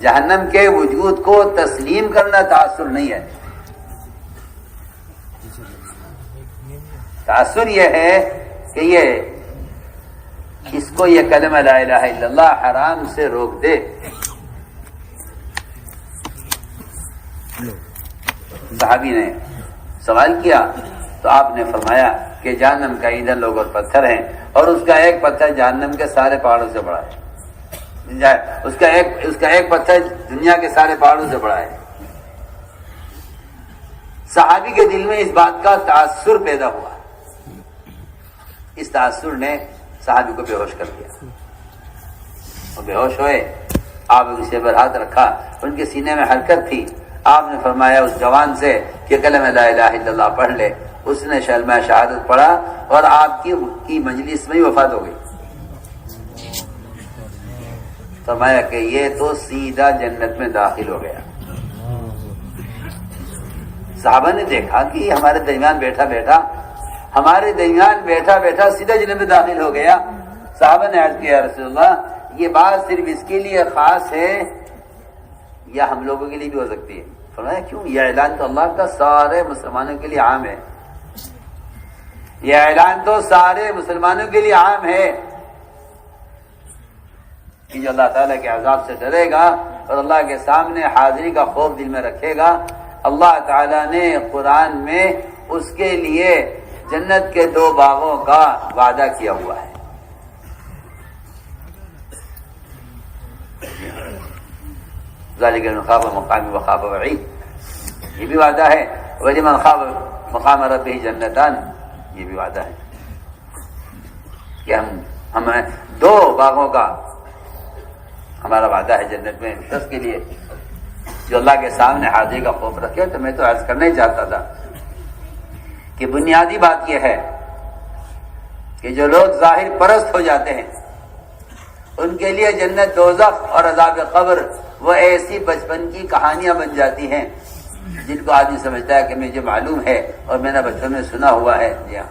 جہنم کے وجود کو تسلیم کرنا تاثر نہیں ہے. تاثر یہ ہے کہ اس کو یہ کلمہ لا الہ الا اللہ حرام سے روک دے. صحابی نے سوال کیا تو آپ نے فرمایا کہ جہنم کا ایندھن لوگ اور پتھر ہیں، اور اس کا ایک پتھر جہنم کے سارے پہاڑوں سے بڑا ہے. اس کا ایک پتھر دنیا کے سارے پہاڑوں سے بڑا ہے. صحابی کے دل میں اس بات کا تاثر پیدا ہوا. اس تاثر نے صحابی کو بے ہوش کر دیا. وہ بے ہوش ہوئے. آپ اسے پر ہاتھ رکھا، ان کے سینے میں حرکت تھی. آپ نے فرمایا اس جوان سے کہ کلمہ لا الہ الا اللہ پڑھ لے. اس نے کلمہ شہادت پڑھا اور آپ کی مجلس میں ہی وفات ہو گئی. فرمایا کہ یہ تو سیدھا جنت میں داخل ہو گیا. صحابہ نے دیکھا کہ ہمارے درمیان بیٹھا بیٹھا سیدھا جنت میں داخل ہو گیا. صحابہ نے عرض کیا رسول اللہ یہ بات صرف اس کے لیے خاص ہے یا ہم لوگوں کے لیے بھی ہو سکتی ہے؟ فرمایا کیوں؟ یہ اعلان تو اللہ کا سارے مسلمانوں کے لیے عام ہے. یہ اعلان تو سارے مسلمانوں کے لیے عام ہے کہ جو اللہ تعالیٰ کے عذاب سے ڈرے گا اور اللہ کے سامنے حاضری کا خوف دل میں رکھے گا، اللہ تعالیٰ نے قرآن میں اس کے لیے جنت کے 2 باغوں کا وعدہ کیا ہوا ہے. ذالک لمن خاف مقامی وخاف وعید، یہ بھی وعدہ ہے. ولمن خاف مقام ربہ جنتان، یہ بھی وعدہ ہے کہ ہمیں 2 باغوں کا ہمارا وعدہ ہے جنت میں شخص کے لیے جو اللہ کے سامنے حاضری کا خوف رکھے. تو میں تو عرض کرنا ہی چاہتا تھا کہ بنیادی بات یہ ہے کہ جو لوگ ظاہر پرست ہو جاتے ہیں ان کے لیے جنت، دوزخ اور عذاب قبر وہ ایسی بچپن کی کہانیاں بن جاتی ہیں جن کو آدمی سمجھتا ہے کہ مجھے معلوم ہے اور میں نے بچپن میں سنا ہوا ہے. جی ہاں،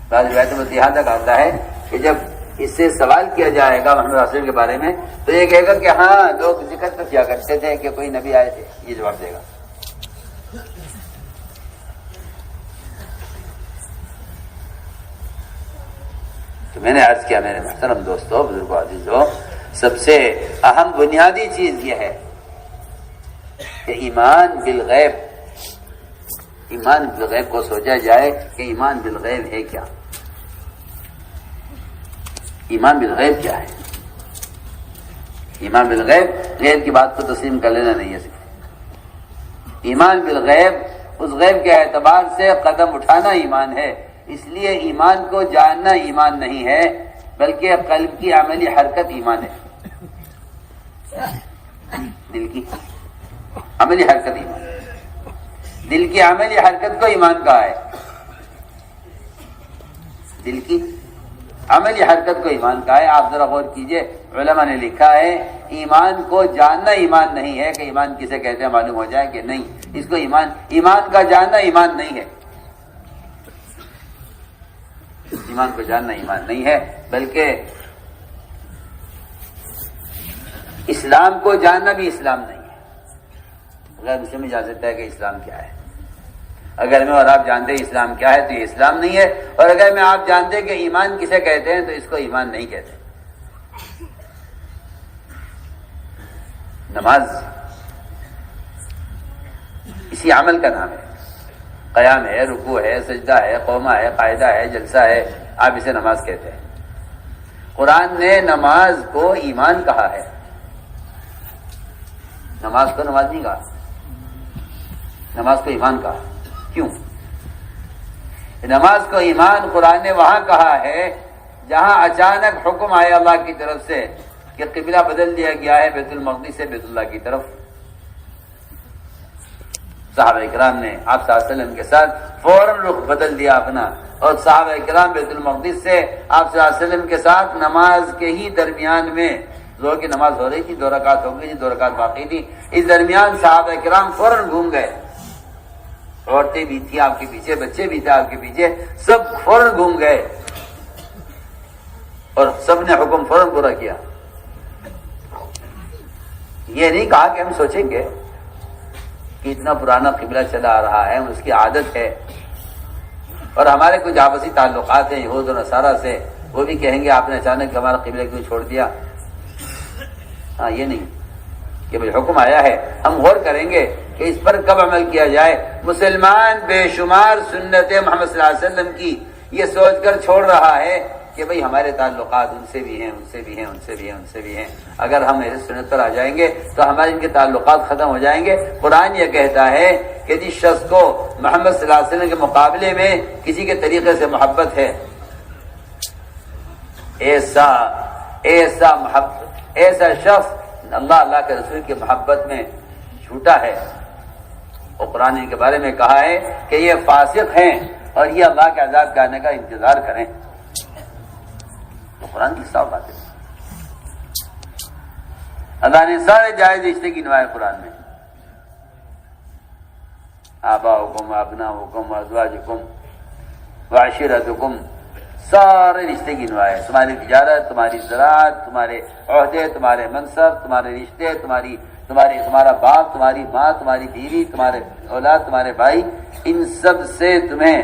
بعض روایتوں میں یہاں تک آتا ہے کہ جب اس سے سوال کیا جائے گا محمد رسول کے بارے میں تو یہ کہے گا کہ ہاں لوگ ذکر تو کیا کرتے تھے کہ کوئی نبی آئے تھے. یہ جواب دے گا. تو میں نے عرض کیا میرے محترم دوستو، بزرگوں، عزیزو، سب سے اہم بنیادی چیز یہ ہے کہ ایمان بالغیب کو سوچا جائے کہ ایمان بالغیب ہے کیا. ایمان بالغیب کیا ہے؟ ایمان بالغیب غیب کی بات کو تسلیم کر لینا نہیں ہے. صرف ایمان بالغیب اس غیب کے اعتبار سے قدم اٹھانا ایمان ہے. اس لیے ایمان کو جاننا ایمان نہیں ہے بلکہ قلب کی عملی حرکت ایمان ہے. دل کی عملی حرکت ایمان، دل کی عملی حرکت کو ایمان کہا ہے. دل کی عملی حرکت کو ایمان کہا ہے. آپ ذرا غور کیجئے، علماء نے لکھا ہے ایمان کو جاننا ایمان نہیں ہے کہ ایمان کسے کہتے ہیں معلوم ہو جائے کہ نہیں. اس کو ایمان کا جاننا ایمان نہیں ہے. ایمان کو جاننا ایمان نہیں ہے بلکہ اسلام کو جاننا بھی اسلام نہیں ہے. غیر مسلم میں جا سکتا ہے کہ اسلام کیا ہے. اگر میں اور آپ جانتے ہیں اسلام کیا ہے تو یہ اسلام نہیں ہے، اور اگر میں آپ جانتے کہ ایمان کسے کہتے ہیں تو اس کو ایمان نہیں کہتے. نماز اسی عمل کا نام ہے. قیام ہے، رکوع ہے، سجدہ ہے، قومہ ہے، قاعدہ ہے، جلسہ ہے، آپ اسے نماز کہتے ہیں. قرآن نے نماز کو ایمان کہا ہے. نماز کو نماز نہیں کہا، نماز کو ایمان کہا. کیوں؟ نماز کو ایمان قرآن نے وہاں کہا ہے جہاں اچانک حکم آیا اللہ کی طرف سے کہ قبلہ بدل دیا گیا ہے بیت المقدس سے بیت اللہ کی طرف. صحابہ کرام نے آپ صلی اللہ علیہ وسلم کے ساتھ فوراً رخ بدل دیا اپنا، اور صحابہ کرام بیت المقدس سے آپ صلی اللہ علیہ وسلم کے ساتھ نماز کے ہی درمیان میں، ظہر کی نماز ہو رہی تھی، 2 رکعت ہو گئی تھی، 2 رکعت باقی تھی، اس درمیان صحابہ کرام فوراً گھوم گئے. عورتیں بھی تھی آپ کے پیچھے، بچے بھی تھے آپ کے پیچھے، سب فوراً گھوم گئے اور سب نے حکم فوراً پورا کیا. یہ نہیں کہا کہ ہم سوچیں گے کہ اتنا پرانا قبلہ چلا آ رہا ہے، اس کی عادت ہے، اور ہمارے کچھ آپسی تعلقات ہیں یہود و نصارہ سے، وہ بھی کہیں گے آپ نے اچانک ہمارا قبلہ کیوں چھوڑ دیا. ہاں، یہ نہیں کہ بھائی حکم آیا ہے، ہم غور کریں گے کہ اس پر کب عمل کیا جائے. مسلمان بے شمار سنت محمد صلی اللہ علیہ وسلم کی یہ سوچ کر چھوڑ رہا ہے کہ بھئی ہمارے تعلقات ان سے بھی ہیں، ان سے بھی ہیں، ان سے بھی ہیں، ان سے بھی ہیں. اگر ہم ایسے سنت پر آ جائیں گے تو ہمارے ان کے تعلقات ختم ہو جائیں گے. قرآن یہ کہتا ہے کہ جس شخص کو محمد صلی اللہ علیہ وسلم کے مقابلے میں کسی کے طریقے سے محبت ہے، ایسا شخص اللہ کے رسول کی محبت میں جھوٹا ہے. اور قرآن ان کے بارے میں کہا ہے کہ یہ فاسق ہیں اور یہ اللہ کے عذاب کے آنے کا انتظار کریں. تو قرآن کی صاف بات ہے. اللہ نے سارے جائز رشتے گنوائے قرآن میں. آباؤکم، ابناؤکم، ازواجکم، وعشیرتکم، سارے رشتے گنوائے. تمہاری تجارت، تمہاری زراعت، تمہارے عہدے، تمہارے منصب، تمہارے رشتے، تمہارا باپ، تمہاری ماں، تمہاری بیوی، تمہارے اولاد، تمہارے بھائی، ان سب سے تمہیں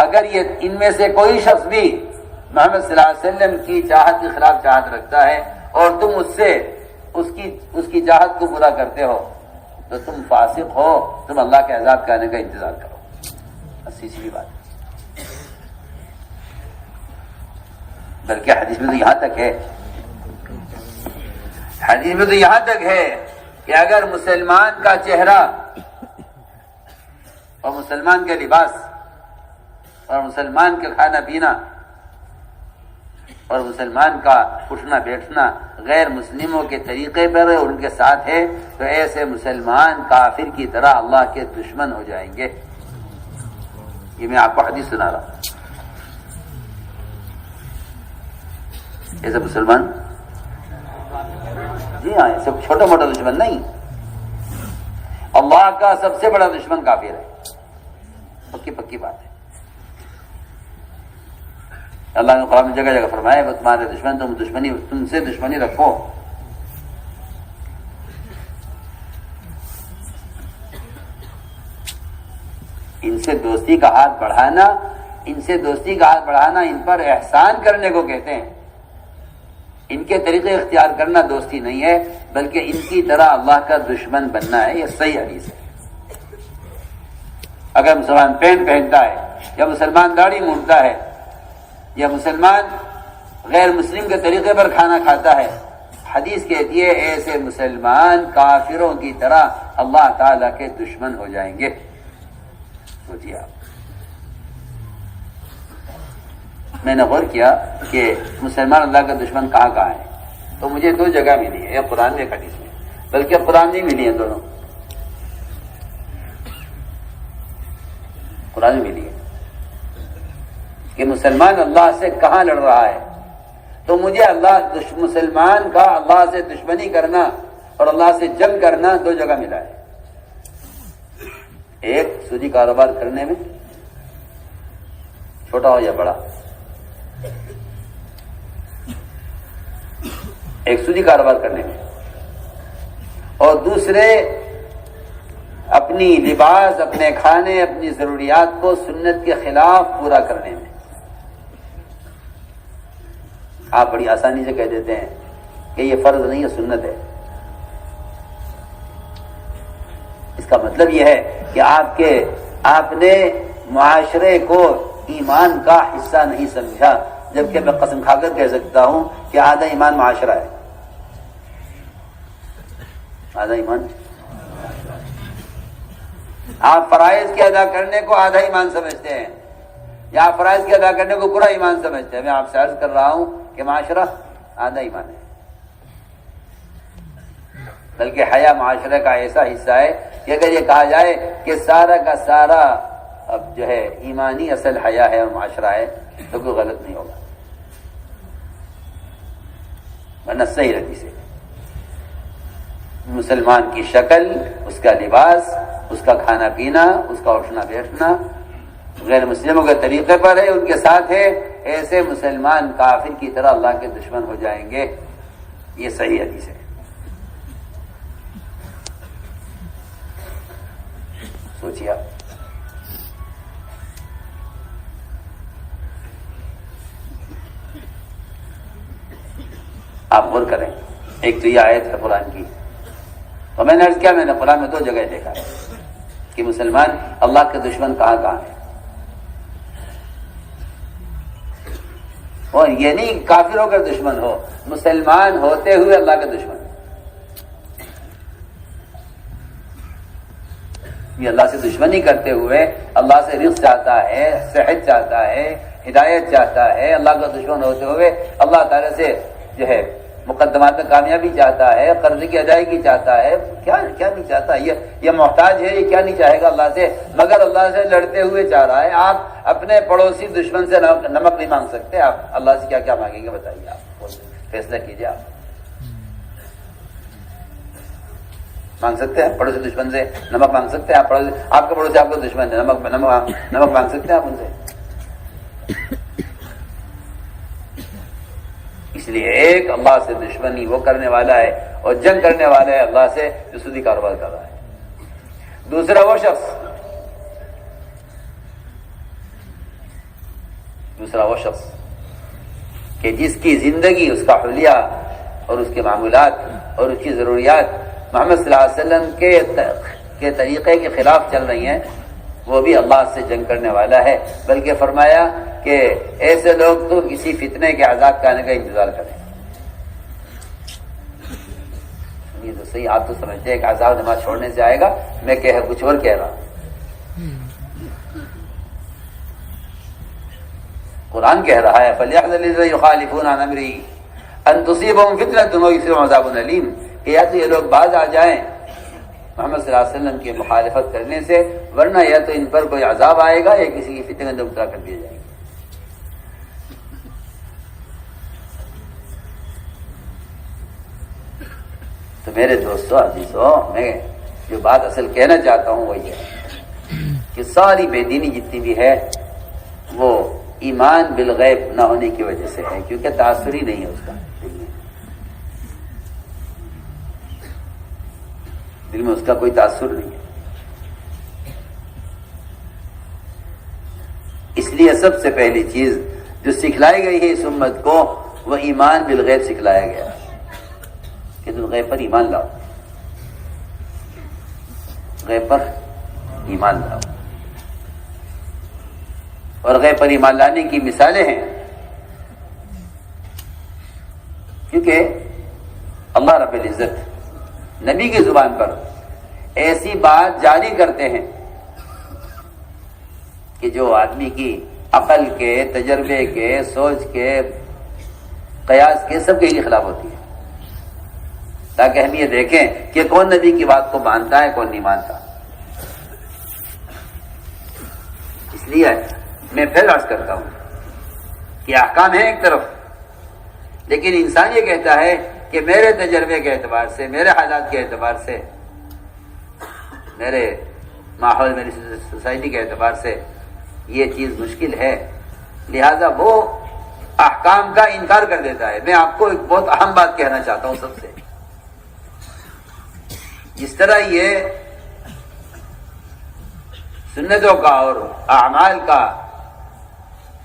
اگر یہ ان میں سے کوئی شخص بھی محمد صلی اللہ علیہ وسلم کی چاہت کے خلاف چاہت رکھتا ہے اور تم اس سے اس کی چاہت کو پورا کرتے ہو تو تم فاسق ہو، تم اللہ کے عذاب کے آنے کا انتظار کرو. بس اسی بات. بلکہ حدیث میں تو یہاں تک ہے کہ اگر مسلمان کا چہرہ اور مسلمان کے لباس اور مسلمان کا کھانا پینا اور مسلمان کا اٹھنا بیٹھنا غیر مسلموں کے طریقے پر اور ان کے ساتھ ہے تو ایسے مسلمان کافر کی طرح اللہ کے دشمن ہو جائیں گے. یہ میں آپ کو حدیث سنا رہا ہوں. ایسے مسلمان، جی ہاں، ایسے چھوٹا موٹا دشمن نہیں، اللہ کا سب سے بڑا دشمن کافر ہے. پکی بات ہے. اللہ نے قرآن میں جگہ جگہ فرمایا وہ تمہارے دشمن، تم سے دشمنی رکھو. ان سے دوستی کا ہاتھ بڑھانا ان پر احسان کرنے کو کہتے ہیں. ان کے طریقے اختیار کرنا دوستی نہیں ہے، بلکہ ان کی طرح اللہ کا دشمن بننا ہے. یہ صحیح حدیث ہے. اگر مسلمان پینٹ پہنتا ہے یا مسلمان داڑھی مونڈتا ہے یا مسلمان غیر مسلم کے طریقے پر کھانا کھاتا ہے، حدیث کہتی ہے ایسے مسلمان کافروں کی طرح اللہ تعالیٰ کے دشمن ہو جائیں گے. سوچیے آپ. میں نے غور کیا کہ مسلمان اللہ کا دشمن کہاں کہاں ہے تو مجھے دو جگہ ملی ہے، ایک قرآن میں ایک حدیث میں، بلکہ قرآن میں ملی ہے دونوں. قرآن میں ملی ہے کہ مسلمان اللہ سے کہاں لڑ رہا ہے. تو مجھے مسلمان کا اللہ سے دشمنی کرنا اور اللہ سے جنگ کرنا دو جگہ ملا ہے. ایک سودی کاروبار کرنے میں، چھوٹا ہو یا بڑا، ایک سودی کاروبار کرنے میں، اور دوسرے اپنی لباس، اپنے کھانے، اپنی ضروریات کو سنت کے خلاف پورا کرنے میں. آپ بڑی آسانی سے کہہ دیتے ہیں کہ یہ فرض نہیں ہے، سنت ہے. اس کا مطلب یہ ہے کہ آپ نے معاشرے کو ایمان کا حصہ نہیں سمجھا، جبکہ میں قسم کھا کر کہہ سکتا ہوں کہ آدھا ایمان معاشرہ ہے. آدھا ایمان. آپ فرائض کے ادا کرنے کو آدھا ایمان سمجھتے ہیں یا آپ فرائض کے ادا کرنے کو پورا ایمان سمجھتے ہیں. میں آپ سے عرض کر رہا ہوں کہ معاشرہ آدھا ایمان ہے، بلکہ حیا معاشرے کا ایسا حصہ ہے کہ اگر یہ کہا جائے کہ سارا کا سارا اب جو ہے ایمانی اصل حیا ہے اور معاشرہ ہے تو کوئی غلط نہیں ہوگا، ورنہ صحیح حدیث ہے. مسلمان کی شکل، اس کا لباس، اس کا کھانا پینا، اس کا اٹھنا بیٹھنا غیر مسلموں کے طریقے پر ہے، ان کے ساتھ ہے، ایسے مسلمان کافر کی طرح اللہ کے دشمن ہو جائیں گے. یہ صحیح حدیث ہے. سوچیے آپ غور کریں. ایک تو یہ آیت ہے قرآن کی، اور میں نے عرض کیا، میں نے قرآن میں 2 جگہ دیکھا ہے کہ مسلمان اللہ کے دشمن کہاں کہاں ہیں. اور یہ نہیں کافر ہو کر دشمن ہو، مسلمان ہوتے ہوئے اللہ کے دشمن. یہ اللہ سے دشمنی کرتے ہوئے اللہ سے رزق چاہتا ہے، صحت چاہتا ہے، ہدایت چاہتا ہے، اللہ کا دشمن ہوتے ہوئے اللہ تعالیٰ سے جو ہے مقدمات میں کامیابی چاہتا ہے، قرض کی ادائیگی چاہتا ہے. کیا نہیں چاہتا؟ یہ محتاج ہے، یہ کیا نہیں چاہے گا اللہ سے؟ مگر اللہ سے لڑتے ہوئے چاہ رہا ہے. آپ اپنے پڑوسی دشمن سے نمک نہیں مانگ سکتے. آپ اللہ سے کیا کیا مانگیں گے بتائیے؟ آپ فیصلہ کیجیے. آپ مانگ سکتے ہیں پڑوسی دشمن سے نمک مانگ سکتے ہیں؟ آپ کے پڑوسی آپ کو دشمن ہے، نمک مانگ سکتے ہیں آپ ان سے؟ اس لیے ایک اللہ سے دشمنی وہ کرنے والا ہے اور جنگ کرنے والا ہے اللہ سے جو سودی کاروبار کر رہا ہے. دوسرا وہ شخص کہ جس کی زندگی، اس کا حلیہ اور اس کے معمولات اور اس کی ضروریات محمد صلی اللہ علیہ وسلم کے طریقے کے خلاف چل رہی ہیں، وہ بھی اللہ سے جنگ کرنے والا ہے. بلکہ فرمایا کہ ایسے لوگ تو کسی فتنے کے عذاب کا آنے کا انتظار کریں. یہ تو صحیح، آپ تو سمجھتے ہیں کہ عذاب نماز چھوڑنے سے آئے گا، میں کچھ اور کہہ رہا ہوں. قرآن کہہ رہا ہے فَلْيَحْذَرِ الَّذِينَ يُخَالِفُونَ عَنْ أَمْرِهِ أَن تُصِيبَهُمْ فِتْنَةٌ أَوْ يُصِيبَهُمْ عَذَابٌ أَلِيمٌ. کہ یا تو یہ لوگ باز آ جائیں محمد صلی اللہ علیہ وسلم کی مخالفت کرنے سے، ورنہ یا تو ان پر کوئی عذاب آئے گا یا کسی کی فتنے میں مبتلا کر دیے جائیں گے. تو میرے دوستو عزیزو، میں جو بات اصل کہنا چاہتا ہوں وہ یہ ہے کہ ساری بے دینی جتنی بھی ہے وہ ایمان بالغیب نہ ہونے کی وجہ سے ہے، کیونکہ تاثر ہی نہیں ہے اس کا دل میں اس کا کوئی تاثر نہیں ہے. اس لیے سب سے پہلی چیز جو سکھلائی گئی ہے اس امت کو وہ ایمان بالغیب سکھلایا گیا کہ تم غیب پر ایمان لاؤ، غیب پر ایمان لاؤ. اور غیب پر ایمان لانے کی مثالیں ہیں، کیونکہ اللہ رب العزت نبی کی زبان پر ایسی بات جاری کرتے ہیں کہ جو آدمی کی عقل کے، تجربے کے، سوچ کے، قیاس کے، سب کے خلاف ہوتی ہے، تاکہ ہم یہ دیکھیں کہ کون نبی کی بات کو مانتا ہے، کون نہیں مانتا. اس لیے میں پھر عرض کرتا ہوں کہ احکام ہے ایک طرف، لیکن انسان یہ کہتا ہے کہ میرے تجربے کے اعتبار سے، میرے حالات کے اعتبار سے، میرے ماحول، میری سوسائٹی کے اعتبار سے یہ چیز مشکل ہے، لہذا وہ احکام کا انکار کر دیتا ہے. میں آپ کو ایک بہت اہم بات کہنا چاہتا ہوں سب سے. جس طرح یہ سنتوں کا اور اعمال کا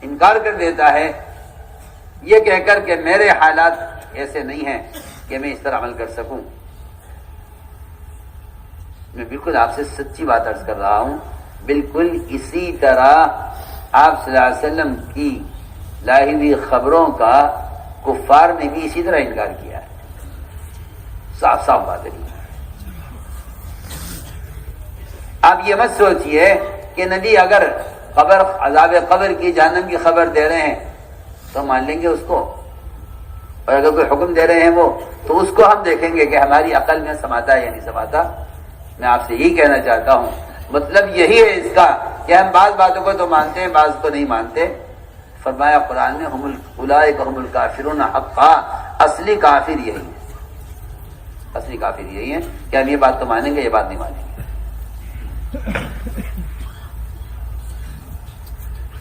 انکار کر دیتا ہے یہ کہہ کر کہ میرے حالات ایسے نہیں ہیں کہ میں اس طرح عمل کر سکوں. میں بالکل آپ سے سچی بات عرض کر رہا ہوں، بالکل اسی طرح آپ صلی اللہ علیہ وسلم کی لائی ہوئی خبروں کا کفار نے بھی اسی طرح انکار کیا ہے. صاف صاف بات ہے. آپ یہ مت سوچئے کہ نبی اگر عذاب قبر کی، جہنم کی خبر دے رہے ہیں تو مان لیں گے اس کو، اور اگر کوئی حکم دے رہے ہیں وہ تو اس کو ہم دیکھیں گے کہ ہماری عقل میں سماتا ہے یا نہیں سماتا. میں آپ سے یہی کہنا چاہتا ہوں، مطلب یہی ہے اس کا کہ ہم بعض باتوں کو تو مانتے ہیں، بعض کو نہیں مانتے. فرمایا قرآن نے اولئک هم الکافرون حقا، اصلی کافر یہی ہے، اصلی کافر یہی ہے کہ ہم یہ بات تو مانیں گے، یہ بات نہیں مانیں گے.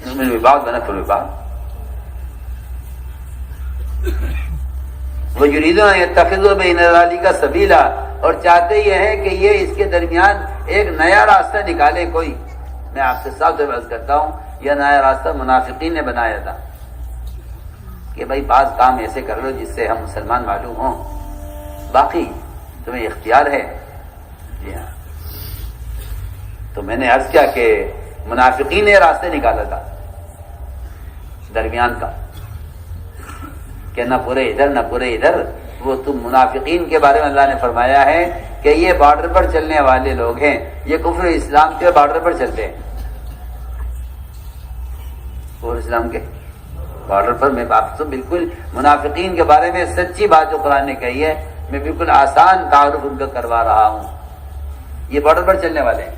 من البعض ونفر البعض وَيُرِيدُونَ أَن يَتَّخِذُوا بَيْنَ ذَلِكَ سَبِيلًا، اور چاہتے یہ ہیں کہ یہ اس کے درمیان ایک نیا راستہ نکالے کوئی. میں آپ سے صاف سے عرض کرتا ہوں یہ نیا راستہ منافقین نے بنایا تھا کہ بھائی بعض کام ایسے کر لو جس سے ہم مسلمان معلوم ہوں، باقی تمہیں اختیار ہے. جی ہاں، تو میں نے عرض کیا کہ منافقین نے راستے نکالا تھا درمیان کا کہ نہ پورے ادھر نہ پورے ادھر. وہ تم منافقین کے بارے میں اللہ نے فرمایا ہے کہ یہ بارڈر پر چلنے والے لوگ ہیں، یہ کفر اسلام کے بارڈر پر چلتے ہیں. اور اسلام کے بارڈر پر میں آپ تو بالکل منافقین کے بارے میں سچی بات جو قرآن نے کہی ہے میں بالکل آسان تعارف ان کا کروا رہا ہوں. یہ بارڈر پر چلنے والے ہیں.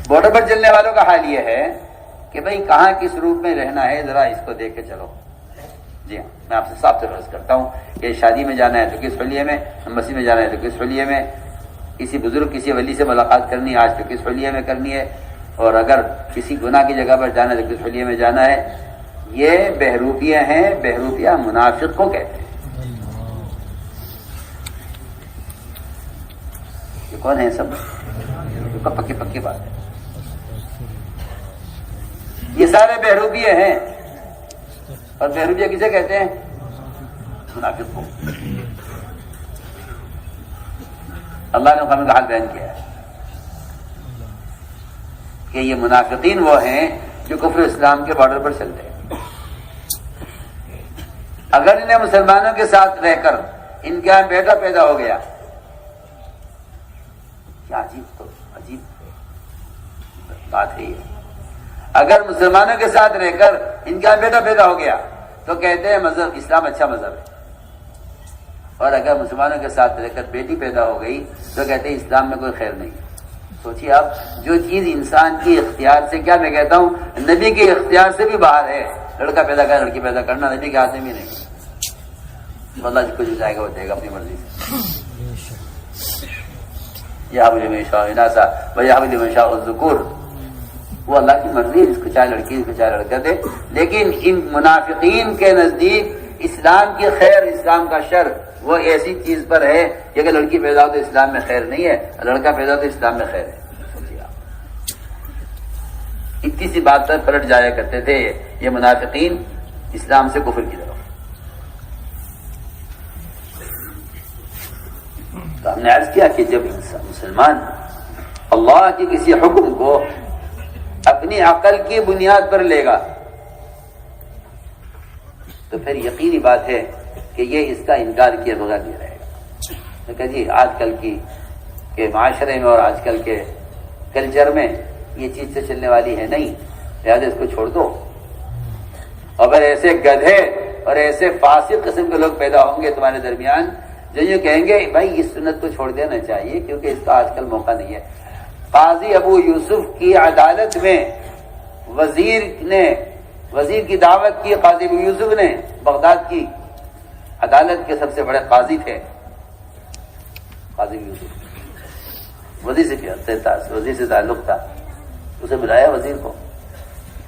بارڈر پر چلنے والوں کا حال یہ ہے کہ بھئی کہاں کس روپ میں رہنا ہے ذرا اس کو دیکھ کے چلو. جی ہاں، میں آپ سے صاف سے عرض کرتا ہوں کہ شادی میں جانا ہے تو کس حلیے میں، مسجد میں جانا ہے تو کس حلیے میں، کسی بزرگ کسی ولی سے ملاقات کرنی ہے آج تو کس حلیے میں کرنی ہے، اور اگر کسی گناہ کی جگہ پر جانا ہے تو کس حلیے میں جانا ہے. یہ بہروپیہ ہیں. بہروپیہ منافق کو کہتے ہیں. یہ کون ہے سب؟ پکی بات ہے. یہ سارے بہروپیہ ہیں. اور بہروپیہ کسے کہتے ہیں؟ منافق کو. اللہ نے ہمیں کا حال بیان کیا ہے کہ یہ منافقین وہ ہیں جو کفر اسلام کے بارڈر پر چلتے ہیں. اگر انہیں مسلمانوں کے ساتھ رہ کر ان کے یہاں بیٹا پیدا ہو گیا، کیا عجیب بات ہے یہ. اگر مسلمانوں کے ساتھ رہ کر ان کا بیٹا پیدا ہو گیا تو کہتے ہیں مذہب اسلام اچھا مذہب ہے، اور اگر مسلمانوں کے ساتھ رہ کر بیٹی پیدا ہو گئی تو کہتے ہیں اسلام میں کوئی خیر نہیں. سوچیے آپ، جو چیز انسان کی اختیار سے، کیا میں کہتا ہوں نبی کے اختیار سے بھی باہر ہے، لڑکا پیدا کرنا لڑکی پیدا کرنا نبی کے ہاتھ میں بھی نہیں. اللہ جس کو جو چاہے گا وہ دے گا اپنی مرضی سے. یہاں لمن یشاء اناثا ویہب لمن یشاء الذکور، وہ اللہ کی مرضی ہے، جس کو چاہے لڑکی جس کو چاہے لڑکا دے. لیکن ان منافقین کے نزدیک اسلام کی خیر اسلام کا شر وہ ایسی چیز پر ہے کہ اگر لڑکی پیدا ہو تو اسلام میں خیر نہیں ہے، لڑکا پیدا ہو تو اسلام میں خیر ہے. اتنی سی بات پر پلٹ جایا کرتے تھے یہ منافقین اسلام سے کفر کی طرف. تو ہم نے عرض کیا کہ جب مسلمان اللہ کے کسی حکم کو اپنی عقل کی بنیاد پر لے گا تو پھر یقینی بات ہے کہ یہ اس کا انکار کیے بغیر نہیں رہے گا. کہ جی آج کل کے معاشرے میں اور آج کل کے کلچر میں یہ چیز سے چلنے والی ہے نہیں، لہٰذا اس کو چھوڑ دو. اگر ایسے گدھے اور ایسے فاسق قسم کے لوگ پیدا ہوں گے تمہارے درمیان جو یہ کہیں گے بھائی اس سنت کو چھوڑ دینا چاہیے کیونکہ اس کا آج کل موقع نہیں ہے. قاضی ابو یوسف کی عدالت میں وزیر کی دعوت کی. قاضی ابو یوسف نے بغداد کی عدالت کے سب سے بڑے قاضی تھے. قاضی ابو یوسف وزیر سے تعلق تھا. اسے بلایا وزیر کو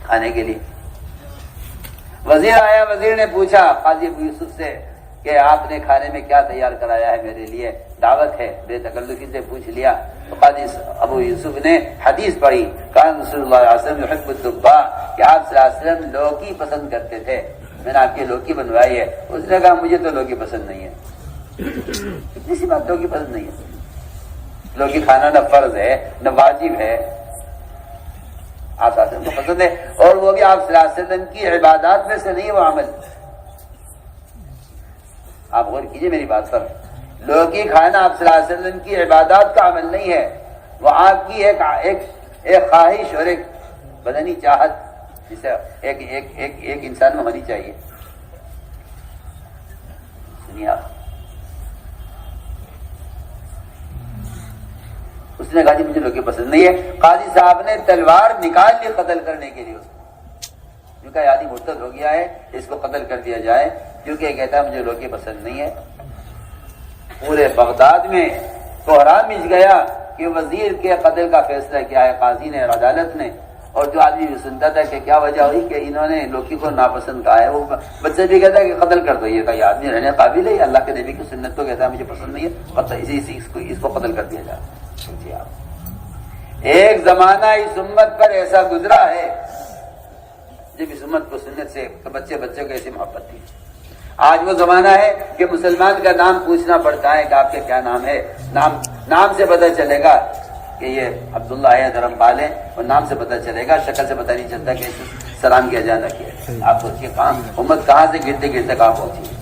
کھانے کے لیے. وزیر آیا. وزیر نے پوچھا قاضی ابو یوسف سے کہ آپ نے کھانے میں کیا تیار کرایا ہے میرے لیے، دعوت ہے. بے تکلفی سے پوچھ لیا. تو قاضی ابو یوسف نے حدیث پڑھی کان رسول اللہ صلی اللہ علیہ وسلم یحب الدباء کہ آپ صلی اللہ علیہ وسلم لوکی پسند کرتے تھے، میں نے آپ کی لوکی بنوائی ہے. اس نے کہا مجھے تو لوکی پسند نہیں ہے. اتنی سی بات لوکی پسند نہیں ہے. لوکی کھانا نہ فرض ہے نہ واجب ہے، آپ صلی اللہ علیہ وسلم کو پسند ہے، اور وہ بھی آپ صلی اللہ علیہ وسلم کی عبادات میں سے نہیں وہ عمل. آپ غور کیجئے میری بات پر. لوکی کھانا آپ صلی اللہ علیہ وسلم کی عبادات کا عمل نہیں ہے، وہ آپ کی ایک خواہش اور ایک بدنی چاہت جسے ایک انسان میں ہونی چاہیے. سنیے آپ. اس نے کہا جی مجھے لوکی پسند نہیں ہے. قاضی صاحب نے تلوار نکال لی قتل کرنے کے لیے. اس کا آدمی مرتد ہو گیا ہے، اس کو قتل کر دیا جائے کیونکہ یہ کہتا ہے مجھے لوکی پسند نہیں ہے. پورے بغداد میں کوہرام مچ گیا کہ وزیر کے قتل کا فیصلہ کیا ہے قاضی نے اور عدالت نے. اور جو آدمی بھی سنتا تھا کہ کیا وجہ ہوئی کہ انہوں نے لوکی کو ناپسند کہا ہے، وہ بچے بھی کہتا ہے کہ قتل کر دو، یہ کہ یہ آدمی رہنے قابل ہے، اللہ کے نبی کی سنت کو کہتا ہے مجھے پسند نہیں ہے، اس کو قتل کر دیا جائے۔ سوچیے آپ، ایک زمانہ اس امت پر ایسا گزرا ہے جب اس امت کو سنت سے بچے کو ایسی محبت تھی۔ آج وہ زمانہ ہے کہ مسلمان کا نام پوچھنا پڑتا ہے کہ آپ کے کیا نام ہے، نام سے پتہ چلے گا کہ یہ عبداللہ ہے، دھرم پال ہے، اور نام سے پتہ چلے گا، شکل سے پتہ نہیں چلتا کہ سلام کیا جانا کیا ہے۔ آپ سوچیے کہاں امت کہاں سے گرتے گرتے کہاں پہنچی ہے۔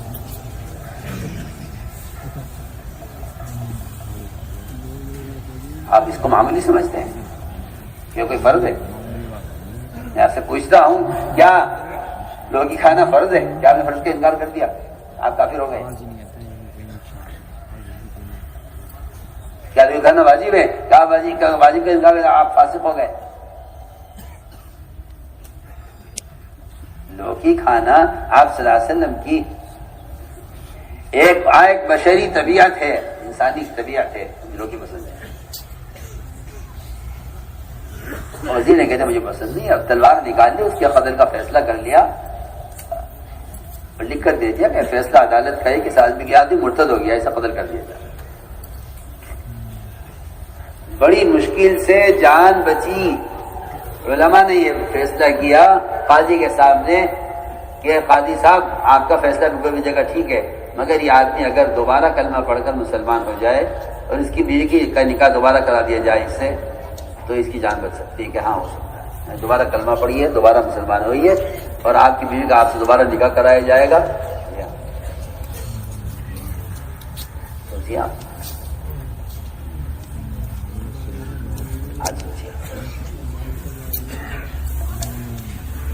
آپ اس کو معمولی سمجھتے ہیں کہ کوئی فرض ہے؟ میں آپ سے پوچھتا ہوں، کیا لوگی کھانا فرض ہے؟ کیا آپ نے فرض کا انکار کر دیا؟ آپ کافر ہو گئے۔ کیا لوگی کھانا واجب ہے؟ کیا واجب کا انکار کر آپ فاسق ہو گئے۔ لوگی کھانا آپ صلی اللہ علیہ وسلم کی ایک بشری طبیعت ہے، انسانی طبیعت ہے، لوگی پسند ہے۔ وزیر نے کہتے مجھے پسند نہیں، اب تلوار نکال لی، اس کے قتل کا فیصلہ کر لیا اور لکھ کر دے دیا کہ فیصلہ عدالت کا ہے کہ اس آدمی کی آدمی مرتد ہو گیا، ایسا قتل کر دیا جائے۔ بڑی مشکل سے جان بچی، علماء نے یہ فیصلہ کیا قاضی کے سامنے کہ قاضی صاحب آپ کا فیصلہ بالکل بھی جگہ ٹھیک ہے، مگر یہ آدمی اگر دوبارہ کلمہ پڑھ کر مسلمان ہو جائے اور اس کی بیوی کا نکاح دوبارہ کرا دیا جائے اس سے، تو اس کی جان بچ سکتی ہے کہ ہاں ہو سکتا ہے، دوبارہ کلمہ پڑھیے، دوبارہ مسلمان ہوئیے اور آپ کی بیوی کا آپ سے دوبارہ نکاح کرایا جائے گا۔ سوچیے آپ،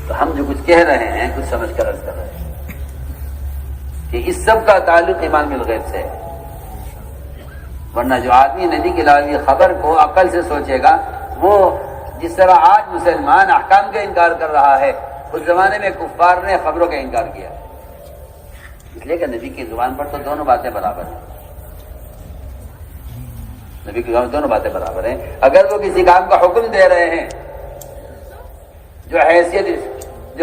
تو ہم جو کچھ کہہ رہے ہیں کچھ سمجھ کر عرض کر رہے ہیں کہ اس سب کا تعلق ایمان بالغیب سے ہے، ورنہ جو آدمی نبی کی لائی خبر کو عقل سے سوچے گا، وہ جس طرح آج مسلمان احکام کا انکار کر رہا ہے، اس زمانے میں کفار نے خبروں کا انکار کیا، اس لیے کہ نبی کی زبان پر تو دونوں باتیں برابر ہیں، نبی کی زبان پر دونوں باتیں برابر ہیں۔ اگر وہ کسی کام کا حکم دے رہے ہیں، جو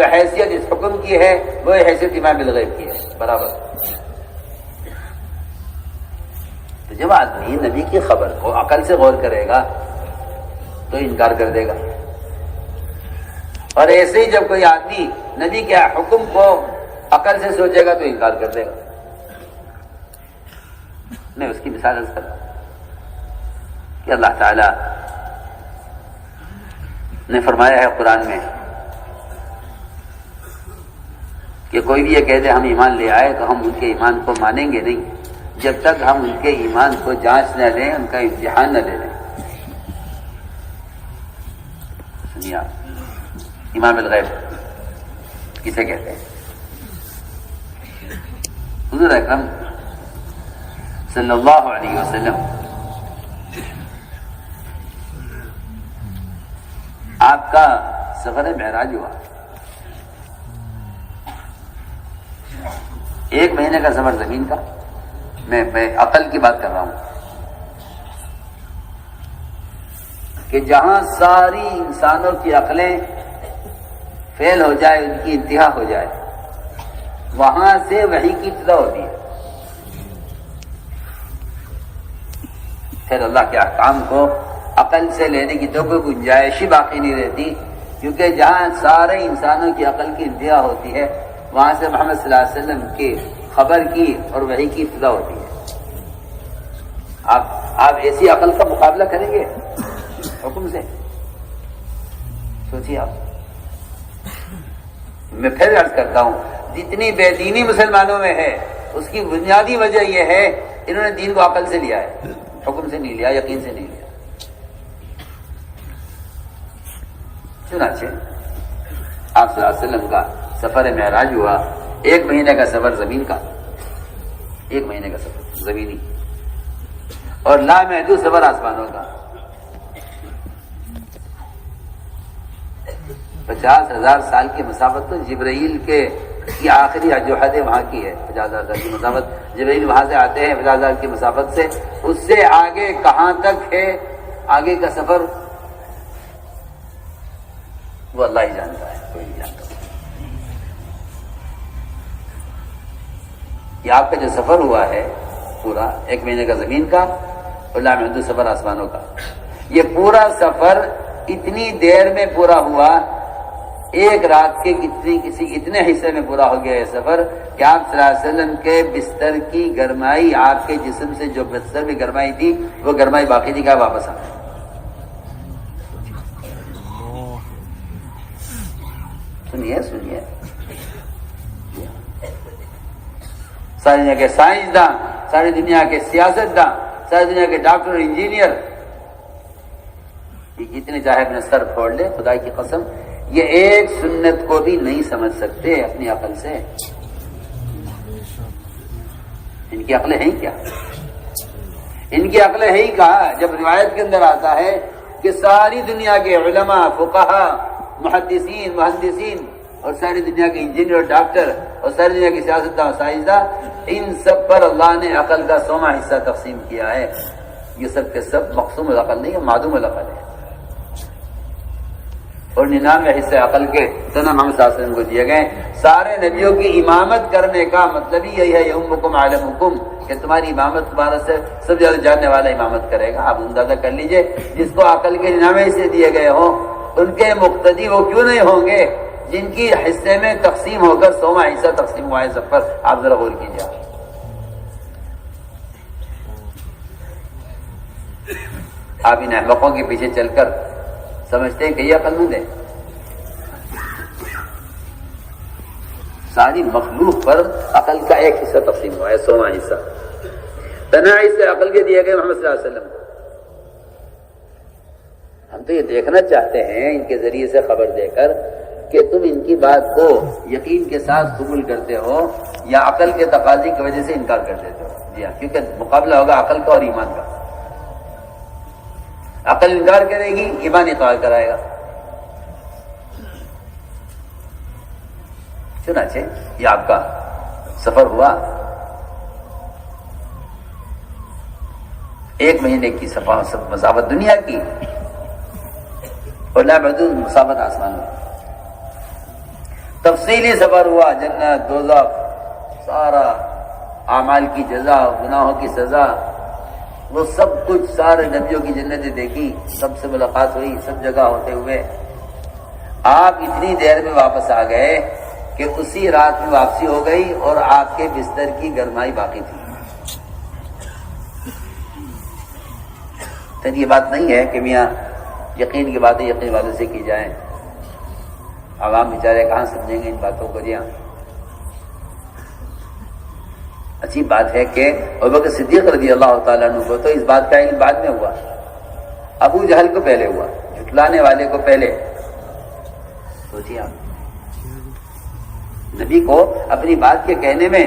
حیثیت اس حکم کی ہے وہ حیثیت ایمان بالغیب کی ہے، برابر۔ تو جب آدمی نبی کی خبر کو عقل سے غور کرے گا تو انکار کر دے گا، اور ایسے ہی جب کوئی آدمی نبی کے حکم کو عقل سے سوچے گا تو انکار کر دے گا۔ میں اس کی مثال عرض کرتا ہوں کہ اللہ تعالی نے فرمایا ہے قرآن میں کہ کوئی بھی یہ کہہ دے ہم ایمان لے آئے تو ہم ان کے ایمان کو مانیں گے نہیں جب تک ہم ان کے ایمان کو جانچ نہ لیں، ان کا امتحان نہ لے لیں۔ سنیا، ایمان بالغیب کسے کہتے ہیں؟ حضور اکرم صلی اللہ علیہ وسلم آپ کا سفر معراج ہوا، 1 مہینے کا سفر زمین کا، میں عقل کی بات کر رہا ہوں کہ جہاں ساری انسانوں کی عقلیں فیل ہو جائے، ان کی انتہا ہو جائے، وہاں سے وحی کی ابتدا ہوتی ہے۔ پھر اللہ کے احکام کو عقل سے لینے کی تو کوئی گنجائش ہی باقی نہیں رہتی، کیونکہ جہاں سارے انسانوں کی عقل کی انتہا ہوتی ہے وہاں سے محمد صلی اللہ علیہ وسلم کی خبر کی اور وحی کی ابتدا ہوتی ہے۔ آپ ایسی عقل کا مقابلہ کریں گے حکم سے؟ سوچیے آپ۔ میں پھر عرض کرتا ہوں، جتنی بے دینی مسلمانوں میں ہے اس کی بنیادی وجہ یہ ہے انہوں نے دین کو عقل سے لیا ہے، حکم سے نہیں لیا، یقین سے نہیں لیا۔ چنانچہ آپ صلی اللہ علیہ وسلم کا سفر معراج ہوا، 1 مہینے کا سفر زمین کا، 1 مہینے کا سفر زمینی، اور لامحدود سفر آسمانوں کا۔ 50,000 سال کی مسافت تو جبرائیل کی آخری جو حد ہے وہاں کی ہے، 50,000 سال کی مسافت جبرائیل وہاں سے آتے ہیں 50,000 کی مسافت سے، اس سے آگے کہاں تک ہے آگے کا سفر وہ اللہ ہی جانتا ہے، کوئی نہیں جانتا۔ یہ آپ کا جو سفر ہوا ہے پورا 1 مہینے کا زمین کا اور لامحدود سفر آسمانوں کا، یہ پورا سفر اتنی دیر میں پورا ہوا، ایک رات کے اتنے حصے میں پورا ہو گیا یہ سفر کہ آپ صلی اللہ علیہ وسلم کے بستر کی گرمائی، آپ کے جسم سے جو بستر میں گرمائی تھی وہ گرمائی باقی تھی، کیا واپس آ گئی۔ سنیے ساری دنیا کے سائنسداں، ساری دنیا کے سیاستداں، ساری دنیا کے ڈاکٹر انجینئر، یہ جتنے چاہے اپنا سر پھوڑ لے، خدا کی قسم یہ ایک سنت کو بھی نہیں سمجھ سکتے اپنی عقل سے۔ ان کی عقلیں ہیں کیا؟ ان کی عقلیں ہیں کہا؟ جب روایت کے اندر آتا ہے کہ ساری دنیا کے علماء، فقہاء، محدثین، مہندسین اور ساری دنیا کے انجینئر اور ڈاکٹر اور ساری دنیا کی سیاستداں اور سائنسداں، ان سب پر اللہ نے عقل کا 100واں حصہ تقسیم کیا ہے۔ یہ سب کے سب مقسوم العقل نہیں ہے، معدوم العقل ہے، اور 99 حصے عقل کے سنہ محمد صلی اللہ علیہ وسلم کو دیے گئے۔ سارے نبیوں کی امامت کرنے کا مطلب ہی یہی ہے، یؤمکم عالمکم، کہ تمہاری امامت تمہارا سے سب زیادہ جاننے والا امامت کرے گا۔ آپ اندازہ کر لیجئے، جس کو عقل کے 99 حصے دیے گئے ہوں، ان کے مقتدی وہ کیوں نہیں ہوں گے جن کی حصے میں تقسیم ہو کر 100واں حصہ تقسیم ہوا ہے سب پر۔ آپ ذرا غور کیجیے۔ آپ ان احمقوں کے پیچھے چل کر سمجھتے ہیں کہ یہ عقل مند ہے۔ ساری مخلوق پر عقل کا ایک حصہ تقسیم ہوا ہے، 100واں حصہ تنہا حصے عقل کے دیے گئے محمد صلی اللہ علیہ وسلم کو۔ ہم تو یہ دیکھنا چاہتے ہیں ان کے ذریعے سے خبر دے کر کہ تم ان کی بات کو یقین کے ساتھ قبول کرتے ہو یا عقل کے تقاضے کی وجہ سے انکار کر دیتے ہو۔ جی ہاں، کیونکہ مقابلہ ہوگا عقل کا اور ایمان کا۔ عقل انکار کرے گی، ایمان اقرار کرائے گا۔ چنانچہ یہ آپ کا سفر ہوا 1 مہینے کی مسافت دنیا کی اور لامحدود مسافت آسمان میں۔ تفصیلی سفر ہوا، جنت، دوزخ، سارا اعمال کی جزا، گناہوں کی سزا، وہ سب کچھ سارے نبیوں کی جنتیں دیکھی، سب سے ملاقات ہوئی، سب جگہ ہوتے ہوئے آپ اتنی دیر میں واپس آ گئے کہ اسی رات میں واپسی ہو گئی اور آپ کے بستر کی گرمائی باقی تھی۔ تو یہ بات نہیں ہے کہ میاں یقین کی باتیں یقین والوں سے کی جائیں، عوام بیچارے کہاں سمجھیں گے ان باتوں کو۔ جی ہاں، اچھی بات ہے کہ ابوبکر صدیق رضی اللہ تعالیٰ عنہ کو تو اس بات کا علم بعد میں ہوا، ابو جہل کو پہلے ہوا، جھٹلانے والے کو پہلے۔ سوچیے آپ، نبی کو اپنی بات کے کہنے میں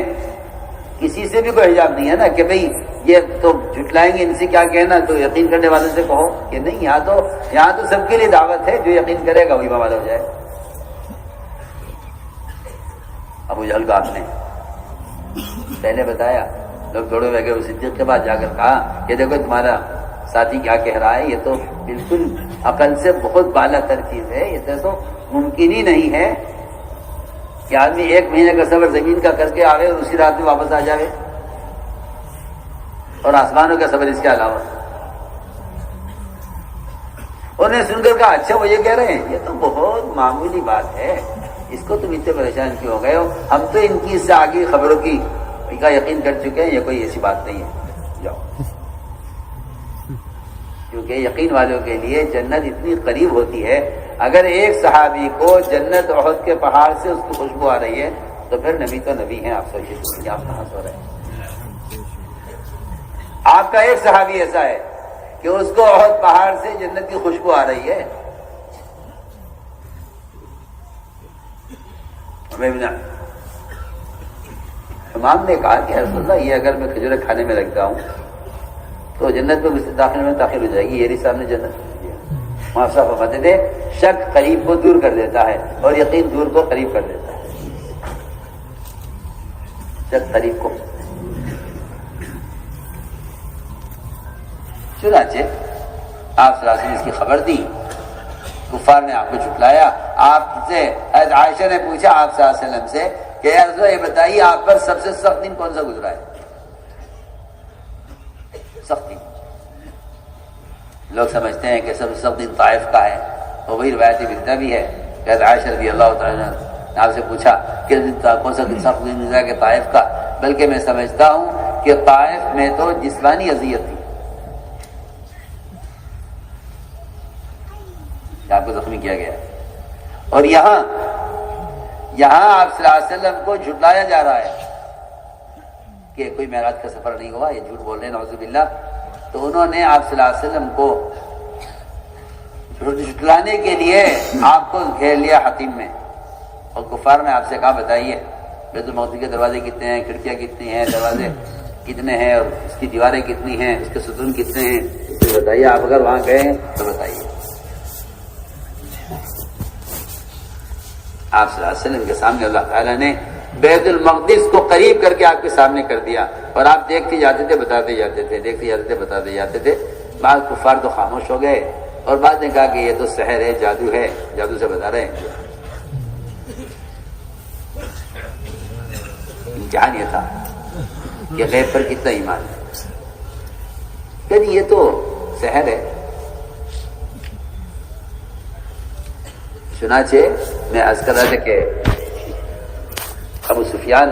کسی سے بھی کوئی حجاب نہیں ہے نا کہ بھئی یہ تو جھٹلائیں گے، ان سے کیا کہنا، تو یقین کرنے والوں سے کہو کہ نہیں۔ یہاں تو سب کے لیے دعوت ہے، جو یقین کرے گا وہی ایمان والا ہو جائے۔ ابو جہل کو آپ نے پہلے بتایا، لوگ دوڑے ہوئے گئے، صدیق کے بعد جا کر کہا کہ دیکھو تمہارا ساتھی کیا کہہ رہا ہے، یہ تو بالکل عقل سے بہت بالا تر چیز ہے، یہ تو ممکن ہی نہیں ہے کہ آدمی 1 مہینے کا سفر زمین کا کر کے آوے اور اسی رات میں واپس آ جاوے، اور آسمانوں کا سفر اس کے علاوہ۔ انہوں نے سن کر کہا اچھا وہ یہ کہہ رہے ہیں، یہ تو بہت معمولی بات ہے، اس کو تم اتنے پریشان کیوں ہو گئے ہو، ہم تو ان کی اس سے آگے خبروں کی کا یقین کر چکے ہیں، یہ کوئی ایسی بات نہیں ہے، جاؤ۔ کیونکہ یقین والوں کے لیے جنت اتنی قریب ہوتی ہے، اگر ایک صحابی کو جنت احد کے پہاڑ سے اس کی خوشبو آ رہی ہے تو پھر نبی تو نبی ہیں۔ آپ سوچیے آپ کہاں سو رہے ہیں؟ آپ کا ایک صحابی ایسا ہے کہ اس کو احد پہاڑ سے جنت کی خوشبو آ رہی ہے۔ امام نے کہا کہ رسول اللہ یہ اگر میں کھجوریں کھانے میں لگتا ہوں تو جنت میں داخل ہو جائے گی، یہ صاحب نے جنت میں دیا۔ وہاں صاحب فرماتے تھے شک قریب کو دور کر دیتا ہے اور یقین دور کو قریب کر دیتا ہے۔ شک قریب کو، چنانچہ آپ صلی اللہ علیہ وسلم اس کی خبر دی، کفار نے آپ کو جھٹلایا، آپ سے حضرت عائشہ نے پوچھا آپ صلی اللہ علیہ وسلم سے کہ یا رسول اللہ یہ بتائیے آپ پر سب سے سخت دن کون سا گزرا ہے؟ سخت دن لوگ سمجھتے ہیں کہ سب سے سخت دن طائف کا ہے، اور وہی روایتی ملتا بھی ہے کہ حضرت عائشہ رضی اللہ تعالیٰ نے آپ سے پوچھا کہ کون سا سخت دن گزرا کہ طائف کا، بلکہ میں سمجھتا ہوں کہ طائف میں تو جسمانی اذیت تھی، آپ کو زخمی کیا گیا، اور یہاں آپ صلی اللہ علیہ وسلم کو جھٹلایا جا رہا ہے کہ کوئی معراج کا سفر نہیں ہوا، یہ جھوٹ بول رہے ہیں نعوذ باللہ۔ تو انہوں نے آپ صلی اللہ علیہ وسلم کو جھٹلانے کے لیے آپ کو گھیر لیا حتیم میں، اور کفار نے آپ سے کہا بتائیے بیت المقدس کے دروازے کتنے ہیں، کھڑکیاں کتنی ہیں، دروازے کتنے ہیں، اور اس کی دیواریں کتنی ہیں، اس کے ستون کتنے ہیں، تو بتائیے آپ اگر وہاں گئے ہیں تو بتائیے۔ آپ صلی اللہ علیہ وسلم کے سامنے اللہ تعالیٰ نے بیت المقدس کو قریب کر کے آپ کے سامنے کر دیا، اور آپ دیکھتے جاتے تھے بتاتے جاتے تھے، دیکھتے جاتے تھے بتاتے جاتے تھے۔ بعض کفار تو خاموش ہو گئے، اور بعض نے کہا کہ یہ تو سحر ہے، جادو ہے، جادو سے بتا رہے ہیں۔ امتحان یہ تھا کہ غیب پر کتنا ایمان ہے، کہ یہ تو سحر ہے۔ چنانچہ میں عرض کر رہا تھا کہ ابو سفیان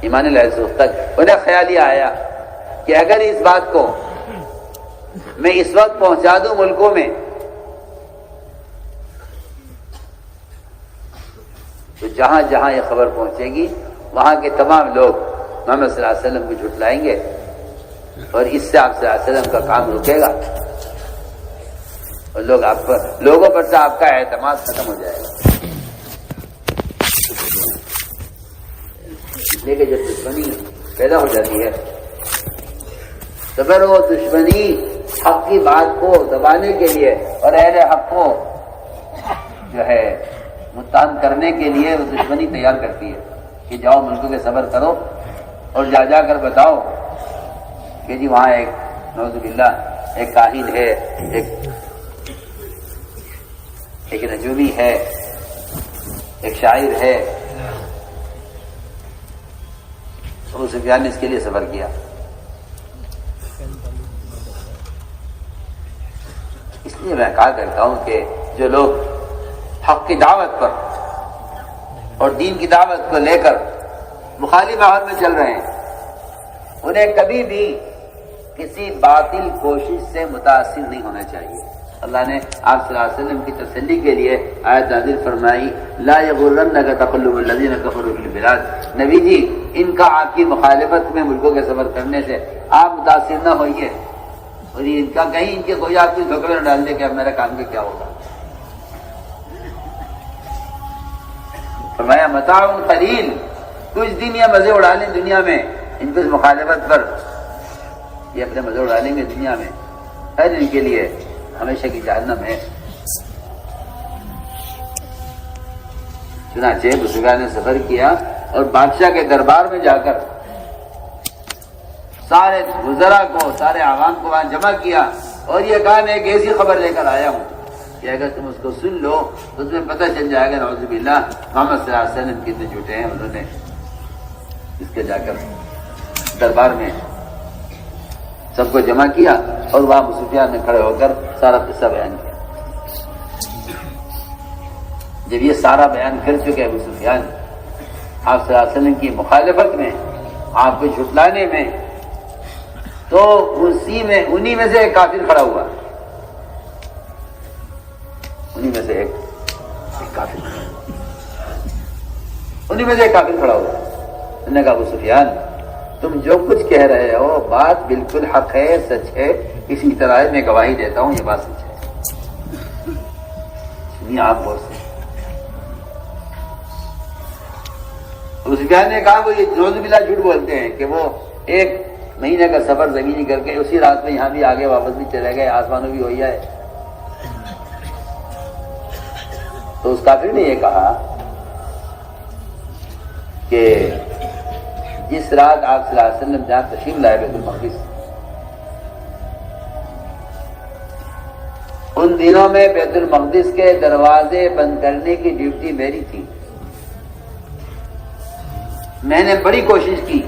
ایمان العز تک انہیں خیال یہ آیا کہ اگر اس بات کو میں اس وقت پہنچا دوں ملکوں میں تو جہاں جہاں یہ خبر پہنچے گی وہاں کے تمام لوگ محمد صلی اللہ علیہ وسلم کو جھٹلائیں گے، اور اس سے آپ صلی اللہ علیہ وسلم کا کام رکے گا، اور لوگوں پر سے آپ کا اعتماد ختم ہو جائے گا۔ لیکن جب دشمنی پیدا ہو جاتی ہے تو پھر وہ دشمنی حق کی بات کو دبانے کے لیے اور اہل حق کو جو ہے متهم کرنے کے لیے وہ دشمنی تیار کرتی ہے کہ جاؤ ملکوں کے صبر کرو، اور جا کر بتاؤ کہ جی وہاں ایک نعوذ باللہ ایک کاہن ہے، ایک نجومی ہے، ایک شاعر ہے۔ ابو سفیان نے اس کے لیے صبر کیا۔ اس لیے میں کہا کرتا ہوں کہ جو لوگ حق کی دعوت پر اور دین کی دعوت کو لے کر مخالف ماحول میں چل رہے ہیں، انہیں کبھی بھی کسی باطل کوشش سے متاثر نہیں ہونا چاہیے۔ اللہ نے آپ صلی اللہ علیہ وسلم کی تسلی کے لیے آیت نازل فرمائی، لا یغرنک تقلب الذین کفروا فی البلاد۔ نبی جی ان کا آپ کی مخالفت میں ملکوں کے سفر کرنے سے آپ متاثر نہ ہوئیے، اور ان کا کہیں ان کے کوئی آپ کی دھوکے میں ڈال دے کہ اب میرا کام کا کیا ہوگا۔ فرمایا متاع قلیل، کچھ دن یہ مزے اڑا لیں دنیا میں، ان کی مخالفت پر یہ اپنے مزے اڑا لیں گے دنیا میں، ہر ان کے لیے ہمیشہ کی جہنم ہے۔ چنانچہ ابو سفیان نے سفر کیا اور بادشاہ کے دربار میں جا کر سارے وزراء کو، سارے عوام کو وہاں جمع کیا، اور یہ کہا میں ایک ایسی خبر لے کر آیا ہوں کہ اگر تم اس کو سن لو تو تمہیں پتہ چل جائے گا نعوذ باللہ محمد صلی اللہ علیہ وسلم کتنے جھوٹے ہیں۔ انہوں نے اس کے جا کر دربار میں سب کو جمع کیا، اور وہاں ابو سفیان نے کھڑے ہو کر سارا قصہ بیان کیا۔ جب یہ سارا بیان کر چکے ابو سفیان آپ صلی اللہ علیہ وسلم کی مخالفت میں، آپ کو جھٹلانے میں، تو انہی میں سے ایک کافر کھڑا ہوا، انہی میں سے ایک کافر کھڑا ہوا۔ انہوں نے کہا ابو سفیان تم جو کچھ کہہ رہے ہو بات بالکل حق ہے، سچ ہے، اسی طرح میں گواہی دیتا ہوں یہ بات سچ ہے۔ سنیے آپ غور سے۔ ابو سفیان نے کہا وہ یہ نعوذ باللہ جھوٹ بولتے ہیں کہ وہ ایک مہینے کا سفر زمینی کر کے اسی رات میں یہاں بھی آگے واپس بھی چلے گئے، آسمانوں بھی ہوئی ہے۔ تو اس کافر نے یہ کہا کہ جس رات آپ صلی اللہ علیہ وسلم جہاں تشریف لائے بیت المقدس، ان دنوں میں بیت المقدس کے دروازے بند کرنے کی ڈیوٹی میری تھی. میں نے بڑی کوشش کی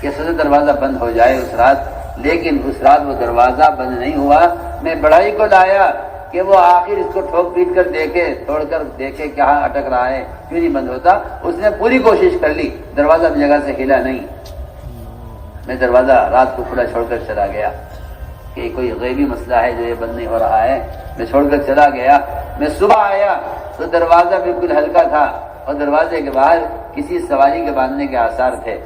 کہ صدر دروازہ بند ہو جائے اس رات، لیکن اس رات وہ دروازہ بند نہیں ہوا. میں بڑائی کو لایا کہ وہ آخر اس کو ٹھوک پیٹ کر دیکھے، توڑ کر دیکھے کہاں اٹک رہا ہے، کیوں نہیں بند ہوتا. اس نے پوری کوشش کر لی، دروازہ اپنی جگہ سے ہلا نہیں. میں دروازہ رات کو کھلا چھوڑ کر چلا گیا کہ کوئی غیبی مسئلہ ہے جو یہ بند نہیں ہو رہا ہے. میں چھوڑ کر چلا گیا. میں صبح آیا تو دروازہ بالکل ہلکا تھا اور دروازے کے باہر کسی سواری کے باندھنے کے آثار تھے.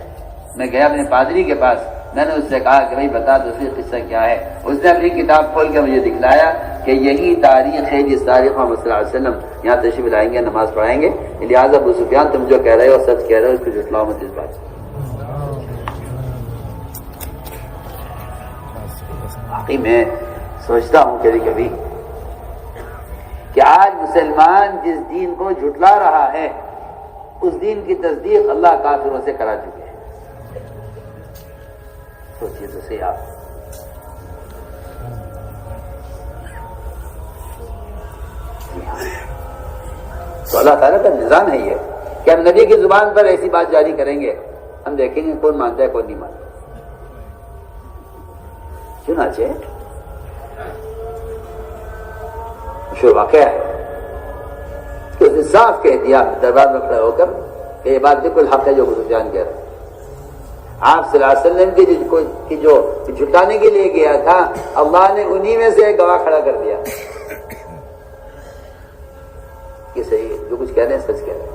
میں گیا اپنے پادری کے پاس، میں نے اس سے کہا کہ بھائی بتا تو صحیح قصہ کیا ہے. اس نے اپنی کتاب کھول کے مجھے دکھلایا کہ یہی تاریخ ہے جس تاریخ محمد صلی اللہ علیہ وسلم یہاں تشریف لائیں گے، نماز پڑھائیں گے. لہٰذا ابو سفیان تم جو کہہ رہے ہو سچ کہہ رہے ہو، اس کو جھٹلاؤ مت اس بات. واقعی میں سوچتا ہوں کبھی کبھی کہ آج مسلمان جس دین کو جھٹلا رہا ہے اس دین کی تصدیق اللہ کافروں سے کرا چکے ہیں. سوچیے تو صحیح آپ. تو اللہ تعالیٰ کا نظام ہے یہ کہ ہم نبی کی زبان پر ایسی بات جاری کریں گے، ہم دیکھیں گے کون مانتا ہے کون نہیں مانتا. چنانچہ مشہور واقعہ ہے کہ اس نے صاف کہہ دیا دربار میں کھڑے ہو کر کہ یہ بات بالکل حق ہے جو ابو سفیان کہہ رہے ہیں. آپ صلی اللہ علیہ وسلم کی جو جھٹانے کے لیے گیا تھا، اللہ نے انہی میں سے ایک گواہ کھڑا کر دیا کہ صحیح جو کچھ کہہ رہے ہیں سچ کہہ رہے ہیں.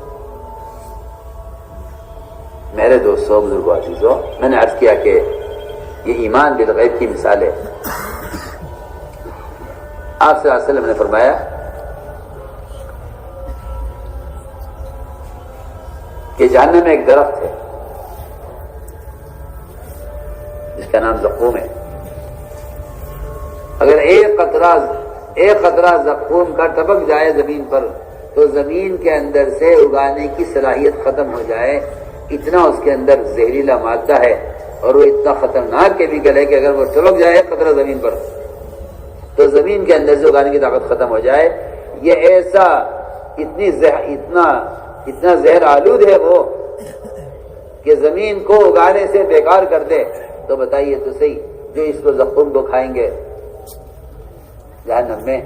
میرے دوستوں، بزرگوں، عزیزوں، میں نے عرض کیا کہ یہ ایمان بالغیب کی مثال ہے. آپ صلی اللہ علیہ وسلم نے فرمایا کہ جہنم میں ایک درخت ہے جس کا نام زقوم ہے. اگر ایک قطرہ زقوم کا ٹپک جائے زمین پر تو زمین کے اندر سے اگانے کی صلاحیت ختم ہو جائے. اتنا اس کے اندر زہریلا مادہ ہے اور وہ اتنا خطرناک کیمیکل ہے کہ اگر وہ ٹپک جائے قطرہ زمین پر تو زمین کے اندر سے اگانے کی طاقت ختم ہو جائے. یہ ایسا اتنا زہر آلود ہے وہ کہ زمین کو اگانے سے بیکار کر دے. تو بتائیے تو صحیح جو اس کو زقوم کو کھائیں گے جہنم میں،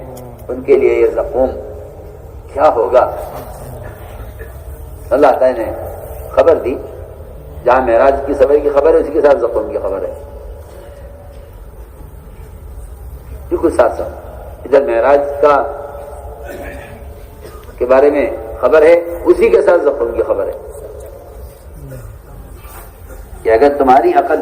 ان کے لیے یہ زقوم کیا ہوگا. اللہ تعالیٰ نے خبر دی، جہاں معراج کی سفر کی خبر ہے اسی کے ساتھ زقوم کی خبر ہے. بالکل ساتھ ساتھ ادھر معراج کے بارے میں خبر ہے، اسی کے ساتھ زقوم کی خبر ہے کہ اگر تمہاری عقل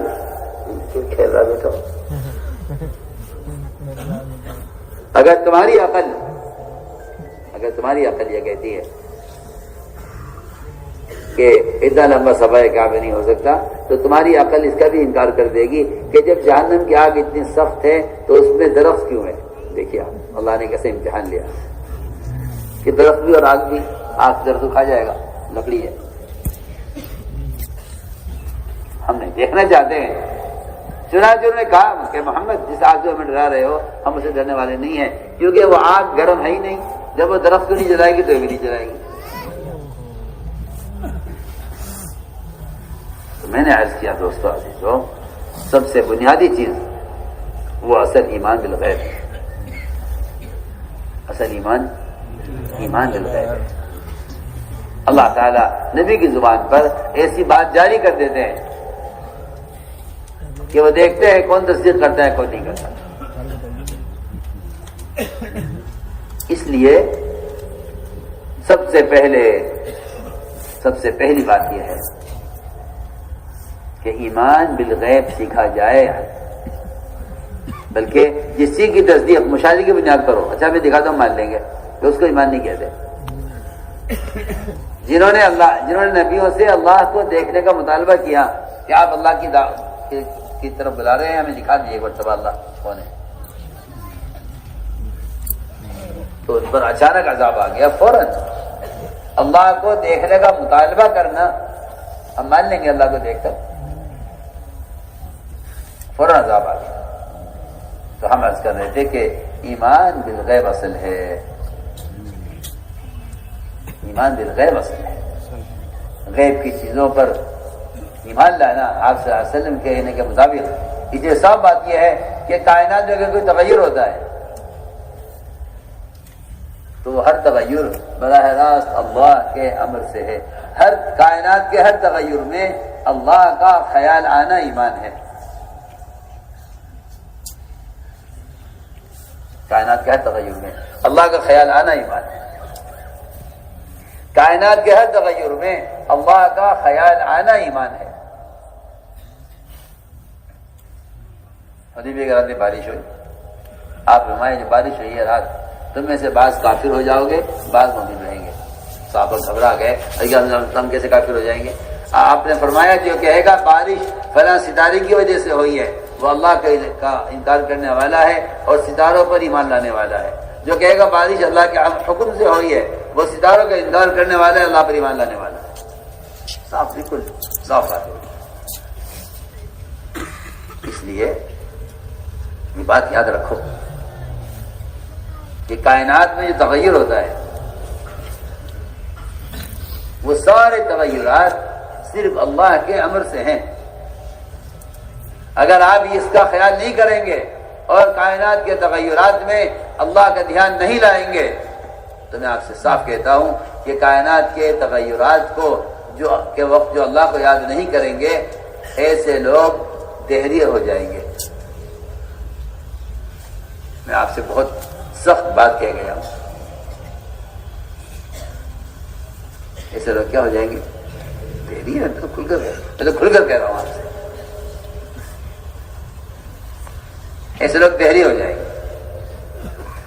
اگر تمہاری عقل یہ کہتی ہے کہ اتنا لمبا سفر کعبہ نہیں ہو سکتا، تو تمہاری عقل اس کا بھی انکار کر دے گی کہ جب جہنم کی آگ اتنی سخت ہے تو اس میں درخت کیوں ہے. دیکھیے اللہ نے کیسے امتحان لیا کہ درخت بھی اور آگ بھی. آگ درخت کھا جائے گا، لکڑی ہے. ہم نہیں دیکھنا چاہتے ہیں. چنانچہ انہوں نے کہا کہ محمد جس آگ سے ہمیں ڈرا رہے ہو ہم اسے ڈرنے والے نہیں ہیں، کیونکہ وہ آگ گرم ہے ہی نہیں. جب وہ درخت کو نہیں جلائے گی تو یہ بھی نہیں جلائے گی. تو میں نے عرض کیا دوستو عزیزو، سب سے بنیادی چیز وہ اصل ایمان بالغیب ہے. اصل ایمان بالغیب ہے. اللہ تعالیٰ نبی کی زبان پر ایسی بات جاری کر دیتے ہیں کہ وہ دیکھتے ہیں کون تصدیق کرتا ہے کون نہیں کرتا. اس لیے سب سے پہلی بات یہ ہے کہ ایمان بالغیب سیکھا جائے. بلکہ جس چیز کی تصدیق مشاہدے کی بنیاد پر ہو، اچھا میں دکھاتا ہوں مان لیں گے، تو اس کو ایمان نہیں کہتے. جنہوں نے نبیوں سے اللہ کو دیکھنے کا مطالبہ کیا کہ آپ اللہ کی طرف بلا رہے ہیں، ہمیں دکھا دیجیے ایک مرتبہ اللہ کون ہے، تو ان پر اچانک عذاب آ گیا. فوراً اللہ کو دیکھنے کا مطالبہ کرنا، ہم مان لیں گے اللہ کو دیکھ کر، فوراً عذاب آ گیا. تو ہم عرض کر رہے تھے کہ ایمان بالغیب اصل ہے، ایمان بالغیب اصل ہے، غیب کی چیزوں پر ایمان لانا آپ صلی اللہ علیہ وسلم کے کہنے کے مطابق۔ اس لیے صاف بات یہ ہے کہ کائنات میں اگر کوئی تغیر ہوتا ہے تو وہ ہر تغیر براہ راست اللہ کے امر سے ہے۔ ہر کائنات کے ہر تغیر میں اللہ کا خیال آنا ایمان ہے، کائنات کے ہر تغیر میں اللہ کا خیال آنا ایمان ہے، کائنات کے ہر تغیر میں اللہ کا خیال آنا ایمان ہے۔ حدیبیہ کی رات میں بارش ہوئی، آپ فرمائیں جو بارش ہوئی ہے رات، تم میں سے بعض کافر ہو جاؤ گے، بعض مومن رہیں گے۔ صحابہ گھبرا گئے، ہم کیسے کافر ہو جائیں گے؟ آپ نے فرمایا جو کہے گا بارش فلاں ستارے کی وجہ سے ہوئی ہے وہ اللہ کا انکار کرنے والا ہے اور ستاروں پر ایمان لانے والا ہے، جو کہے گا بارش اللہ کے حکم سے ہوئی ہے وہ ستاروں کا انکار کرنے والا ہے، اللہ پر ایمان لانے والا ہے۔ صاف، بالکل صاف بات ہے۔ اس لیے یہ بات یاد رکھو کہ کائنات میں جو تغیر ہوتا ہے وہ سارے تغیرات صرف اللہ کے امر سے ہیں۔ اگر آپ اس کا خیال نہیں کریں گے اور کائنات کے تغیرات میں اللہ کا دھیان نہیں لائیں گے تو میں آپ سے صاف کہتا ہوں کہ کائنات کے تغیرات کو کے وقت جو اللہ کو یاد نہیں کریں گے ایسے لوگ دہریے ہو جائیں گے۔ میں آپ سے بہت سخت بات کہہ گیا ہوں، ایسے لوگ کیا ہو جائیں گے؟ دہریے۔ میں تو کھل کر کہہ رہا ہوں آپ سے، ایسے لوگ دہری ہو جائیں گے۔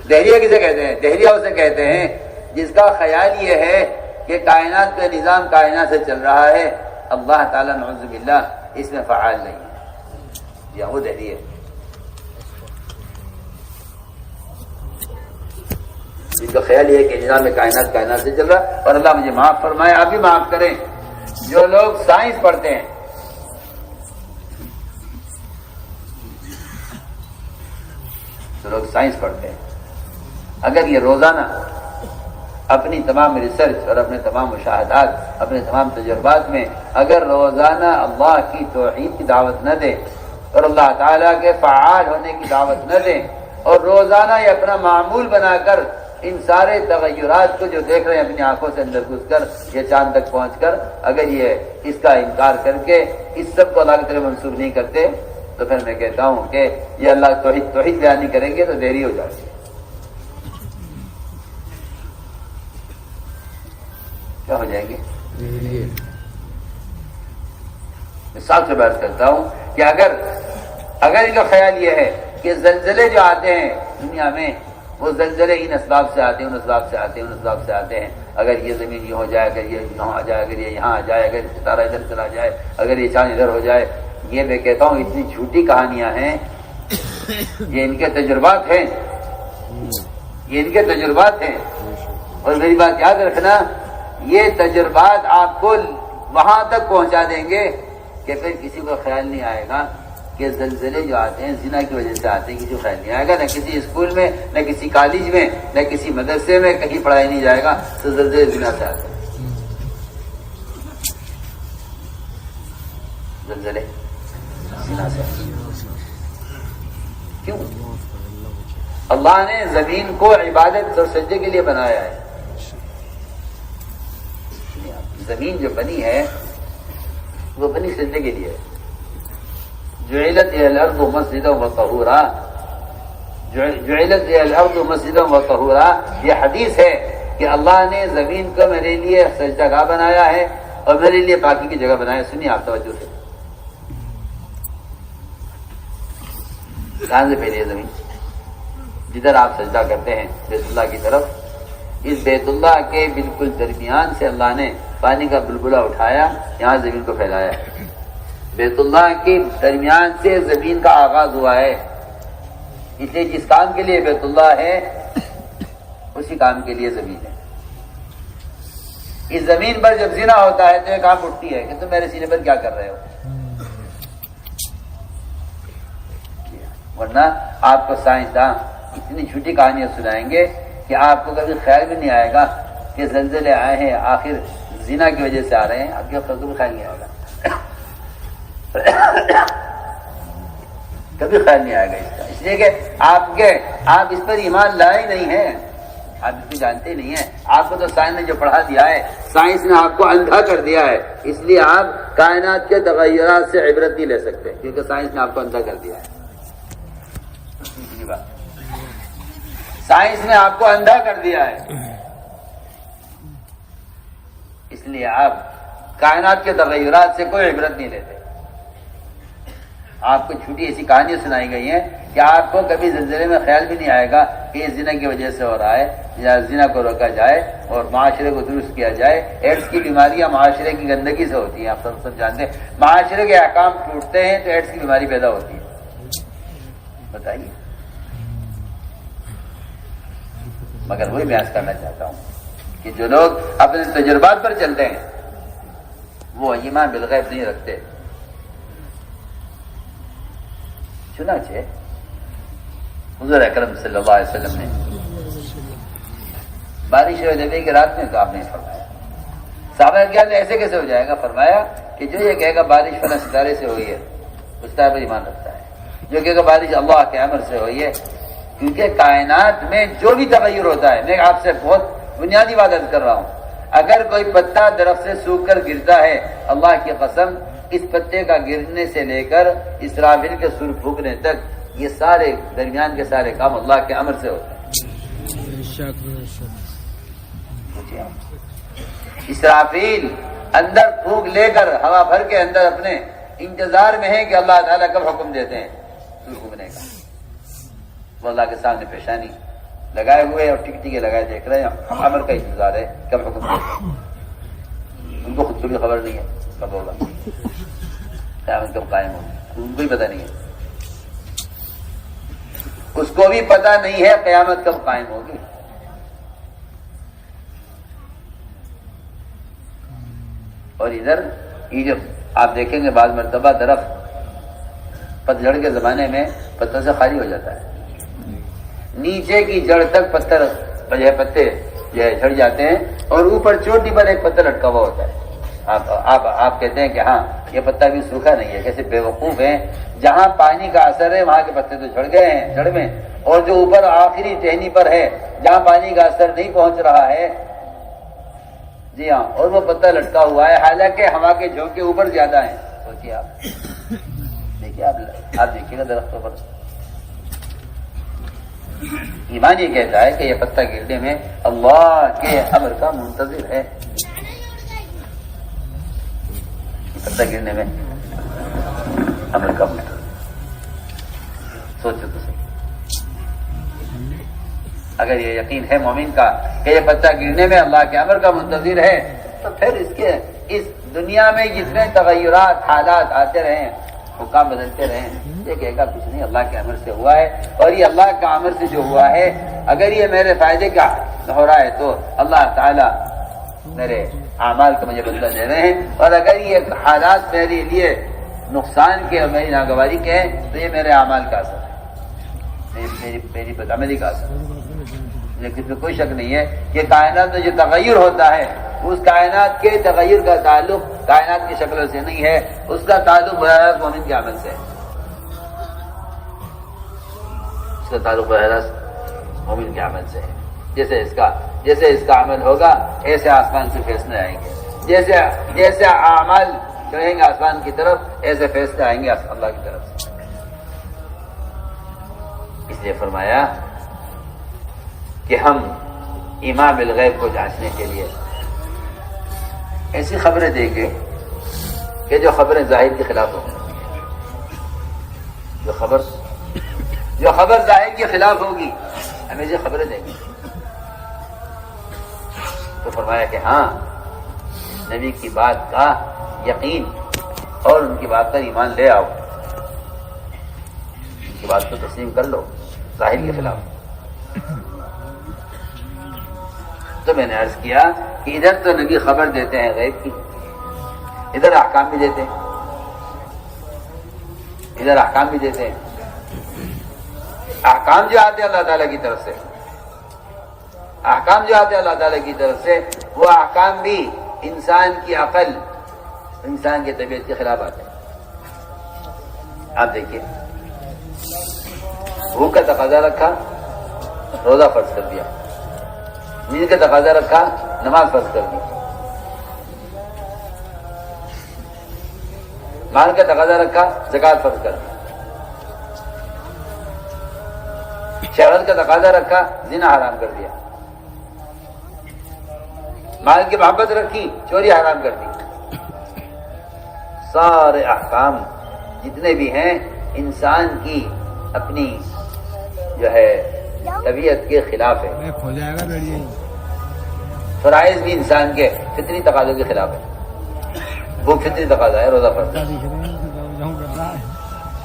دہریہ کسے کہتے ہیں؟ دہریہ اسے کہتے ہیں جس کا خیال یہ ہے کہ کائنات کا نظام کائنات سے چل رہا ہے، اللہ تعالیٰ نعوذ باللہ اس میں فعال نہیں ہے، یا وہ دہری ہے۔ جس کا خیال یہ ہے کہ نظام کائنات کائنات سے چل رہا ہے، اور اللہ مجھے معاف فرمائے، آپ بھی معاف کریں، جو لوگ سائنس پڑھتے ہیں، جو لوگ سائنس پڑھتے ہیں، اگر یہ روزانہ اپنی تمام ریسرچ اور اپنے تمام مشاہدات، اپنے تمام تجربات میں اگر روزانہ اللہ کی توحید کی دعوت نہ دیں اور اللہ تعالیٰ کے فعال ہونے کی دعوت نہ دیں، اور روزانہ یہ اپنا معمول بنا کر ان سارے تغیرات کو جو دیکھ رہے ہیں اپنی آنکھوں سے اندر گھس کر یہ چاند تک پہنچ کر، اگر یہ اس کا انکار کر کے اس سب کو اللہ کی طرف منسوب نہیں کرتے تو پھر میں کہتا ہوں کہ یہ اللہ توحید بیان نہیں کریں گے تو دیری ہو جاتی ہے۔ کیا ہو جائیں گے؟ مثال سے بات کرتا ہوں کہ اگر ان کا خیال یہ ہے کہ زلزلے جو آتے ہیں دنیا میں وہ زلزلے ان اسباب سے آتے ہیں، ان اسباب سے آتے ہیں، ان اسباب سے آتے ہیں، اگر یہ زمین یہ ہو جائے، اگر یہ یہاں آ جائے، اگر یہ یہاں آ جائے، اگر ستارہ ادھر چلا جائے، اگر یہ چاند ادھر ہو جائے، یہ میں کہتا ہوں اتنی جھوٹی کہانیاں ہیں، یہ ان کے تجربات ہیں، یہ ان کے تجربات ہیں۔ اور میری بات یاد رکھنا، یہ تجربات آپ کو وہاں تک پہنچا دیں گے کہ پھر کسی کو خیال نہیں آئے گا کہ زلزلے جو آتے ہیں زنا کی وجہ سے آتے ہیں، کسی کو خیال نہیں آئے گا، نہ کسی اسکول میں، نہ کسی کالج میں، نہ کسی مدرسے میں کہیں پڑھائی نہیں جائے گا تو زلزلے زنا سے آتے ہیں، زلزلے زنا سے آتے ہیں۔ کیوں؟ اللہ نے زمین کو عبادت اور سجدے کے لیے بنایا ہے۔ زمین جو بنی ہے وہ بنی سجدے کے لیے ہے۔ جعلت الارض مسجدا وطہورا، جعلت الارض مسجدا وطہورا، یہ حدیث ہے کہ اللہ نے زمین کو میرے لیے سجدہ گاہ بنایا ہے اور میرے لیے باقی کی جگہ بنایا۔ سنیے آپ توجہ سے، کہاں سے پھیلی زمین؟ جدھر آپ سجدہ کرتے ہیں بیت اللہ کی طرف، اس بیت اللہ کے بالکل درمیان سے اللہ نے پانی کا بلبلہ اٹھایا، یہاں زمین کو پھیلایا ہے۔ بیت اللہ کے درمیان سے زمین کا آغاز ہوا ہے، اس لیے جس کام کے لیے بیت اللہ ہے اسی کام کے لیے زمین ہے۔ اس زمین پر جب زنا ہوتا ہے تو ایک آنکھ اٹھتی ہے کہ تم میرے سینے پر کیا کر رہے ہو، ورنہ آپ کو سائنسداں اتنی جھوٹی کہانیاں سنائیں گے کہ آپ کو کبھی خیال بھی نہیں آئے گا کہ زلزلے آئے ہیں آخر زنا کی وجہ سے آ رہے ہیں، آپ کے کبھی خیال نہیں آئے گا، کبھی خیال نہیں آئے گا اس کا، اس لیے کہ آپ اس پر ایمان لائے نہیں ہیں، آپ اس کو جانتے نہیں ہیں، آپ کو تو سائنس نے جو پڑھا دیا ہے، سائنس نے آپ کو اندھا کر دیا ہے، اس لیے آپ کائنات کے تغیرات سے عبرت نہیں لے سکتے کیونکہ سائنس نے آپ کو اندھا کر دیا ہے۔ سائنس نے آپ کو اندھا کر دیا ہے، اس لیے آپ کائنات کے تغیرات سے کوئی عبرت نہیں لیتے۔ آپ کو چھوٹی ایسی کہانیاں سنائی گئی ہیں کہ آپ کو کبھی زلزلے میں خیال بھی نہیں آئے گا کہ یہ زنا کی وجہ سے ہو رہا ہے، یا زنا کو روکا جائے اور معاشرے کو درست کیا جائے۔ ایڈس کی بیماریاں معاشرے کی گندگی سے ہوتی ہیں، آپ سب جانتے ہیں، معاشرے کے احکام ٹوٹتے ہیں تو ایڈس کی بیماری پیدا ہوتی ہے۔ بتائیے، مگر وہی میں عرض کرنا چاہتا ہوں کہ جو لوگ اپنے تجربات پر چلتے ہیں وہ ایمان بالغیب نہیں رکھتے۔ چنانچہ حضور اکرم صلی اللہ علیہ وسلم نے بارش حدیبیہ کی رات میں تو آپ نے فرمایا، صحابہ کیا ایسے کیسے ہو جائے گا؟ فرمایا کہ جو یہ کہے گا بارش فلاں ستارے سے ہوئی ہے اس طرح پر ایمان رکھتا ہے، جو کہے گا بارش اللہ کے امر سے ہوئی ہے، کیونکہ کائنات میں جو بھی تغیر ہوتا ہے، میں آپ سے بہت بنیادی بات عرض کر رہا ہوں، اگر کوئی پتا درخت سے سوکھ کر گرتا ہے، اللہ کی قسم اس پتے کا گرنے سے لے کر اسرافیل کے سر پھونکنے تک یہ سارے درمیان کے سارے کام اللہ کے امر سے ہوتے ہیں۔ اسرافیل اندر پھونک لے کر ہوا بھر کے اندر اپنے انتظار میں ہے کہ اللہ تعالیٰ کب حکم دیتے ہیں سر پھونکنے کا، وہ اللہ کے سامنے پیشانی لگائے ہوئے اور ٹک ٹکے لگائے دیکھ رہے ہیں، امر کا انتظار ہے کب حکم دیتے ہیں۔ ان کو خود کو بھی خبر نہیں ہے کب ہوگا، قیامت کب قائم ہوگی، ان کو بھی پتہ نہیں ہے، اس کو بھی پتہ نہیں ہے قیامت کب قائم ہوگی۔ اور ادھر یہ جب آپ دیکھیں گے بعض مرتبہ درخت پتجھڑ کے زمانے میں پتوں سے خالی ہو جاتا ہے، نیچے کی جڑ تک پتے جو ہے جھڑ جاتے ہیں اور اوپر چوٹی پر ایک پتہ لٹکا ہوا ہوتا ہے۔ آپ کہتے ہیں کہ ہاں یہ پتا بھی سوکھا نہیں ہے، کیسے بے وقوف ہیں، جہاں پانی کا اثر ہے وہاں کے پتے تو جھڑ گئے ہیں جڑ میں، اور جو اوپر آخری ٹہنی پر ہے جہاں پانی کا اثر نہیں پہنچ رہا ہے، جی ہاں، اور وہ پتہ لٹکا ہوا ہے، حالانکہ ہوا کے جھونکے اوپر زیادہ ہیں۔ سوچیے آپ، دیکھیے آپ دیکھیے گا درختوں پر، ایمان یہ کہتا ہے کہ یہ پتا گرنے میں اللہ کے امر کا منتظر ہے، پتا گرنے میں امر کا منتظر۔ سوچو تو صحیح، اگر یہ یقین ہے مومن کا کہ یہ پتا گرنے میں اللہ کے امر کا منتظر ہے، تو پھر اس دنیا میں جتنے تغیرات حالات آتے رہے، حکام بدلتے رہے، یہ کہے گا کچھ نہیں، اللہ کے امر سے ہوا ہے، اور یہ اللہ کا امر سے جو ہوا ہے اگر یہ میرے فائدے کا ہو رہا ہے تو اللہ تعالی میرے اعمال کا مجھے بدلہ دے رہے ہیں، اور اگر یہ حالات میرے لیے نقصان کے اور میری ناگواری کے ہیں تو یہ میرے اعمال کا اثر ہے، میری بدعملی کا اثر ہے۔ لیکن اس میں کوئی شک نہیں ہے کہ کائنات میں جو تغیر ہوتا ہے اس کائنات کے تغیر کا تعلق کائنات کی شکل سے نہیں ہے، اس کا تعلق براہ راست مومن کے عمل سے ہے، اس کا تعلق براہ راست مومن کے عمل سے ہے۔ جیسے اس کا عمل ہوگا ایسے آسمان سے فیصلے آئیں گے، جیسے اعمال چڑھیں گے آسمان کی طرف ایسے فیصلے آئیں گے اللہ کی طرف سے۔ اس لیے فرمایا کہ ہم ایمان بالغیب کو جانچنے کے لیے ایسی خبریں دیں گے کہ جو خبریں ظاہر کے خلاف ہوں، جو خبر ظاہر کے خلاف ہوگی ہم ایسی خبریں دیں گے۔ تو فرمایا کہ ہاں نبی کی بات کا یقین اور ان کی بات پر ایمان لے آؤ، ان کی بات کو تسلیم کر لو ظاہر کے خلاف۔ تو میں نے عرض کیا کہ ادھر تو نبی خبر دیتے ہیں غیب کی، ادھر احکام بھی دیتے ہیں، احکام جو آتے ہیں اللہ تعالیٰ کی طرف سے، احکام جو آتے ہیں اللہ تعالیٰ کی طرف سے، وہ احکام بھی انسان کی عقل، انسان کی طبیعت کے خلاف آتے ہیں۔ آپ دیکھیے، بھوک کا تقاضا رکھا، روزہ فرض کر دیا، نیند کا تقاضا رکھا، نماز فرض کر دی، مال کا تقاضا رکھا، زکات فرض کر دی، شہرت کا تقاضا رکھا، زنا حرام کر دیا، مال کی محبت رکھی، چوری حرام کر دی۔ سارے احکام جتنے بھی ہیں انسان کی اپنی جو ہے طبیعت کے خلاف ہے۔ فرائض بھی انسان کے فطری تقاضوں کے خلاف ہے، وہ فطری تقاضا ہے روزہ فرض۔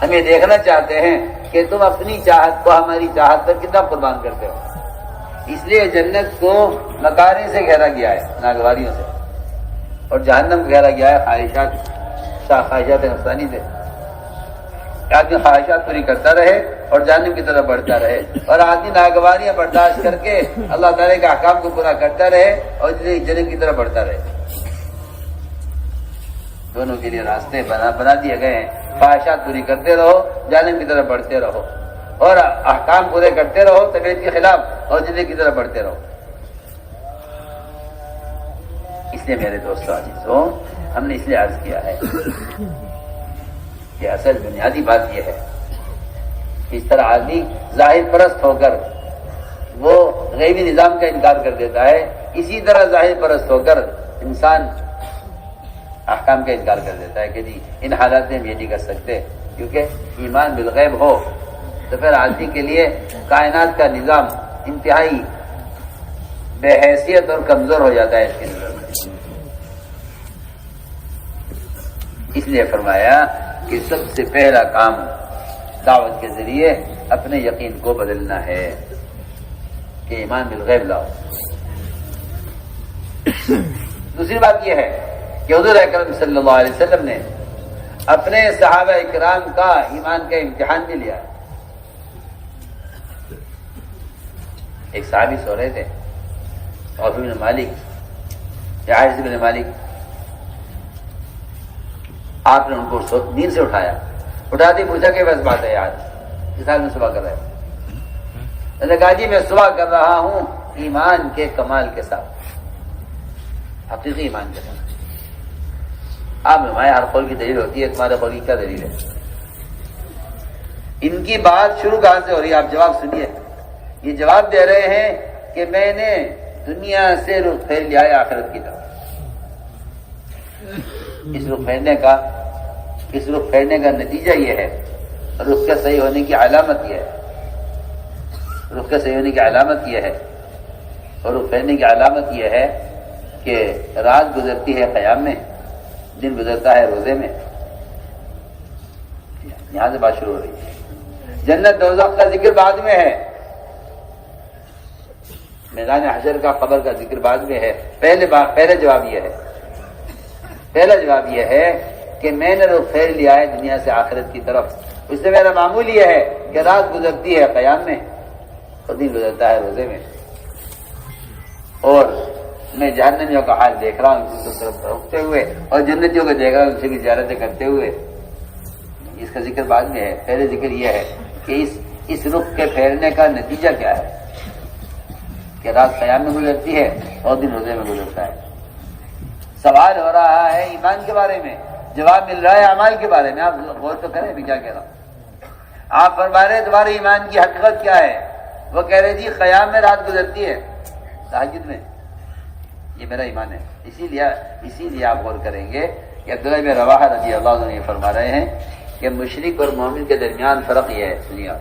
ہم یہ دیکھنا چاہتے ہیں کہ تم اپنی چاہت کو ہماری چاہت پر کتنا قربان کرتے ہو۔ اس لیے جنت کو مکاری سے گھیرا گیا ہے، ناگواریوں سے، اور جہنم کو گھیرا گیا ہے خواہشات نفسانی سے۔ آدمی خواہشات پوری کرتا رہے اور جہنم کی طرف بڑھتا رہے، اور آدمی ناگواریاں برداشت کر کے اللہ تعالیٰ کے احکام کو پورا کرتا رہے اور جنت کی طرف بڑھتا رہے۔ دونوں کے لیے راستے بنا دیے گئے ہیں، خواہشات پوری کرتے رہو، جہنم کی طرف بڑھتے رہو، اور احکام پورے کرتے رہو طبیعت کے خلاف اور جنت کی طرف بڑھتے رہو۔ اس لیے میرے دوستو عزیزو، ہم نے اس لیے عرض کیا ہے کہ اصل بنیادی بات یہ ہے کہ اس طرح آدمی ظاہر پرست ہو کر وہ غیبی نظام کا انکار کر دیتا ہے، اسی طرح ظاہر پرست ہو کر انسان احکام کا انکار کر دیتا ہے کہ جی ان حالات میں ہم یہ نہیں کر سکتے، کیونکہ ایمان بالغیب ہو تو پھر آدمی کے لیے کائنات کا نظام انتہائی بے حیثیت اور کمزور ہو جاتا ہے اس کی نظر میں۔ اس لیے فرمایا کہ سب سے پہلا کام دعوت کے ذریعے اپنے یقین کو بدلنا ہے کہ ایمان بالغیب لاؤ۔ دوسری بات یہ ہے کہ حضور اکرم صلی اللہ علیہ وسلم نے اپنے صحابہ اکرام کا ایمان کا امتحان بھی لیا۔ ایک صحابی سو رہے تھے، عوف بن مالک یا عائشہ بن مالک، آپ نے ان کو نیند سے اٹھاتے پوچھا کہ بس بات ہے یار، اس حال میں صبح کر رہے ہیں؟ میں نے کہا جی میں صبح کر رہا ہوں ایمان کے کمال کے ساتھ، حقیقی ایمان کے ساتھ۔ آپ ہمارے ہر قول کی دلیل ہوتی ہے، تمہارے قول کی کیا دلیل ہے؟ ان کی بات شروع کہاں سے ہو رہی ہے؟ آپ جواب سنیے۔ یہ جواب دے رہے ہیں کہ میں نے دنیا سے رخ پھیر لیا ہے آخرت کی طرف۔ اس رخ پھیرنے کا نتیجہ یہ ہے، رخ کے صحیح ہونے کی علامت یہ ہے، رخ کے صحیح ہونے کی علامت یہ ہے، اور رخ پھیرنے کی علامت یہ ہے کہ رات گزرتی ہے قیام میں، دن گزرتا ہے روزے میں۔ یہاں سے بات شروع ہو رہی ہے۔ جنت دوزخ کا ذکر بعد میں ہے، میدان حشر کا قبر کا ذکر بعد میں ہے۔ پہلا جواب یہ ہے کہ میں نے رخ پھیر لیا ہے دنیا سے آخرت کی طرف۔ اس سے میرا معمول یہ ہے کہ رات گزرتی ہے قیام میں اور دن گزرتا ہے روزے میں، اور میں جہنمیوں کا حال دیکھ رہا ہوں اسی کی طرف روکتے ہوئے، اور جنتیوں کو دیکھ رہا ہوں اسی کی زیارتیں کرتے ہوئے۔ اس کا ذکر بعد میں ہے۔ پہلے ذکر یہ ہے کہ اس رخ کے پھیرنے کا نتیجہ کیا ہے، کہ رات قیام میں گزرتی ہے اور دن روزے میں گزرتا ہے۔ سوال ہو رہا ہے ایمان کے بارے میں، جواب مل رہا ہے اعمال کے بارے میں۔ آپ غور تو کریں ابھی کیا کہہ رہا ہوں۔ آپ فرما رہے تمہارے ایمان کی حقیقت کیا ہے؟ وہ کہہ رہے جی قیام میں رات گزرتی ہے، تہجد میں، یہ میرا ایمان ہے۔ اسی لیے آپ غور کریں گے کہ عبداللہ بن رواحہ رضی اللہ عنہ یہ فرما رہے ہیں کہ مشرک اور مومن کے درمیان فرق یہ ہے، سنیے،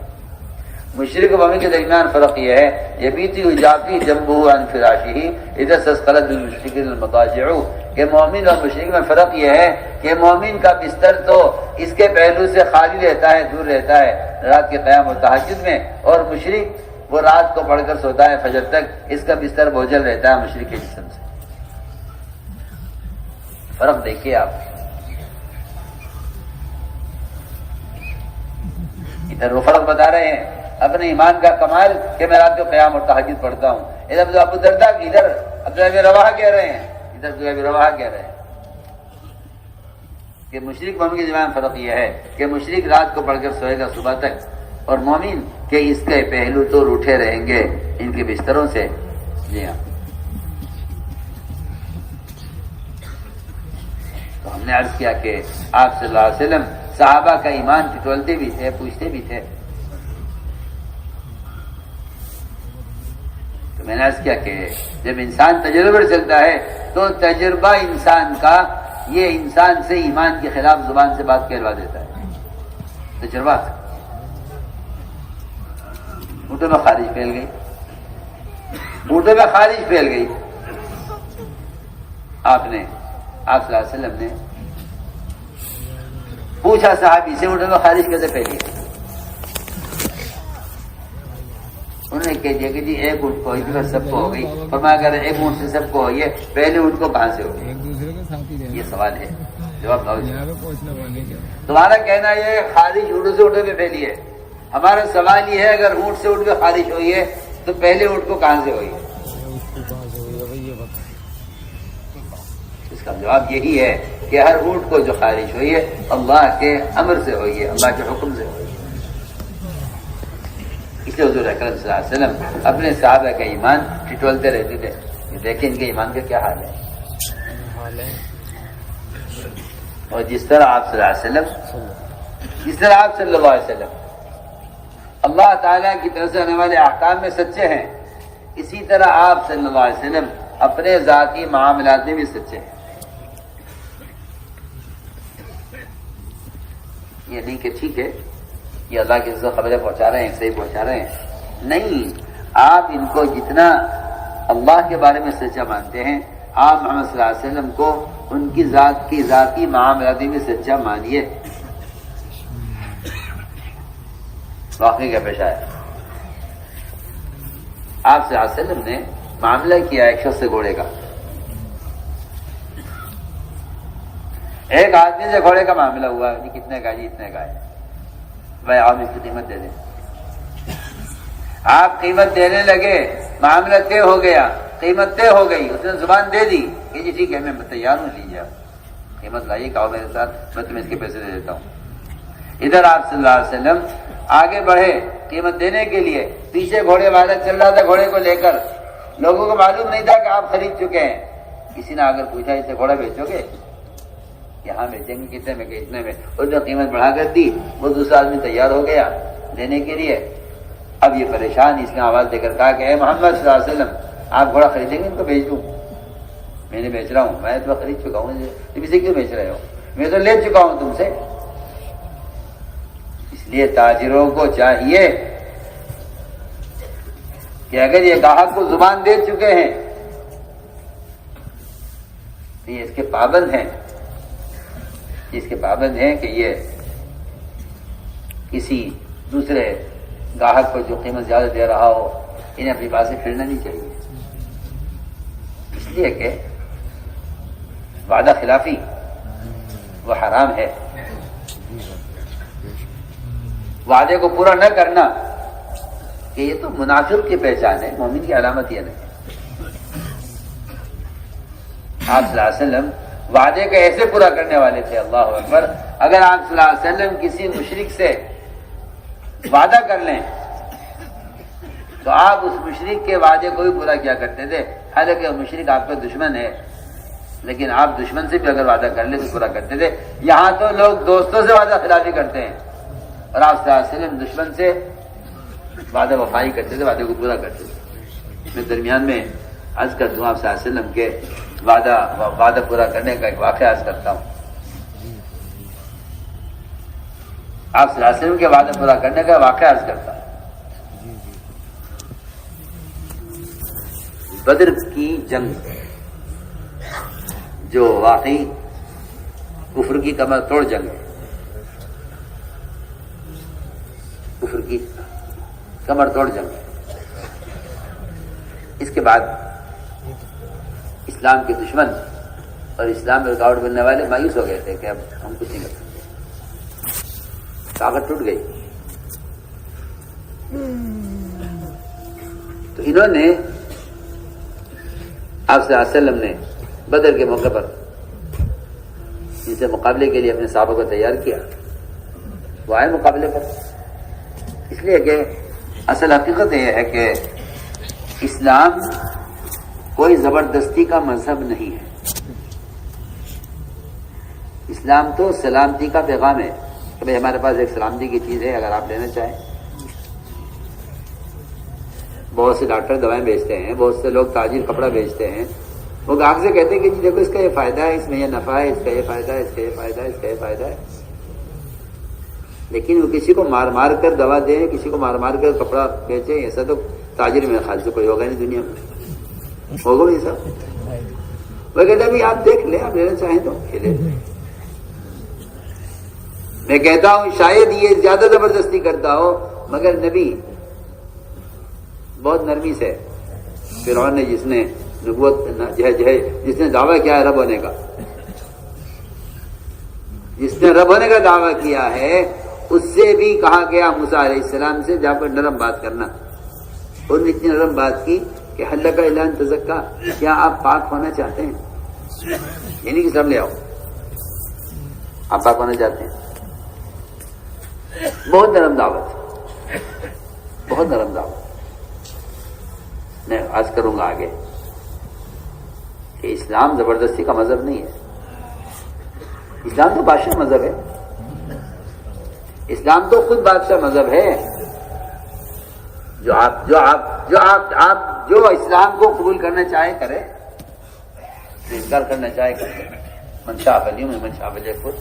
مشرک اور مومن کے درمیان فرق یہ ہے، یبیت یجافی جنبہ عن فراشہ اذا استثقلت بالمشرک المضاجع، کہ مومن اور مشرک میں فرق یہ ہے کہ مومن کا بستر تو اس کے پہلو سے خالی رہتا ہے، دور رہتا ہے رات کے قیام اور تہجد میں، اور مشرک وہ رات کو پڑھ کر سوتا ہے فجر تک، اس کا بستر بوجھل رہتا ہے مشرک کے جسم سے۔ فرق دیکھیے آپ، ادھر وہ فرق بتا رہے ہیں، اپنے ایمان کا کمال کہ میں رات کو قیام اور تہجد پڑھتا ہوں. ادھر ابو درداء کی ادھر عبداللہ بن رواحہ کہہ رہے ہیں, ادھر عبداللہ بن رواحہ کہہ رہے ہیں کہ مشرک مومن کے درمیان فرق یہ ہے کہ مشرک رات کو پڑھ کر سوئے گا صبح تک, اور مومن کہ اس کے پہلو تو روٹھے رہیں گے ان کے بستروں سے. جی ہاں, تو ہم نے عرض کیا کہ آپ صلی اللہ علیہ وسلم صحابہ کا ایمان ٹٹولتے بھی تھے, پوچھتے بھی تھے. تو میں نے عرض کیا کہ جب انسان تجربے سے چلتا ہے تو تجربہ انسان کا یہ انسان سے ایمان کے خلاف زبان سے بات کہلوا دیتا ہے. تجربہ اونٹوں میں خارج پھیل گئی, اونٹوں میں خارج پھیل گئی. آپ صلی اللہ علیہ وسلم نے پوچھا صحابی سے اونٹوں میں خارج کیسے پھیلی؟ انہوں نے کہہ دیا کہ جی ایک اونٹ کو ہوئی سب کو ہو گئی. فرمایا اگر ایک اونٹ سے سب کو ہوئی ہے, پہلے اونٹ کو کہاں سے ہوگی؟ یہ سوال ہے, جواب تمہارا کہنا یہ خارج اونٹوں سے اونٹوں میں پھیلی ہے. ہمارا سوال یہ ہے اگر اونٹ سے اونٹ میں خارج ہوئی ہے تو پہلے اونٹ کو کہاں سے ہوئی ہے؟ اس کا جواب یہی ہے کہ ہر اونٹ کو جو خارج ہوئی ہے اللہ کے امر سے ہوئی ہے, اللہ کے حکم سے ہوئی ہے. اس لیے حضور اکرم صلی اللہ علیہ وسلم اپنے صحابہ کا ایمان ٹٹولتے رہتے تھے. دیکھیں ان کے ایمان کا کیا حال ہے. اور جس طرح آپ صلی اللہ علیہ وسلم اللہ تعالیٰ کی طرف سے آنے والے احکام میں سچے ہیں, اسی طرح آپ صلی اللہ علیہ وسلم اپنے ذاتی معاملات میں بھی سچے ہیں. یہ نہیں کہ ٹھیک ہے یہ اللہ کی خبریں پہنچا رہے ہیں, صحیح پہنچا رہے ہیں, نہیں. آپ ان کو جتنا اللہ کے بارے میں سچا مانتے ہیں, آپ محمد صلی اللہ علیہ وسلم کو ان کی ذات کی ذاتی معاملاتی میں سچا مانیے. واقعی کیا پیش آیا, آپ صلی اللہ علیہ وسلم نے معاملہ کیا ایک شخص سے گھوڑے کا. ایک آدمی سے گھوڑے کا معاملہ ہوا, کتنے کا جی؟ اتنے کا ہے. بھائی آپ اس کی قیمت دے دیں. آپ قیمت دینے لگے, معاملہ طے ہو گیا, قیمت طے ہو گئی, اس نے زبان دے دی کہ جی ٹھیک ہے میں تیار ہوں, لیجیے آپ قیمت لائیے, کہو میرے ساتھ, میں تمہیں اس کے پیسے دے دیتا ہوں. ادھر آپ صلی اللہ علیہ وسلم آگے بڑھے قیمت دینے کے لیے, پیچھے گھوڑے والا چل رہا تھا گھوڑے کو لے کر. لوگوں کو معلوم نہیں تھا کہ آپ خرید چکے ہیں. کسی نے اگر پوچھا اسے گھوڑا بیچو گے؟ یہاں بیچیں گے. کتنے میں کہ اتنے میں. اس نے قیمت بڑھا کر دی, وہ دوسرا آدمی تیار ہو گیا لینے کے لیے. اب یہ پریشان, اس نے آواز دے کر کہا کہ اے محمد صلی اللہ علیہ وسلم آپ گھوڑا خریدیں گے؟ ان کو بیچ دوں؟ میں نے بیچ رہا ہوں, میں تو خرید چکا ہوں, تم اسے کیوں بیچ رہے ہو؟ میں تو لے چکا ہوں تم سے. اس لیے تاجروں کو چاہیے کہ اگر یہ گاہک کو زبان دے چکے ہیں تو یہ اس کے پابند ہیں, اس کے پابند ہیں کہ یہ کسی دوسرے گاہک کو جو قیمت زیادہ دے رہا ہو انہیں اپنی بات سے پھرنا نہیں چاہیے. اس لیے کہ وعدہ خلافی وہ حرام ہے. وعدے کو پورا نہ کرنا کہ یہ تو منافق کی پہچان ہے, مومن کی علامت یہ نہیں. آپ صلی اللہ علیہ وسلم وعدے کا ایسے پورا کرنے والے تھے, اللہ اکبر. اگر آپ صلی اللہ علیہ وسلم کسی مشرک سے وعدہ کر لیں تو آپ اس مشرک کے وعدے کو بھی پورا کیا کرتے تھے. حالانکہ مشرک آپ کا دشمن ہے, لیکن آپ دشمن سے بھی اگر وعدہ کر لیں تو پورا کرتے تھے. یہاں تو لوگ دوستوں سے وعدہ خلافی کرتے ہیں, اور آپ صلی اللہ علیہ وسلم دشمن سے وعدہ وفائی کرتے تھے, وعدے کو پورا کرتے تھے. میں درمیان میں عرض کر دوں آپ صلی اللہ علیہ وسلم کے وعدہ پورا کرنے کا ایک واقعہ عرض کرتا ہوں. آپ صلی اللہ علیہ وسلم کے وعدہ پورا کرنے کا واقعہ عرض کرتا ہوں. بدر کی جنگ جو واقعی کفر کی کمر توڑ جنگ ہے, کفر کی کمر توڑ جنگ ہے. اس کے بعد اسلام کے دشمن اور اسلام میں رکاوٹ بننے والے مایوس ہو گئے تھے کہ اب ہم کچھ نہیں کر سکتے, طاقت ٹوٹ گئی. تو انہوں نے آپ صلی اللہ علیہ وسلم نے بدر کے موقع پر ان سے مقابلے کے لیے اپنے صحابہ کو تیار کیا، وہ آئے مقابلے پر، اس لیے کہ اصل حقیقت یہ ہے کہ اسلام کوئی زبردستی کا مذہب نہیں ہے. اسلام تو سلامتی کا پیغام ہے کہ بھائی ہمارے پاس ایک سلامتی کی چیز ہے، اگر آپ لینا چاہیں. بہت سے ڈاکٹر دوائیں بیچتے ہیں، بہت سے لوگ تاجر کپڑا بیچتے ہیں، وہ گاہک سے کہتے ہیں کہ جی دیکھو اس کا یہ فائدہ ہے، اس میں یہ نفع ہے، اس کا یہ فائدہ ہے، اس کا یہ فائدہ ہے، اس کا یہ فائدہ ہے. لیکن وہ کسی کو مار مار کر دوا دیں، کسی کو مار مار کر کپڑا بیچیں، ایسا تو تاجر میرے خیال سے کوئی ہوگا نہیں دنیا میں، ہوگا نہیں سب. وہ کہتے ہیں آپ دیکھ لیں، آپ لینا چاہیں تو لے. میں کہتا ہوں شاید یہ زیادہ زبردستی کرتا ہو، مگر نبی بہت نرمی سے، فرعون نے جس نے نبوت جس نے دعویٰ کیا ہے رب ہونے کا، جس نے رب ہونے کا دعویٰ کیا ہے، اس سے بھی کہا گیا موسیٰ علیہ السلام سے جا کر نرم بات کرنا. اور نے اتنی نرم بات کی کہ حل کا اعلان تزکا، کیا آپ پاک ہونا چاہتے ہیں؟ یعنی کہ سب لے آؤ، آپ پاک ہونا چاہتے ہیں. بہت نرم دعوت، بہت نرم دعوت. میں عرض کروں گا آگے کہ اسلام زبردستی کا مذہب نہیں ہے. اسلام تو بادشاہ مذہب ہے، اسلام تو خود بادشاہ مذہب ہے. جو اسلام کو قبول کرنا چاہے کرے، جو انکار کرنا چاہے کرے. من شاء فلیؤمن ومن شاء فلیکفر.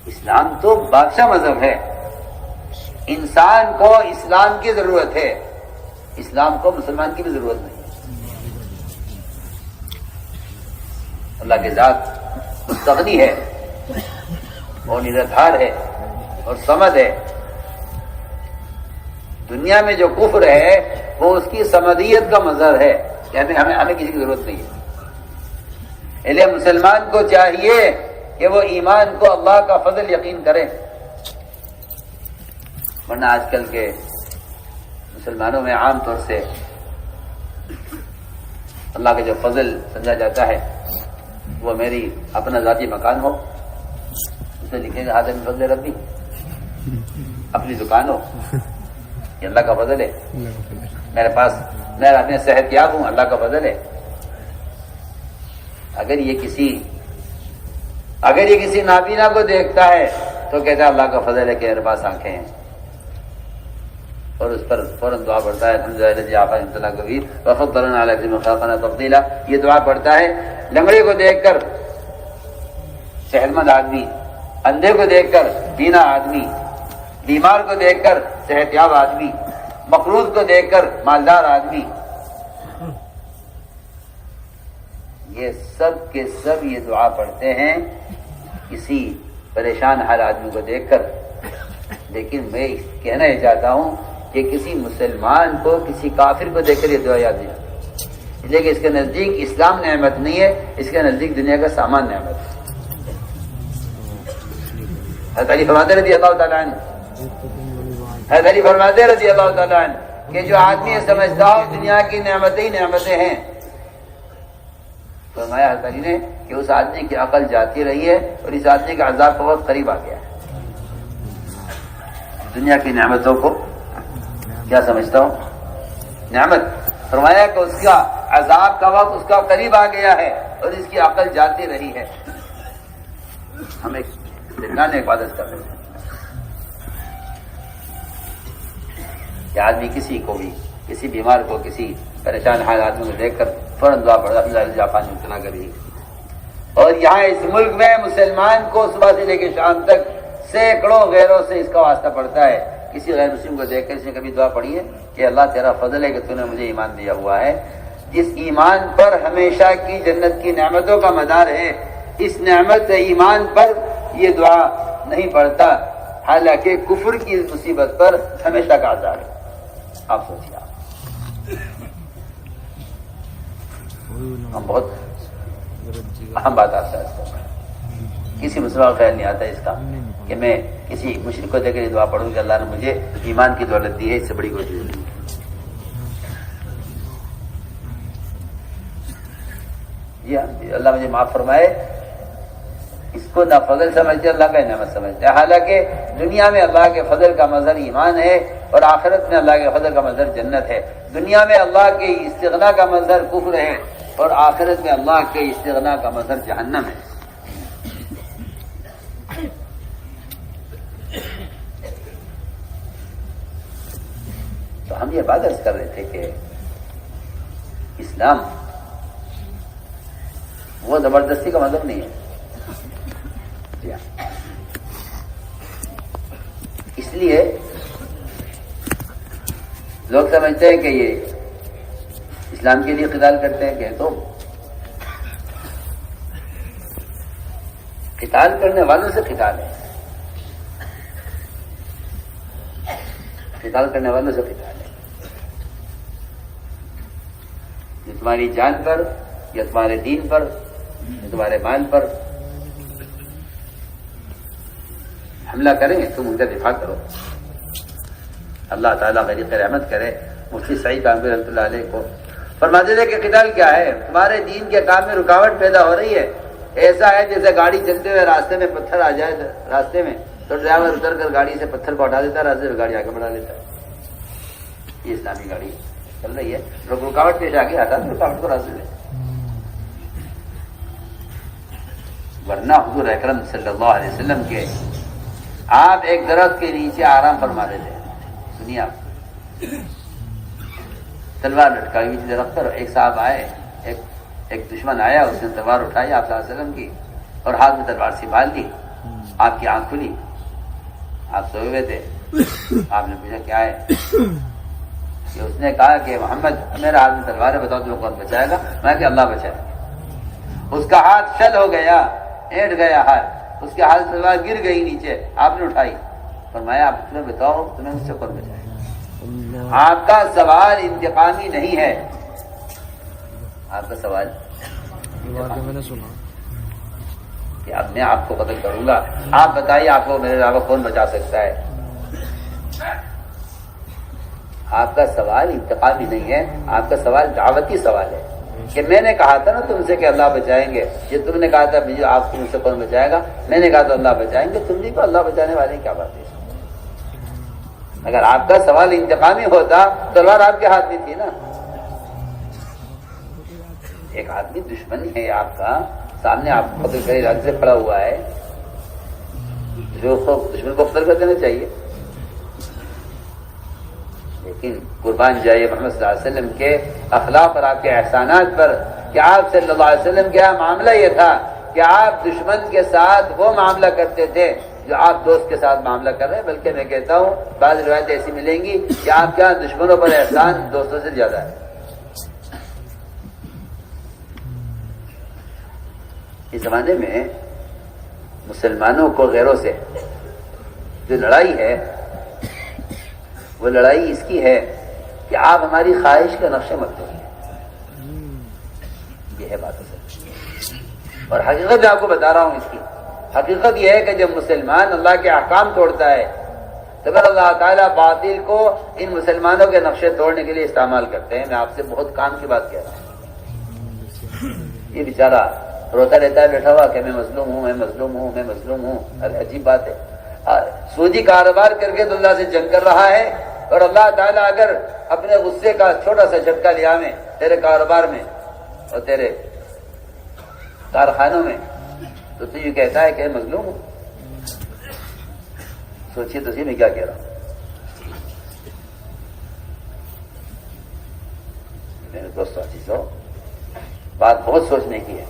اسلام تو بادشاہ مذہب ہے. انسان کو اسلام کی ضرورت ہے، اسلام کو مسلمان کی بھی ضرورت نہیں. اللہ کی ذات مستغنی ہے اور نرادھار ہے اور صمد ہے. دنیا میں جو کفر ہے وہ اس کی صمدیت کا مظہر ہے، یعنی ہمیں کسی کی ضرورت نہیں ہے. اس لیے مسلمان کو چاہیے کہ وہ ایمان کو اللہ کا فضل یقین کرے. ورنہ آج کل کے مسلمانوں میں عام طور سے اللہ کا جو فضل سمجھا جاتا ہے وہ میری اپنا ذاتی مکان ہو، اس میں لکھیں گے حاضر فضل ربی. اپنی دکان ہو، یہ اللہ کا فضل ہے. میرے پاس میں اپنے صحت یاب ہوں، اللہ کا فضل ہے. اگر یہ کسی نابینا کو دیکھتا ہے تو کہتا ہے اللہ کا فضل ہے کہ میرے پاس آنکھیں ہیں، اور اس پر فوراً دعا پڑھتا ہے الحمدللہ آفا امتلا کبیر وفضلنا علی من خلقنا تفضیلا. یہ دعا پڑھتا ہے. لنگڑے کو دیکھ کر صحت مند آدمی، اندھے کو دیکھ کر بینا آدمی، بیمار کو دیکھ کر صحت یاب آدمی، مقروض کو دیکھ کر مالدار آدمی، یہ سب کے سب یہ دعا پڑھتے ہیں کسی پریشان حال آدمی کو دیکھ کر. لیکن میں کہنا یہ چاہتا ہوں کہ کسی مسلمان کو کسی کافر کو دیکھ کر یہ دعا یاد نہیں آتی، اس لیے کہ اس کے نزدیک اسلام نعمت نہیں ہے، اس کے نزدیک دنیا کا سامان نعمت ہے. حضرت علی فرماتے رضی اللہ تعالیٰ عنہ، حضرت علی فرماتے رضی اللہ تعالیٰ عنہ کہ جو آدمی سمجھتا ہو دنیا کی نعمتیں ہی نعمتیں ہیں، فرمایا حضرت علی نے کہ اس آدمی کی عقل جاتی رہی ہے اور اس آدمی کا عذاب بہت قریب آ گیا ہے. دنیا کی نعمتوں کو کیا سمجھتا ہوں؟ نعمت. فرمایا کہ اس کا عذاب کا وقت اس کا قریب آ گیا ہے اور اس کی عقل جاتی رہی ہے. ہم ایک عبادت کر رہے ہیں کہ آدمی کسی کو بھی، کسی بیمار کو، کسی پریشان حال آدمی کو دیکھ کر فوراً دعا پڑھا اللہ جاپان میں اتنا کری. اور یہاں اس ملک میں مسلمان کو صبح سے لے کے شام تک سینکڑوں غیروں سے اس کا واسطہ پڑتا ہے. کسی غیر مسلم کو دیکھ کر اس نے کبھی دعا پڑھی ہے کہ اللہ تیرا فضل ہے کہ تو نے مجھے ایمان دیا ہوا ہے، جس ایمان پر ہمیشہ کی جنت کی نعمتوں کا مدار ہے، اس نعمت ایمان پر یہ دعا نہیں پڑھتا، حالانکہ کفر کی مصیبت پر ہمیشہ کا عذاب ہے. آپ سوچیے، ہم بہت اہم بات آپ سے کسی مسلمان خیال نہیں آتا اس کا کہ میں کسی مشرک کو دے کر دعا پڑھوں کہ اللہ نے مجھے ایمان کی دولت دی ہے، اس سے بڑی کوئی چیز نہیں۔ جی ہاں، اللہ مجھے معاف فرمائے، اس کو نہ فضل سمجھتے اللہ کا نعمت سمجھتے ہیں، حالانکہ دنیا میں اللہ کے فضل کا مظہر ایمان ہے اور آخرت میں اللہ کے فضل کا مظہر جنت ہے۔ دنیا میں اللہ کے استغنا کا مظہر کفر ہے اور آخرت میں اللہ کے استغنا کا مظہر جہنم ہے۔ تو ہم یہ بات عرض کر رہے تھے کہ اسلام وہ زبردستی کا مذہب نہیں ہے۔ اس لیے لوگ سمجھتے ہیں کہ یہ اسلام کے لیے قتال کرتے ہیں، کہ تو قتال کرنے والوں سے قتال ہے، قتال کرنے والوں سے قتال ہے۔ جو تمہاری جان پر یا تمہارے دین پر یا تمہارے مال پر حملہ کریں تم ان کا دفاع کرو۔ اللہ تعالیٰ غریق رحمت کرے مفتی سعید کامل رحمۃ اللہ علیہ کو، فرماتے تھے کہ قتال کیا ہے؟ تمہارے دین کے کام میں رکاوٹ پیدا ہو رہی ہے، ایسا ہے جیسے گاڑی چلتے ہوئے راستے میں پتھر آ جائے راستے میں تو ڈرائیور اتر کر گاڑی سے پتھر کو ہٹا دیتا ہے، راستے میں گاڑی آگے بڑھا لیتا ہے۔ یہ اسلامی گاڑی چل رہی ہے، رکاوٹ پیش آ گئی، ہٹا دو رکاوٹ کو راستے میں۔ ورنہ حضور اکرم صلی اللہ علیہ وسلم کے آپ ایک درخت کے نیچے آرام فرما رہے تھے، دنیا تلوار لٹکائی ہوئی تھی درخت پر، ایک صاحب آئے، ایک دشمن آیا، اس نے تلوار اٹھائی آپ صلی اللہ علیہ وسلم کی اور ہاتھ میں تلوار سنبھال لی، آپ کی آنکھ کھلی، آپ سوئے ہوئے تھے، آپ نے پوچھا کیا ہے؟ کہ اس نے کہا کہ محمد میرا ہاتھ میں تلوار ہے، بتاؤ تمہیں کون بچائے گا؟ میں کہ اللہ بچائے گا۔ اس کا ہاتھ شل ہو گیا، اینٹ گیا ہاتھ، اس کے ہاتھ سے تلوار گر گئی نیچے، آپ نے اٹھائی، فرمایا آپ تمہیں بتاؤ تمہیں مجھ سے کون بچائے گا؟ آپ کا سوال انتقامی نہیں ہے، آپ کا سوال میں نے سنا کہ اب میں آپ کو قتل کروں گا، آپ بتائیے آپ کو میرے علاوہ کون بچا سکتا ہے؟ آپ کا سوال انتقامی نہیں ہے، آپ کا سوال دعوتی سوال ہے کہ میں نے کہا تھا نا تم سے کہ اللہ بچائیں گے، یہ تم نے کہا تھا مجھے آپ کو مجھ سے کون بچائے گا، میں نے کہا تو اللہ بچائیں گے، تم نہیں کو اللہ بچانے والے کیا بات ہے؟ اگر آپ کا سوال انتقامی ہوتا تلوار آپ کے ہاتھ میں تھی نا۔ ایک آدمی دشمن ہے آپ کا، سامنے آپ کو قتل کرے ارادے سے کھڑا ہوا ہے، جو دشمن کو قتل کر دینا چاہیے، لیکن قربان جائے محمد صلی اللہ علیہ وسلم کے اخلاق اور آپ کے احسانات پر کہ آپ صلی اللہ علیہ وسلم کا معاملہ یہ تھا کہ آپ دشمن کے ساتھ وہ معاملہ کرتے تھے جو آپ دوست کے ساتھ معاملہ کر رہے ہیں، بلکہ میں کہتا ہوں بعض روایتیں ایسی ملیں گی کہ آپ کے دشمنوں پر احسان دوستوں سے زیادہ ہے۔ اس زمانے میں مسلمانوں کو غیروں سے جو لڑائی ہے وہ لڑائی اس کی ہے کہ آپ ہماری خواہش کا نقشہ مت توڑیے، یہ ہے بات اصل۔ اور حقیقت میں آپ کو بتا رہا ہوں، اس کی حقیقت یہ ہے کہ جب مسلمان اللہ کے احکام توڑتا ہے تو پھر اللہ تعالیٰ باطل کو ان مسلمانوں کے نقشے توڑنے کے لیے استعمال کرتے ہیں۔ میں آپ سے بہت کام کی بات کہہ رہا ہوں، یہ بیچارہ روتا رہتا ہے بیٹھا ہوا کہ میں مظلوم ہوں، میں مظلوم ہوں، میں مظلوم ہوں۔ عجیب بات ہے، سودی کاروبار کر کے تو اللہ سے جنگ کر رہا ہے، اور اللہ تعالیٰ اگر اپنے غصے کا چھوٹا سا جھٹکا لیا میں تیرے کاروبار میں اور تیرے کارخانوں میں تو تو یہ کہتا ہے کہ مظلوم ہوں۔ سوچیے تو صحیح میں کیا کہہ رہا ہوں۔ میرے دوستوں عزیزوں، بات بہت سوچنے کی ہے،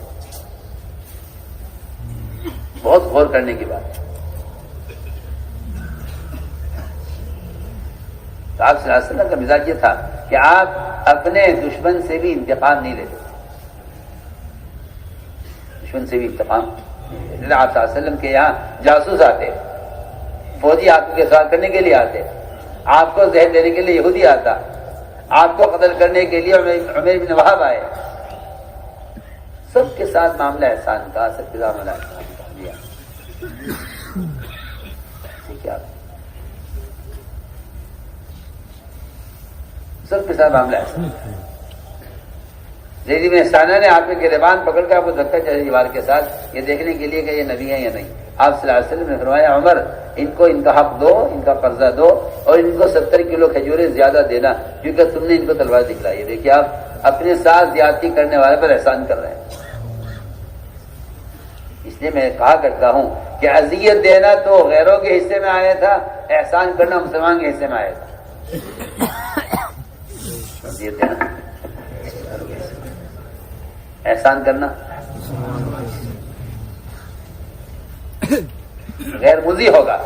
بہت غور کرنے کی بات ہے۔ تو آپ صلی اللہ علیہ وسلم کا مزاج یہ تھا کہ آپ اپنے دشمن سے بھی انتقام نہیں لیتے، دشمن سے بھی انتقام نہیں لیتے۔ آپ صلی اللہ علیہ وسلم کے یہاں جاسوس آتے، فوجی آپ کے ساتھ کرنے کے لیے آتے، آپ کو زہر دینے کے لیے یہودی آتا، آپ کو قتل کرنے کے لیے عمیر بن وہاب آئے، سب کے ساتھ معاملہ احسان کا، سب کے ساتھ معاملہ احسان کا۔ کیا سب کے ساتھ معاملہ ہے. زید بن ثانیہ نے آپ کے گریبان پکڑ کر آپ کو دھکا چلا دیوار کے ساتھ، یہ دیکھنے کے لیے کہ یہ نبی ہے یا نہیں. آپ صلی اللہ علیہ وسلم نے فرمایا عمر ان کو ان کا حق دو، ان کا قرضہ دو، اور ان کو 70 کلو کھجوریں زیادہ دینا، کیونکہ تم نے ان کو تلوار دکھلائی ہے. دیکھیے آپ اپنے ساتھ زیادتی کرنے والے پر احسان کر رہے ہیں. اس لیے میں کہا کرتا ہوں کہ اذیت دینا تو غیروں کے حصے میں آیا تھا، احسان کرنا مسلمان کے حصے میں آیا تھا. اذیت دینا، احسان کرنا غیر مضی ہوگا،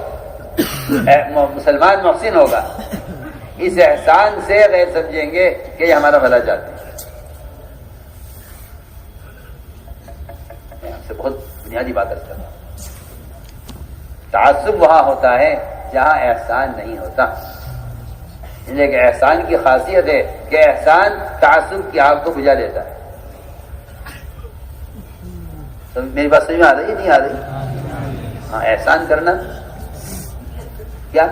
مسلمان محسن ہوگا. اس احسان سے غیر سمجھیں گے کہ یہ ہمارا بھلا چاہتے ہیں. میں آپ سے بہت بنیادی بات کرتا ہوں. تعصب وہاں ہوتا ہے جہاں احسان نہیں ہوتا. لیکن احسان کی خاصیت ہے کہ احسان تعصب کی آگ کو بجھا دیتا ہے. تو میری بات سمجھ میں آ رہی ہے نہیں آ رہی؟ ہاں، احسان کرنا کیا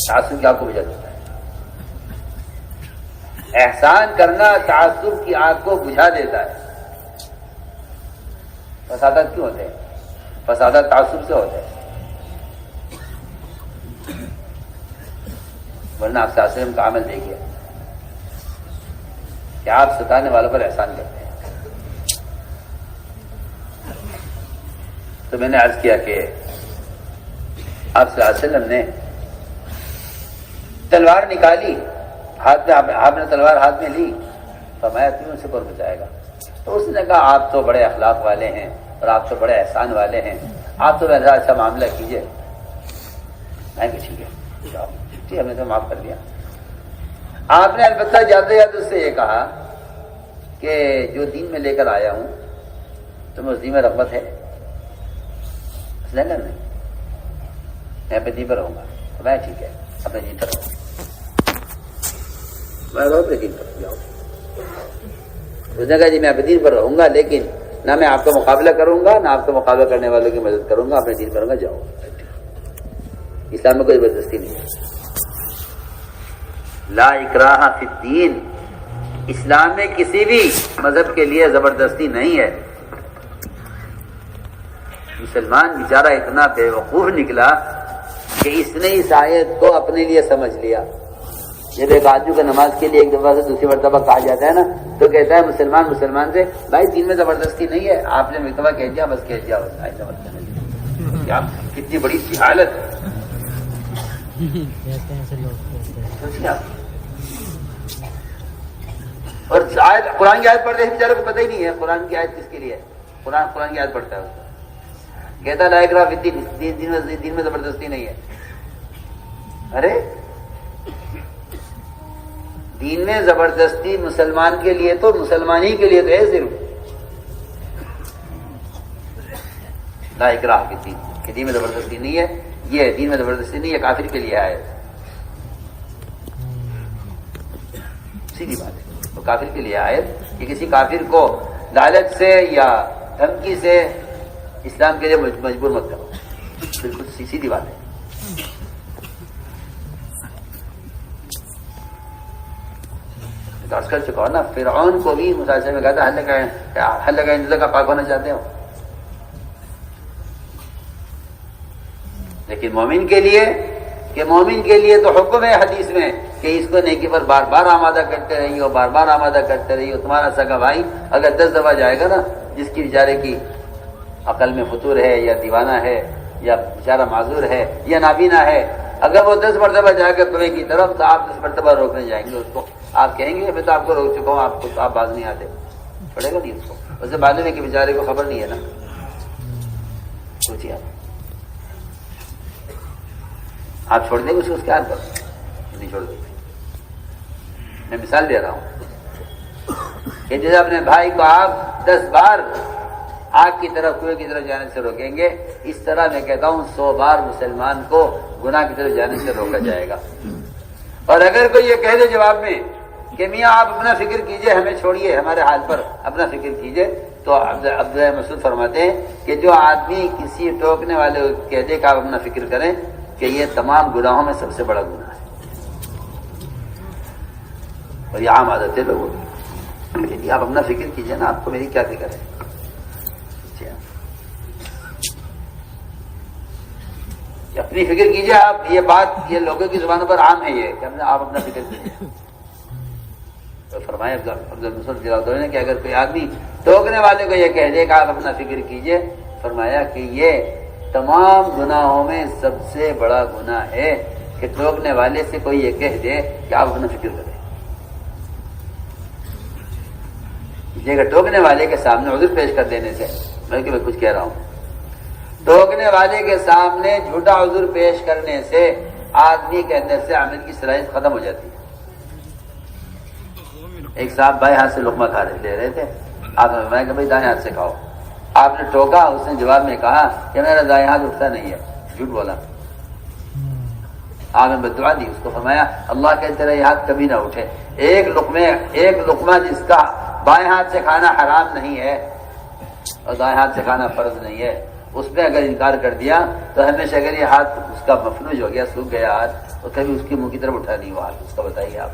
تعصب کی آگ کو بجھا دیتا ہے. احسان کرنا تعصب کی آگ کو بجھا دیتا ہے. فسادات کیوں ہوتے ہیں؟ فسادات تعصب سے ہوتے ہیں. ورنہ آپ صلی اللہ علیہ وسلم کا عمل دیکھیے کہ آپ ستانے والوں پر احسان کرتے ہیں. تو میں نے عرض کیا کہ آپ صلی اللہ علیہ وسلم نے تلوار نکالی ہاتھ میں، آپ نے تلوار ہاتھ میں لی، فرمایا کیوں سے پر بچائے گا؟ تو اس نے کہا آپ تو بڑے اخلاق والے ہیں اور آپ تو بڑے احسان والے ہیں، آپ تو میرا اچھا معاملہ کیجیے. میں کہ ٹھیک ہے جاؤ، ٹھیک ہے میں تو معاف کر دیا. آپ نے البتہ جاتے جاتے اس سے یہ کہا کہ جو دین میں لے کر آیا ہوں تمہیں اس دین میں رغبت ہے؟ نہیں، میں اپنے دین پر رہوں گا. میں ٹھیک ہے اپنے دین پر رہوں گا، میں اپنے دین پر جاؤ. اس نے کہا جی میں اپنے دین پر رہوں گا، لیکن نہ میں آپ کا مقابلہ کروں گا نہ آپ کا مقابلہ کرنے والوں کی مدد کروں گا، اپنے دین پر رہوں گا. جاؤ. اسلام میں کوئی زبردستی نہیں ہے. لا اکراہ فی الدین، اسلام میں کسی بھی مذہب کے لیے زبردستی نہیں ہے. مسلمان بیچارہ اتنا بے وقوف نکلا کہ اس نے اس آیت کو اپنے لیے سمجھ لیا. جب ایک آدمی کو نماز کے لیے ایک دفعہ سے دوسری مرتبہ کہا جاتا ہے نا تو کہتا ہے مسلمان سے بھائی دین میں زبردستی نہیں ہے، آپ نے مرتبہ کہہ دیا بس کہہ دیا بس. ایسا کیا کتنی بڑی جہالت ہے. اور قرآن کی آیت پڑھتے ہیں بیچارے کو پتہ ہی نہیں ہے قرآن کی آیت کس کے لیے ہے. قرآن کی آیت پڑھتا ہے اس کو کہتا لا اکراہ فی الدین، دین میں زبردستی نہیں ہے. ارے دین میں زبردستی مسلمان کے لیے تو مسلمان ہی کے لیے تو ہے صرف. لا اکراہ فی الدین کہ دین میں زبردستی نہیں ہے، یہ دین میں زبردستی نہیں ہے کافر کے لیے آئے. سیدھی بات ہے، وہ کافر کے لیے آئے کہ کسی کافر کو لالچ سے یا دھمکی سے اسلام کے لیے مجبور مت کرو. بالکل سیدھی بات ہے. عرض کر چکا ہوں نا، فرعون کو بھی مسلسل میں کہا تھا حل لگا اندازہ کا پاک ہونا چاہتے ہو. لیکن مومن کے لیے تو حکم ہے حدیث میں کہ اس کو نیکی پر بار بار آمادہ کرتے رہیے، بار بار آمادہ کرتے رہیے. تمہارا سگا بھائی اگر 10 دفعہ جائے گا نا، جس کی بیچارے کی عقل میں فطور ہے یا دیوانہ ہے یا بیچارہ معذور ہے یا نابینا ہے، اگر وہ 10 مرتبہ جائے گا کنویں کی طرف تو آپ 10 مرتبہ روکنے جائیں گے اس کو. آپ کہیں گے میں تو آپ کو روک چکا ہوں، آپ باز نہیں آتے. پڑے گا نہیں اس کو. اسے معلوم ہے کہ بیچارے کو خبر نہیں ہے نا. سوچیے آپ چھوڑ دیں گے اس کو اس کے ہاتھ پر؟ نہیں چھوڑ دیں گے. میں مثال دے رہا ہوں کہ جیسے اپنے بھائی کو آپ 10 بار آگ کی طرف کنویں کی طرف جانے سے روکیں گے، اس طرح میں کہتا ہوں 100 بار مسلمان کو گناہ کی طرف جانے سے روکا جائے گا. اور اگر کوئی یہ کہہ دے جواب میں کہ میاں آپ اپنا فکر کیجئے، ہمیں چھوڑیے، ہمارے حال پر اپنا فکر کیجئے، تو عبداللہ مسعود فرماتے ہیں کہ جو آدمی کسی ٹوکنے والے کو کہہ دے کہ آپ اپنا فکر کریں کہ یہ تمام گناہوں میں سب سے بڑا گناہ ہے، اور یہ عام عادت ہے لوگوں کی، آپ اپنا فکر کیجئے نا، آپ کو میری کیا فکر ہے؟ اپنی فکر کیجئے آپ، یہ بات یہ لوگوں کی زبانوں پر عام ہے یہ کہ آپ اپنا فکر کیجئے۔ تو فرمایا عبداللہ نے کہ اگر کوئی آدمی ٹوکنے والے کو یہ کہہ دے کہ آپ اپنا فکر کیجئے، فرمایا کہ یہ تمام گناہوں میں سب سے بڑا گناہ ہے کہ ٹوکنے والے سے کوئی یہ کہہ دے کہ آپ اپنا فکر کریں۔ اس لیے کہ ٹوکنے والے کے سامنے عذر پیش کر دینے سے، بلکہ میں کچھ کہہ رہا ہوں، ٹوکنے والے کے سامنے جھوٹا عذر پیش کرنے سے آدمی کے اندر سے عمل کی صلاحیت ختم ہو جاتی ہے۔ ایک صاحب بائیں ہاتھ سے لقمہ لے رہے تھے، آپ نے فرمایا کہ بھائی دائیں ہاتھ سے کھاؤ، آپ نے ٹوکا، اس نے جواب میں کہا کہ میرا دائیں ہاتھ اٹھتا نہیں ہے، جھوٹ بولا، آپ نے بددعا دی، اس کو فرمایا اللہ کے تیرا یہ ہاتھ کبھی نہ اٹھے، ایک لقمہ جس کا بائیں ہاتھ سے کھانا حرام نہیں ہے اور دائیں ہاتھ سے کھانا فرض نہیں ہے، اس میں اگر انکار کر دیا تو ہمیشہ اگر یہ ہاتھ اس کا مفلوج ہو گیا، سوکھ گیا ہاتھ، تو کبھی اس کی منہ کی طرف اٹھا نہیں ہوا ہاتھ، اس کا بتائیے آپ،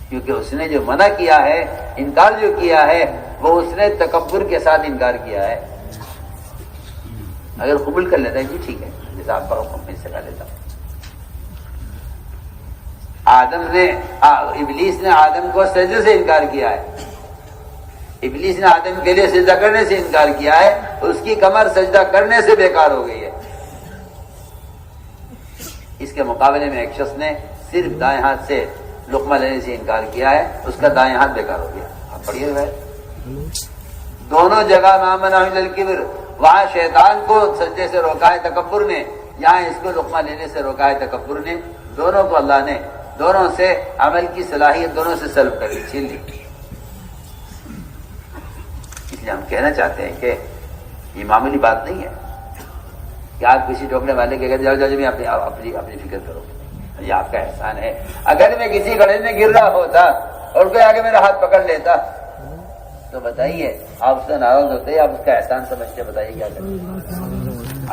کیونکہ اس نے جو منع کیا ہے، انکار جو کیا ہے، وہ اس نے تکبر کے ساتھ انکار کیا ہے۔ اگر قبول کر لیتا ہے جی ٹھیک ہے، جیسے آپ کا حکم میں سے کر لیتا ہوں۔ ابلیس نے آدم کو سجدے سے انکار کیا ہے، ابلیس نے آدم کے لیے سجدہ کرنے سے انکار کیا ہے، اس کی کمر سجدہ کرنے سے بیکار ہو گئی ہے۔ اس کے مقابلے میں ایک شخص نے صرف دائیں ہاتھ سے لقمہ لینے سے انکار کیا ہے، اس کا دائیں ہاتھ بیکار ہو گیا۔ آپ پڑھیے گا دونوں جگہ مامن الکبر، وہاں شیطان کو سجدے سے روکا ہے تکبر نے، یہاں اس کو لقمہ لینے سے روکا ہے تکبر نے، دونوں کو اللہ نے دونوں سے عمل کی صلاحیت دونوں سے سلب کر لی، چھین لی۔ اس لیے ہم کہنا چاہتے ہیں کہ یہ معمولی بات نہیں ہے کہ آپ کسی ٹوکنے والے کے جاؤ میں اپنی فکر کرو، یہ آپ کا احسان ہے۔ اگر میں کسی گڑھے میں گر رہا ہوتا اور کوئی آگے میرا ہاتھ پکڑ لیتا تو بتائیے آپ اس سے ناراض ہوتے، آپ اس کا احسان سمجھتے، بتائیے کیا کرتے؟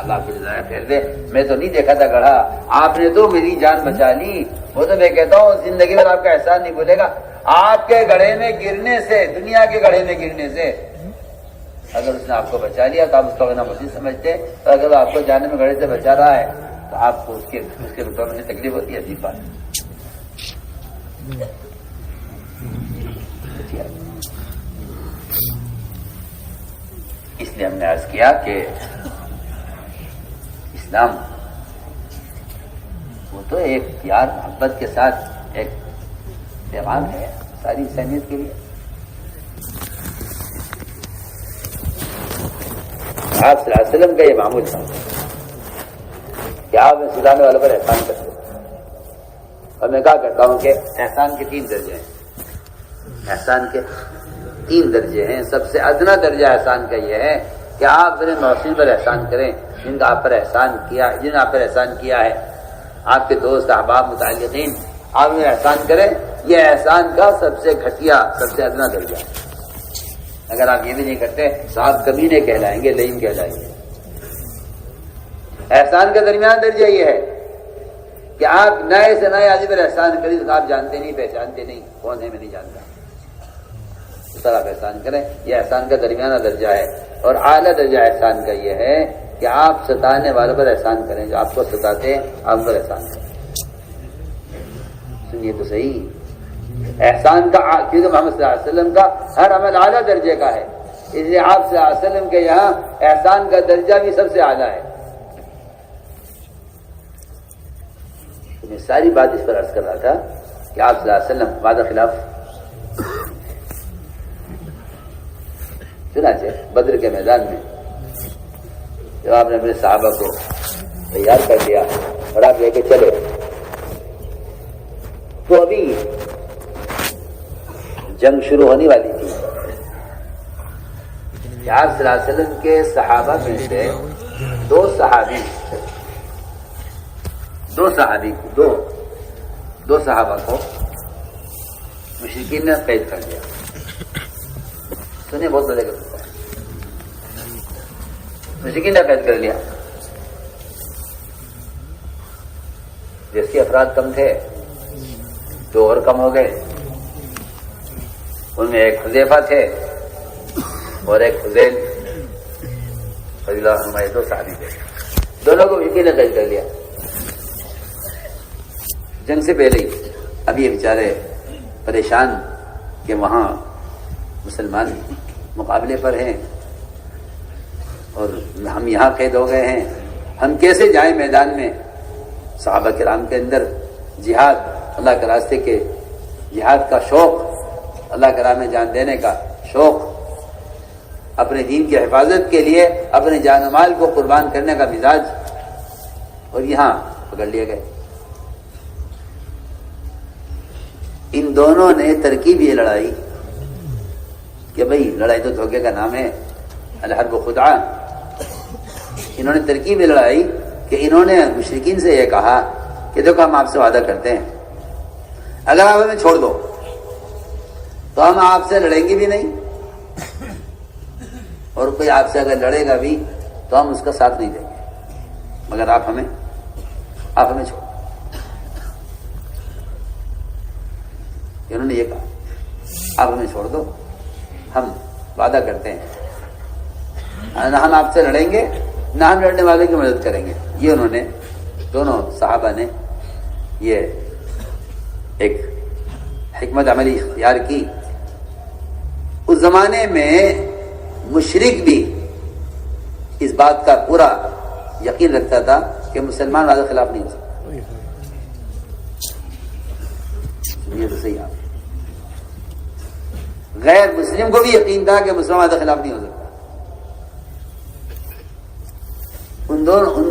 اللہ کی رضا پھیر دے، میں تو نہیں دیکھا تھا گڑھا، آپ نے تو میری جان بچا لی، وہ تو میں کہتا ہوں زندگی میں آپ کا احسان نہیں بھولے گا۔ آپ کے گڑھے میں گرنے سے، دنیا کے گڑھے میں گرنے سے اگر اس نے آپ کو بچا لیا تو آپ اس کا گناہ مزید سمجھتے، اور اگر وہ آپ کو جانے میں گڑھے سے بچا رہا ہے تو آپ کو اس کے رکوع میں تکلیف ہوتی ہے، عجیب بات۔ اس لیے ہم نے عرض کیا کہ اسلام وہ تو ایک پیار محبت کے ساتھ ایک پیغام ہے ساری انسانیت کے لیے۔ آپ صلی اللہ علیہ وسلم کا یہ معمول تھا کہ آپ سلانے والوں پر احسان کرتے ہیں، اور میں کہا کرتا ہوں کہ احسان کے 3 درجے ہیں، احسان کے 3 درجے ہیں۔ سب سے ادنا درجہ احسان کا یہ ہے کہ آپ اپنے محسن پر احسان کریں، جن کا آپ پر احسان کیا ہے، آپ کے دوست احباب متعلقین، آپ انہیں احسان کریں، یہ احسان کا سب سے گھٹیا، سب سے ادنا درجہ ہے۔ اگر آپ یہ بھی نہیں کرتے تو آپ کمینے کہلائیں گے، لئیم کہلائیں گے۔ احسان کا درمیان درجہ یہ ہے کہ آپ نئے سے نئے آدمی پر احسان کریں تو آپ جانتے نہیں، پہچانتے نہیں، کون ہے میں نہیں جانتا، اس طرح آپ احسان کریں، یہ احسان کا درمیانہ درجہ ہے۔ اور اعلیٰ درجہ احسان کا یہ ہے کہ آپ ستانے والوں پر احسان کریں، جو آپ کو ستاتے ہیں آپ پر احسان کریں۔ سنیے تو صحیح، احسان کا، کیونکہ محمد صلی اللہ علیہ وسلم کا ہر عمل اعلیٰ درجے کا ہے، اس لیے آپ صلی اللہ علیہ وسلم کے یہاں احسان کا درجہ بھی سب سے اعلیٰ ہے۔ میں ساری بات اس پر عرض کر رہا تھا کہ آپ صلی اللہ علیہ وسلم وعدہ خلاف، چنانچہ بدر کے میدان میں جب آپ نے اپنے صحابہ کو تیار کر دیا اور آپ لے کے چلے، تو ابھی جنگ شروع ہونے والی تھی کہ آپ صلی اللہ علیہ وسلم کے صحابہ میں سے دو صحابہ کو مشرکین نے قید کر دیا، سنیے بہت مزے کا قصہ ہے. مشرکین نے قید کر لیا. جس کے افراد کم تھے 2 اور کم ہو گئے. ان میں ایک حذیفہ تھے اور ایک حذیل رضی اللہ عنہ، 2 صحابی تھے. دونوں کو مشرکین نے قید کر لیا. جنگ سے پہلے ہی اب یہ بیچارے پریشان کہ وہاں مسلمان مقابلے پر ہیں اور ہم یہاں قید ہو گئے ہیں، ہم کیسے جائیں میدان میں. صحابہ کرام کے اندر جہاد، اللہ کے راستے کے جہاد کا شوق، اللہ کے راہ میں جان دینے کا شوق، اپنے دین کی حفاظت کے لیے اپنے جان و مال کو قربان کرنے کا مزاج، اور یہاں پکڑ لیے گئے. ان دونوں نے ترکیب یہ لڑائی کہ بھئی لڑائی تو دھوکے کا نام ہے، الحرب خدعہ. انہوں نے ترکیب یہ لڑائی کہ انہوں نے مشرکین سے یہ کہا کہ دیکھو ہم آپ سے وعدہ کرتے ہیں، اگر آپ ہمیں چھوڑ دو تو ہم آپ سے لڑیں گے بھی نہیں، اور کوئی آپ سے اگر لڑے گا بھی تو ہم اس کا ساتھ نہیں دیں گے، مگر آپ ہمیں چھوڑ. انہوں نے یہ کہا آپ ہمیں چھوڑ دو، ہم وعدہ کرتے ہیں نہ ہم آپ سے لڑیں گے نہ ہم لڑنے والے کی مدد کریں گے. یہ انہوں نے دونوں صحابہ نے یہ ایک حکمت عملی اختیار کی. اس زمانے میں مشرک بھی اس بات کا پورا یقین رکھتا تھا کہ مسلمان وعدہ خلاف نہیں ہو سکتا. یہ تو صحیح آپ غیر مسلم کو بھی یقین تھا کہ مسلمان وعدہ خلاف نہیں ہو سکتا. ان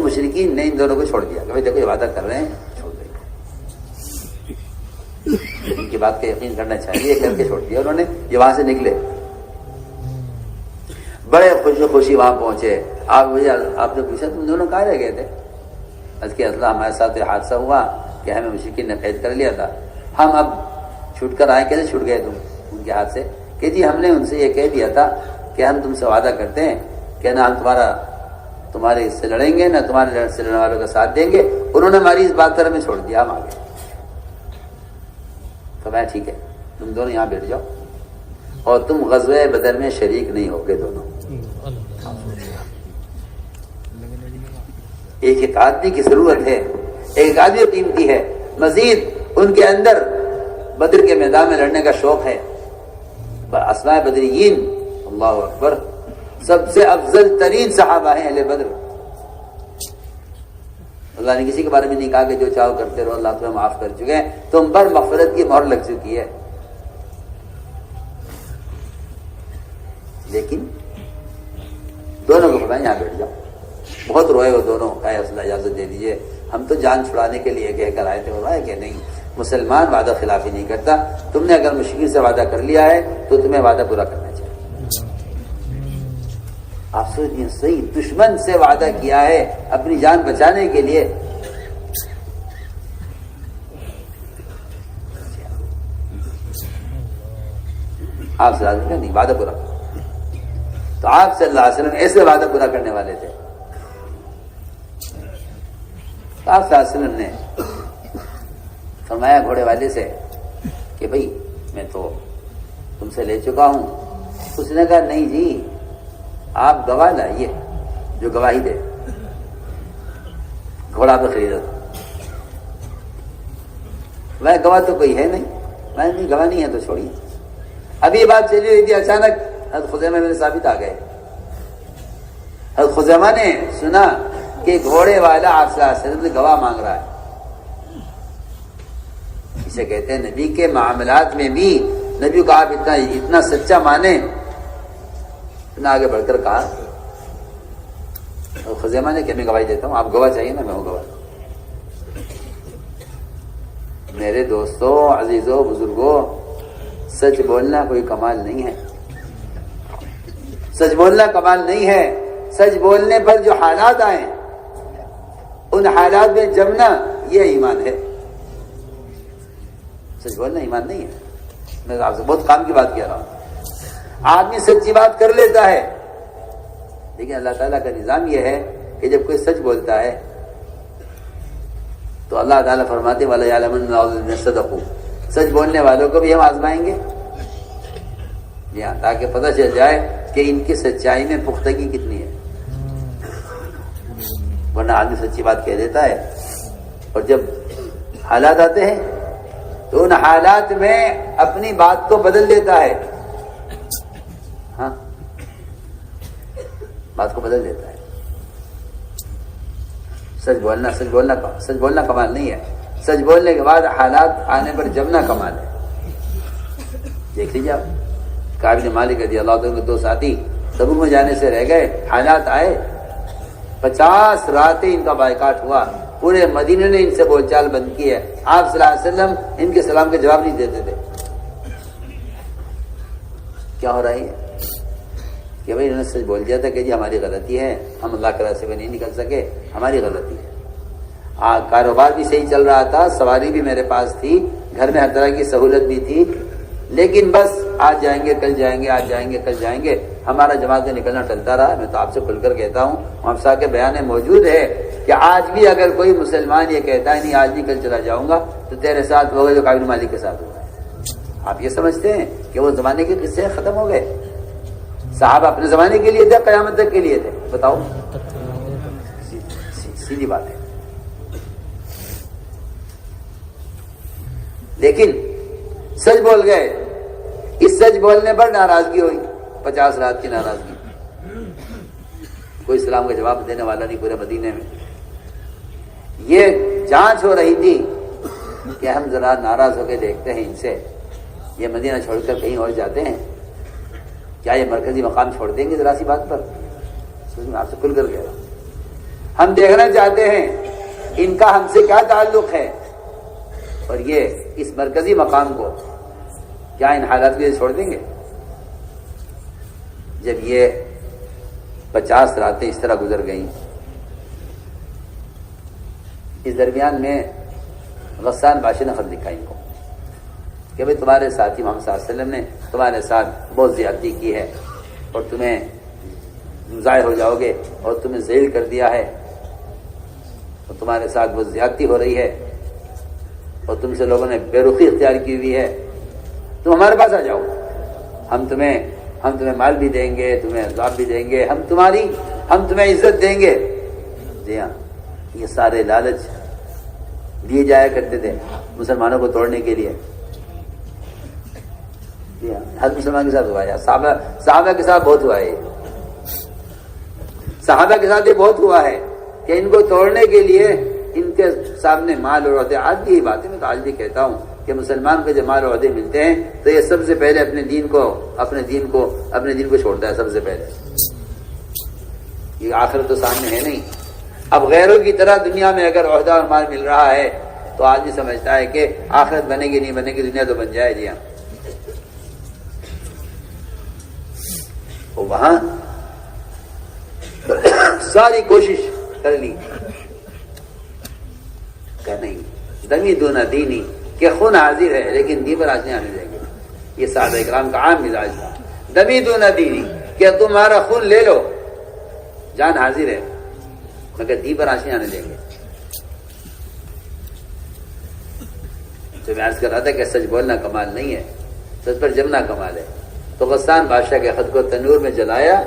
مشرکین نے ان دونوں کو چھوڑ دیا کہ بھائی دیکھو یہ وعدہ کر رہے ہیں، چھوڑ دیں. ان کی بات کا یقین کرنا چاہیے، کر کے چھوڑ دیا انہوں نے. یہ وہاں سے نکلے، بڑے خوشی وہاں پہنچے. آپ نے پوچھا تم دونوں کہاں رہ گئے تھے؟ اس کے اصل ہمارے ساتھ یہ حادثہ ہوا کہ ہمیں مشرکین نے قید کر لیا تھا، ہم اب چھوٹ کر آئے. کیسے چھوٹ گئے تم ان کے ہاتھ سے؟ کہ جی ہم نے ان سے یہ کہہ دیا تھا کہ ہم تم سے وعدہ کرتے ہیں کہ نہ ہم تمہارے اس سے لڑیں گے نہ تمہارے سے لڑنے والوں کا ساتھ دیں گے. انہوں نے ہماری اس بات پر ہمیں چھوڑ دیا، ہم آگے. تو میں ٹھیک ہے تم دونوں یہاں بیٹھ جاؤ اور تم غزوہ بدر میں شریک نہیں ہوگے دونوں. ایک آدمی کی ضرورت ہے، ایک آدمی قیمتی ہے. مزید ان کے اندر بدر کے میدان میں لڑنے کا شوق ہے. اسماء بدریین، اللہ اکبر، سب سے افضل ترین صحابہ ہیں اہل بدر. اللہ نے کسی کے بارے میں نہیں کہا کہ جو چاہو کرتے رہو، اللہ تمہیں معاف کر چکے ہیں، تم پر مغفرت کی مہر لگ چکی ہے. لیکن دونوں کو فرمایا یہاں بیٹھ جاؤ. بہت روئے وہ دونوں، کہا یا رسول اللہ اجازت دے دیجیے، ہم تو جان چھڑانے کے لیے کہہ کر آئے تھے. فرمایا کہ نہیں، مسلمان وعدہ خلافی نہیں کرتا. تم نے اگر مشرکین سے وعدہ کر لیا ہے تو تمہیں وعدہ پورا کرنا چاہیے. آپ سوچیں، صحیح دشمن سے وعدہ کیا ہے اپنی جان بچانے کے لیے. آپ سے وعدہ نہیں، وعدہ پورا کرو. تو آپ صلی اللہ علیہ وسلم ایسے وعدہ پورا کرنے والے تھے. تو آپ صلی اللہ علیہ وسلم نے فرمایا گھوڑے والے سے کہ بھئی میں تو تم سے لے چکا ہوں. اس نے کہا نہیں جی، آپ گواہ لائیے جو گواہی دے. گھوڑا پہ خریدا تھا. میں گواہ تو کوئی ہے نہیں. میں نہیں، گواہ نہیں ہے تو چھوڑیے. ابھی یہ بات چلی رہی تھی، اچانک حضرت خزیمہ بن ثابت آ گئے. حضرت خزیمہ نے سنا کہ گھوڑے والا آپ صلی اللہ علیہ وسلم سے گواہ مانگ رہا ہے. اسے کہتے ہیں نبی کے معاملات میں بھی نبی کو آپ اتنا سچا مانے. آگے بڑھ کر کہا خزیمہ نے کہ میں گواہی دیتا ہوں. آپ گواہ چاہیے نا، میں ہوں گواہ. میرے دوستوں، عزیزوں، بزرگوں، سچ بولنا کوئی کمال نہیں ہے. سچ بولنا کمال نہیں ہے. سچ بولنے پر جو حالات آئیں ان حالات میں جمنا یہ ایمان ہے. سچ بولنا ایمان نہیں ہے. میں آپ سے بہت کام کی بات کہہ رہا ہوں. آدمی سچی بات کر لیتا ہے، لیکن اللہ تعالیٰ کا نظام یہ ہے کہ جب کوئی سچ بولتا ہے تو اللہ تعالیٰ فرماتے وَلَيَعْلَمَنَّ الَّذِينَ صَدَقُوا، سچ بولنے والوں کو بھی ہم آزمائیں گے، جی ہاں، تاکہ پتہ چل جائے کہ ان کی سچائی میں پختگی کتنی ہے۔ ورنہ آدمی سچی بات کہہ دیتا ہے اور جب حالات آتے ہیں تو ان حالات میں اپنی بات کو بدل دیتا ہے، ہاں، بات کو بدل دیتا ہے۔ سچ بولنا کمال نہیں ہے، سچ بولنے کے بعد حالات آنے پر جمنا کمال ہے۔ دیکھ لیجیے آپ، کعب بن مالک رضی اللہ عنہ کے دو ساتھی تبوک میں جانے سے رہ گئے، حالات آئے، 50 راتیں ان کا بائیکاٹ ہوا، پورے مدینے نے ان سے بول چال بند کی ہے، آپ صلی اللہ علیہ وسلم ان کے سلام کا جواب نہیں دیتے تھے۔ کیا ہو رہا ہے کہ بھائی انہوں نے سچ بول دیا تھا کہ جی ہماری غلطی ہے، ہم اللہ کے راستے میں نہیں نکل سکے، ہماری غلطی ہے۔ کاروبار بھی صحیح چل رہا تھا، سواری بھی میرے پاس تھی، گھر میں ہر طرح کی سہولت بھی تھی، لیکن بس آج جائیں گے کل جائیں گے، آج جائیں گے کل جائیں گے، ہمارا جماعت سے نکلنا ٹلتا رہا۔ میں تو آپ سے کھل کر کہتا ہوں، حفصہ کے بیان میں موجود ہے کہ آج بھی اگر کوئی مسلمان یہ کہتا ہے نہیں آج نہیں کل چلا جاؤں گا، تو تیرے ساتھ ہوگا جو کعب بن مالک کے ساتھ ہوا ہے۔ آپ یہ سمجھتے ہیں کہ وہ زمانے کے قصے ختم ہو گئے؟ صحابہ اپنے زمانے کے لیے تھے، قیامت تک کے لیے تھے؟ بتاؤ، سیدھی بات ہے۔ لیکن سچ بول گئے، اس سچ بولنے پر ناراضگی ہوئی، 50 رات کی ناراضگی، کوئی اسلام کا جواب دینے والا نہیں پورے مدینے میں۔ یہ جانچ ہو رہی تھی کہ ہم ذرا ناراض ہو کے دیکھتے ہیں ان سے، یہ مدینہ چھوڑ کر کہیں اور جاتے ہیں، کیا یہ مرکزی مقام چھوڑ دیں گے ذرا سی بات پر؟ آپ سے کھل کر کہہ رہا ہوں، ہم دیکھنا چاہتے ہیں ان کا ہم سے کیا تعلق ہے، اور یہ اس مرکزی مقام کو کیا ان حالات کے لیے چھوڑ دیں گے؟ جب یہ 50 راتیں اس طرح گزر گئیں، اس درمیان میں غسان بادشاہ نے خط لکھا ان کو کہ بھئی تمہارے ساتھی محمد صلی اللہ علیہ وسلم نے تمہارے ساتھ بہت زیادتی کی ہے اور تمہیں ظاہر ہو جاؤ گے اور تمہیں ذلیل کر دیا ہے اور تمہارے ساتھ بہت زیادتی ہو رہی ہے اور تم سے لوگوں نے بے رخی اختیار کی ہوئی ہے، تم ہمارے پاس آ جاؤ، ہم تمہیں مال بھی دیں گے، تمہیں عذاب بھی دیں گے، ہم تمہیں عزت دیں گے۔ جی ہاں، یہ سارے لالچ دیے جایا کرتے تھے مسلمانوں کو توڑنے کے لیے۔ جی ہاں، ہر مسلمان کے ساتھ ہوا ہے، صحابہ کے ساتھ بہت ہوا ہے، صحابہ کے ساتھ یہ بہت ہوا ہے کہ ان کو توڑنے کے لیے ان کے سامنے مال اور عہدے، آج بھی یہ بات ہے، میں تو آج بھی کہتا ہوں کہ مسلمان کو جب مال اور عہدے ملتے ہیں تو یہ سب سے پہلے اپنے دین کو چھوڑتا ہے، سب سے پہلے۔ یہ آخرت تو سامنے ہے نہیں، اب غیروں کی طرح دنیا میں اگر عہدہ اور مال مل رہا ہے تو آدمی سمجھتا ہے کہ آخرت بنے گی نہیں بنے گی، دنیا تو بن جائے۔ جی ہاں، وہاں ساری کوشش کر لی کہ نہیں، دمی دونا دینی، کہ خون حاضر ہے لیکن دین پر آج نہیں آنے دیں گے۔ یہ صحابہ اکرام کا عام مزاج تھا، دمی دونا دینی، کہ تمہارا خون لے لو، جان حاضر ہے مگر دین پر آج نہیں آنے دیں گے۔ تو میں عرض کر رہا تھا کہ سچ بولنا کمال نہیں ہے، سچ پر جمنا کمال ہے۔ تو غسان بادشاہ کے خط کو تنور میں جلایا،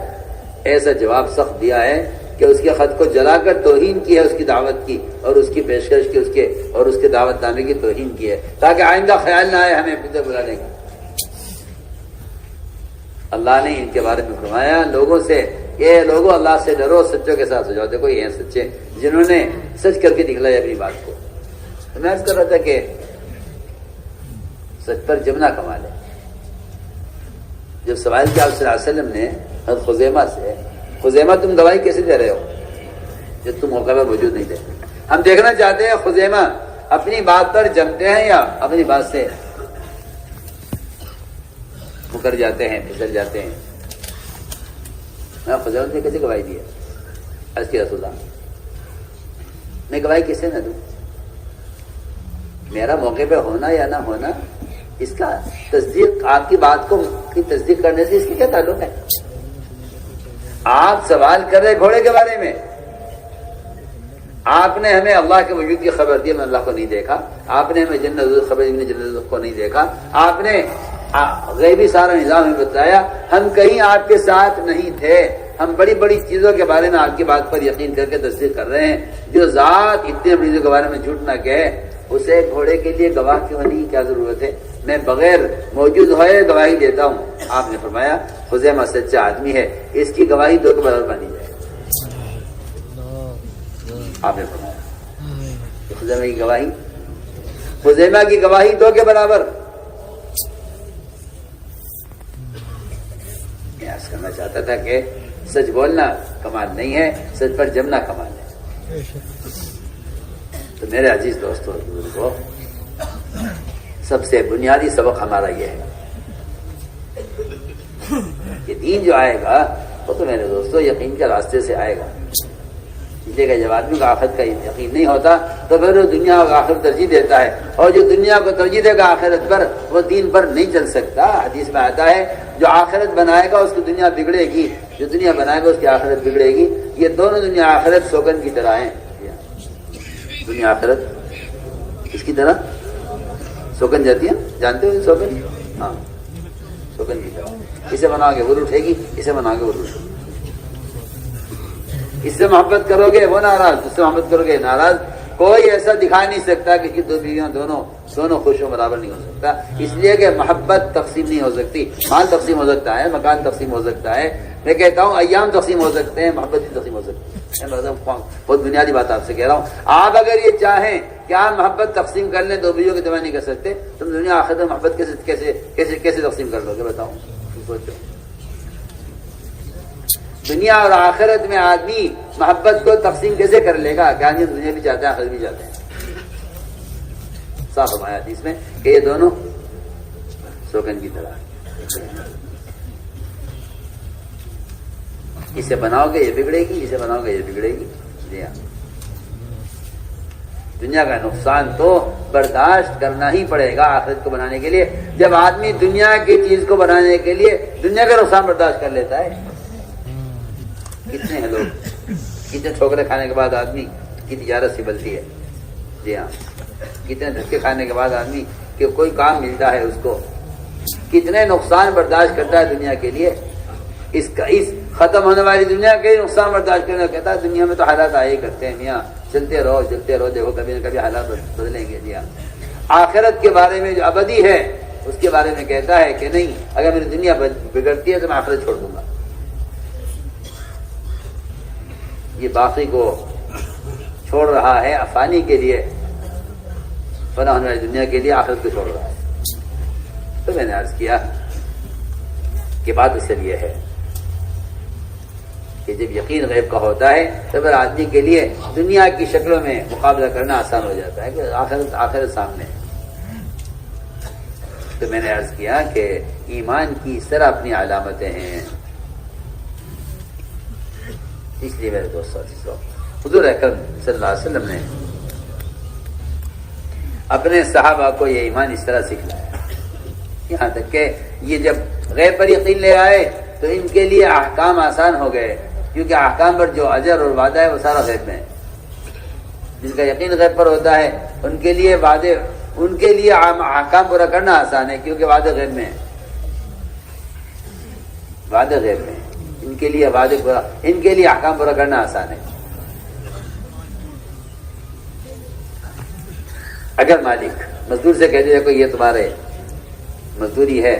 ایسا جواب سخت دیا ہے کہ اس کے خط کو جلا کر توہین کی ہے اس کی دعوت کی اور اس کی پیشکش کی، اس کے دعوت نامے کی توہین کی ہے، تاکہ آئندہ خیال نہ آئے ہمیں پیچھے بلانے کا۔ اللہ نے ان کے بارے میں فرمایا لوگوں سے کہ لوگوں اللہ سے ڈرو، سچوں کے ساتھ ہو جاؤ۔ دیکھو یہ ہیں سچے جنہوں نے سچ کر کے دکھلایا اپنی بات کو۔ تو میں عرض کر رہا تھا کہ سچ پر جمنا کمال ہے۔ جب سوال کیا آپ صلی اللہ علیہ وسلم نے حضرت خزیمہ سے، خزیمہ تم گواہی کیسے دے رہے ہو جب تم موقع پر موجود نہیں تھے؟ ہم دیکھنا چاہتے ہیں خزیمہ اپنی بات پر جمتے ہیں یا اپنی بات سے مکر جاتے ہیں، پھسل جاتے ہیں۔ میں خزیمہ نے کیسے گواہی دی ہے؟ عرض کی رسول اللہ، میں گواہی کیسے نہ دوں؟ میرا موقع پہ ہونا یا نہ ہونا اس کا تصدیق، آپ کی بات کو کی تصدیق کرنے سے اس کی کیا تعلق ہے؟ آپ سوال کر رہے گھوڑے کے بارے میں، آپ نے ہمیں اللہ کے وجود کی خبر دی، ہمیں اللہ کو نہیں دیکھا، آپ نے ہمیں جنت خبر دی، جنت کو نہیں دیکھا، آپ نے غیبی سارا نظام ہمیں بتایا، ہم کہیں آپ کے ساتھ نہیں تھے، ہم بڑی بڑی چیزوں کے بارے میں آپ کی بات پر یقین کر کے تصدیق کر رہے ہیں، جو ذات اتنے بڑی چیزوں کے بارے میں جھوٹ نہ کہے، اسے گھوڑے کے لیے گواہ کیوں نہیں؟ کیا ضرورت ہے؟ میں بغیر موجود ہوئے گواہی دیتا ہوں۔ آپ نے فرمایا خزیمہ سچا آدمی ہے، اس کی گواہی 2 کے برابر مانی جائے۔ آپ نے فرمایا خزیمہ کی گواہی، خزیمہ کی گواہی 2 کے برابر۔ میں عرض کرنا چاہتا تھا کہ سچ بولنا کمال نہیں ہے، سچ پر جمنا کمال ہے۔ تو میرے عزیز دوستو بزرگو، سب سے بنیادی سبق ہمارا یہ ہے کہ دین جو آئے گا وہ تو میرے دوستو یقین کے راستے سے آئے گا، اس لیے کہ جب آدمی کو آخرت کا یقین نہیں ہوتا تو پھر وہ دنیا اور آخرت ترجیح دیتا ہے، اور جو دنیا کو ترجیح دے گا آخرت پر وہ دین پر نہیں چل سکتا۔ حدیث میں آتا ہے جو آخرت بنائے گا اس کی دنیا بگڑے گی، جو دنیا بنائے گا اس کی آخرت بگڑے گی۔ یہ دونوں دنیا آخرت سوگن کی طرح ہیں۔ دنیا آخرت اس کی طرح سوگن جاتی ہے، جانتے ہو سوگن؟ ہاں، سوگن کی طرح، اسے بناؤ گے وہ اٹھے گی، اسے بناؤ گے وہ اٹھے گی۔ اس سے محبت کرو گے وہ ناراض، اس سے محبت کرو گے ناراض۔ کوئی ایسا دکھا نہیں سکتا کہ 2 بیویاں دونوں خوش ہو، برابر نہیں ہو سکتا، اس لیے کہ محبت تقسیم نہیں ہو سکتی۔ مال تقسیم ہو سکتا ہے، مکان تقسیم ہو سکتا ہے، میں کہتا ہوں ایام تقسیم ہو سکتے ہیں، محبت بھی تقسیم ہو سکتی ہے۔ بہت بنیادی بات آپ سے کہہ رہا ہوں، آپ اگر یہ چاہیں کہ آپ محبت تقسیم کر لیں، 2 بیویوں کی جمع نہیں کر سکتے، تم دنیا آخرت میں محبت کیسے تقسیم کر لو گے؟ بتاؤ، سوچو۔ دنیا اور آخرت میں آدمی محبت کو تقسیم کیسے کر لے گا کہ آدمی دنیا بھی چاہتے ہیں آخرت بھی چاہتے ہیں؟ صاف فرمایا حدیث میں کہ یہ دونوں سوگن کی طرح، اسے بناؤ گے یہ بگڑے گی، اسے بناؤ گے یہ بگڑے گی۔ جی ہاں، دنیا کا نقصان تو برداشت کرنا ہی پڑے گا آخرت کو بنانے کے لیے۔ جب آدمی دنیا کی چیز کو بنانے کے لیے دنیا کا نقصان برداشت کر لیتا ہے، کتنے ہیں لوگ، کتنے ٹھوکرے کھانے کے بعد آدمی کی تجارت سنبھلتی ہے۔ جی ہاں، کتنے دھکے کھانے کے بعد آدمی کہ کوئی کام ملتا ہے اس کو، کتنے نقصان برداشت کرتا ہے دنیا کے لیے۔ اس ختم ہونے والی دنیا کے نقصان برداشت کرنے کہتا ہے دنیا میں تو حالات آئے کرتے ہیں میاں، چلتے رہو دیکھو کبھی نہ کبھی حالات بدلیں گے۔ جی ہاں، آخرت کے بارے میں جو ابدی ہے اس کے بارے میں کہتا ہے کہ نہیں، اگر میری دنیا بگڑتی ہے تو میں آخرت چھوڑ دوں گا۔ یہ باقی کو چھوڑ رہا ہے افانی کے لیے، فنا ہونے والی دنیا کے لیے آخرت کو چھوڑ رہا ہے۔ تو میں نے عرض کیا کہ بات اس لیے ہے کہ جب یقین غیب کا ہوتا ہے تو پھر آدمی کے لیے دنیا کی شکلوں میں مقابلہ کرنا آسان ہو جاتا ہے کہ آخرت سامنے ہے۔ تو میں نے عرض کیا کہ ایمان کی اس طرح اپنی علامتیں ہیں۔ اس لیے میرے دوستوں حضور اکرم صلی اللہ علیہ وسلم نے اپنے صحابہ کو یہ ایمان اس طرح سکھلایا، یہاں تک کہ یہ جب غیب پر یقین لے آئے تو ان کے لیے احکام آسان ہو گئے، کیونکہ احکام پر جو اجر اور وعدہ ہے وہ سارا غیب میں ہے۔ جن کا یقین غیب پر ہوتا ہے ان کے لیے احکام پورا کرنا آسان ہے، کیونکہ وعدہ غیب میں ہے، وعدہ غیب میں ہے، ان کے لیے احکام پورا کرنا آسان ہے۔ اگر مالک مزدور سے کہہ دے کوئی یہ تمہارے مزدوری ہے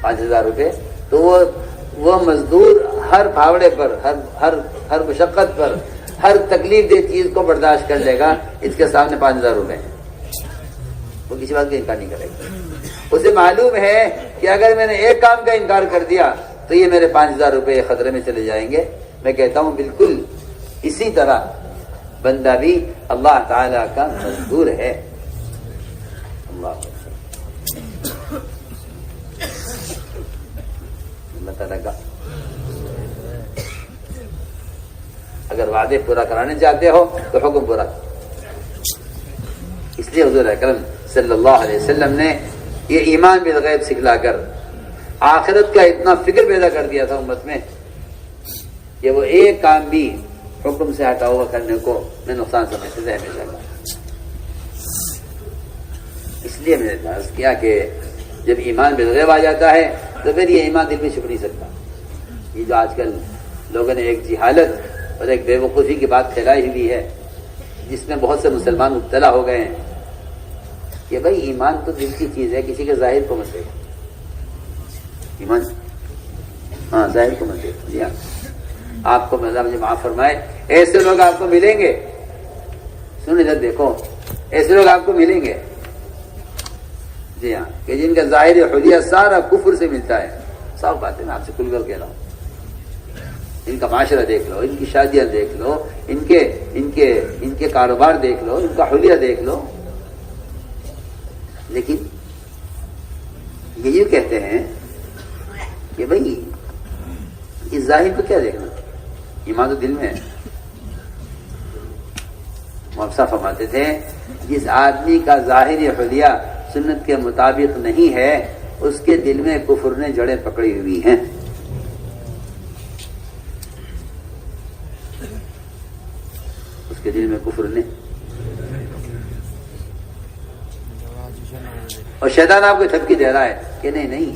5000 روپے، تو وہ مزدور ہر پھاوڑے پر، ہر مشقت پر، ہر تکلیف دہ چیز کو برداشت کر لے گا، اس کے سامنے 5000 روپے ہیں، وہ کسی بات کا انکار نہیں کرے گا۔ اسے معلوم ہے کہ اگر میں نے ایک کام کا انکار کر دیا تو یہ میرے 5000 روپے خطرے میں چلے جائیں گے۔ میں کہتا ہوں بالکل اسی طرح بندہ بھی اللہ تعالی کا مزدور ہے۔ اللہ تعالیٰ کا اگر وعدے پورا کرانے چاہتے ہو تو حکم پورا، اس لیے حضور اکرم صلی اللہ علیہ وسلم نے یہ ایمان بالغیب سکھلا کر آخرت کا اتنا فکر پیدا کر دیا تھا امت میں کہ وہ ایک کام بھی حکم سے ہٹا ہوا کرنے کو میں نقصان سمجھتے تھے ہمیشہ کا. اس لیے میں نے عرض کیا کہ جب ایمان بالغیب آ جاتا ہے تو پھر یہ ایمان دل میں چھپ نہیں سکتا. یہ جو آج کل لوگوں نے ایک جہالت اور ایک بے وقوفی کی بات پھیلائی ہوئی ہے جس میں بہت سے مسلمان مبتلا ہو گئے ہیں کہ بھائی ایمان تو دل کی چیز ہے, کسی کے ظاہر کو مت دیکھو. ایمان ہاں ظاہر کو مت دیکھو. جی ہاں, آپ کو اللہ مجھے معاف فرمائے, ایسے لوگ آپ کو ملیں گے, سن ادھر دیکھو, ایسے لوگ آپ کو ملیں گے جی ہاں کہ جن کا ظاہر حلیہ سارا کفر سے ملتا ہے. صاف بات ہے, میں آپ سے کھل کر کہہ رہا ہوں. ان کا معاشرہ دیکھ لو, ان کی شادیاں دیکھ لو, ان کے کاروبار دیکھ لو, ان کا حلیہ دیکھ لو. لیکن یہ کہتے ہیں کہ بھائی اس ظاہر کو کیا دیکھنا, ایمان تو دل میں ہے. مفسا فرماتے تھے جس آدمی کا ظاہری حلیہ سنت کے مطابق نہیں ہے اس کے دل میں کفر نے جڑیں پکڑی ہوئی ہیں. اس کے دل میں کفر نے, اور شیطان آپ کو دھمکی دے رہا ہے کہ نہیں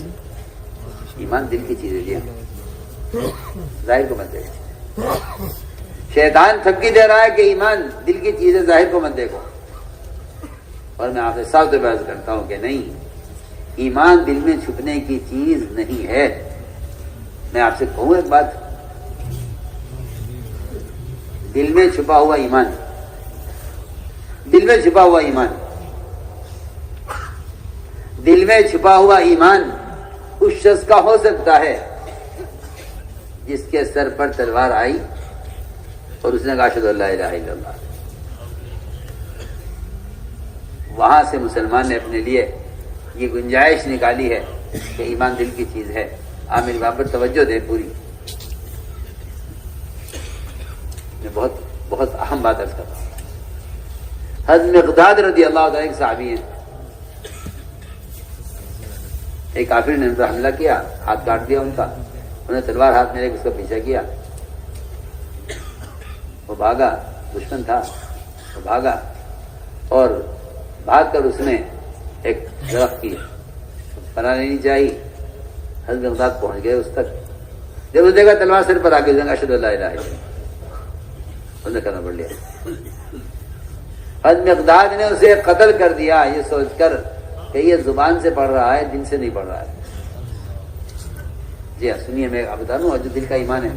ایمان دل کی چیز ہے. جی ظاہر کو مت دیکھو. شیطان دھمکی دے رہا ہے کہ ایمان دل کی چیز ہے, ظاہر کو مت دیکھو. اور میں آپ سے صاف طور پر عرض کرتا ہوں کہ نہیں, ایمان دل میں چھپنے کی چیز نہیں ہے. میں آپ سے کہوں ایک بات, دل میں چھپا ہوا ایمان, دل میں چھپا ہوا ایمان, دل میں چھپا ہوا ایمان اس شخص کا ہو سکتا ہے جس کے سر پر تلوار آئی اور اس نے کہا اشہدو ان لا الہ الا اللہ. وہاں سے مسلمان نے اپنے لیے یہ گنجائش نکالی ہے کہ ایمان دل کی چیز ہے. آپ میری بات پر توجہ دیں پوری, میں بہت اہم بات عرض کرتا ہوں. حضرت مقداد رضی اللہ عنہ ایک صحابی ہیں, ایک کافر نے ان پر حملہ کیا, ہاتھ کاٹ دیا ان کا, انہیں تلوار ہاتھ میں لے کے اس کا پیچھا کیا. وہ بھاگا, دشمن تھا, وہ بھاگا اور بھاگ کر اس نے ایک درخت کی پناہ لینی چاہیے. حضرت مقداد پہنچ گئے اس تک, جب اس دیکھا تلوار سر پر آ کے اشہدو ان لا الہ الا اللہ, اس نے کرنا پڑ لیا. حضرت مقداد نے اسے قتل کر دیا یہ سوچ کر کہ یہ زبان سے پڑھ رہا ہے, دل سے نہیں پڑھ رہا ہے. جی ہاں سنیے, میں آپ بتا دوں جو دل کا ایمان ہے,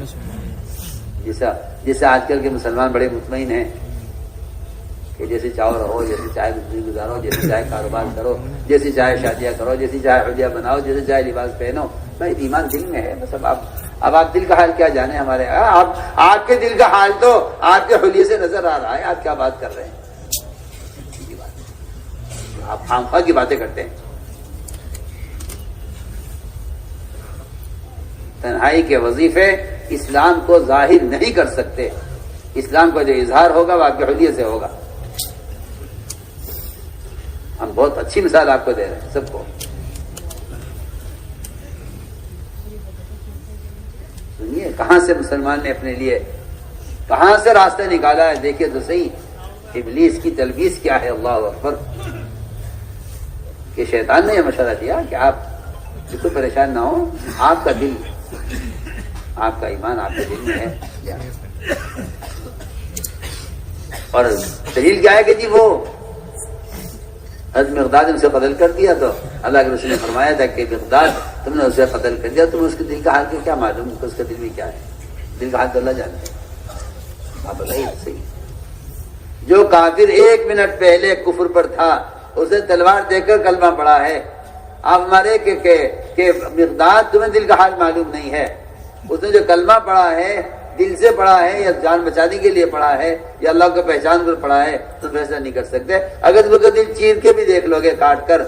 جیسے آج کل کے مسلمان بڑے مطمئن ہیں کہ جیسے چاہو رہو, جیسے چاہے زندگی گزارو, جیسے چاہے کاروبار کرو, جیسے چاہے شادیاں کرو, جیسے چاہے حلیہ بناؤ, جیسے چاہے لباس پہنو. بھائی ایمان دل میں ہے بس. اب آپ دل کا حال کیا جانے ہمارے, آپ کے دل کا حال تو آپ کے حلیے سے نظر آ رہا ہے. آپ کیا بات کر رہے ہیں, آپ خامخواہ کی باتیں کرتے ہیں. تنہائی کے وظیفے اسلام کو ظاہر نہیں کر سکتے. اسلام کا جو اظہار ہوگا وہ آپ کے حلیے سے ہوگا. ہم بہت اچھی مثال آپ کو دے رہے ہیں سب کو. سنیے کہاں سے مسلمان نے اپنے لیے کہاں سے راستہ نکالا ہے. دیکھیے تو صحیح ابلیس کی تلبیس کیا ہے. اللہ اکبر. کہ شیطان نے یہ مشورہ دیا کہ آپ بالکل پریشان نہ ہو, آپ کا دل, آپ کا ایمان آپ کے دل میں ہے. اور دلیل کیا ہے کہ جی وہ حضرت مقداد نے اسے قتل کر دیا تو اللہ کے رسول نے فرمایا تھا کہ مقداد تم نے اسے قتل کر دیا, تم اس کے دل کا حال کیا معلوم کہ اس کا دل میں کیا ہے. دل کا حال تو اللہ جانتے ہیں. آپ بتائیے صحیح. جو کافر 1 منٹ پہلے کفر پر تھا اسے تلوار دے کر کلمہ پڑھا ہے. آپ ہمارے کہ مقداد تمہیں دل کا حال معلوم نہیں ہے. اس نے جو کلمہ پڑھا ہے دل سے پڑھا ہے یا جان بچانے کے لیے پڑھا ہے یا اللہ کو پہچان کر پڑھا ہے تو فیصلہ نہیں کر سکتے. اگر تم کو دل چیر کے بھی دیکھ لو گے, کاٹ کر,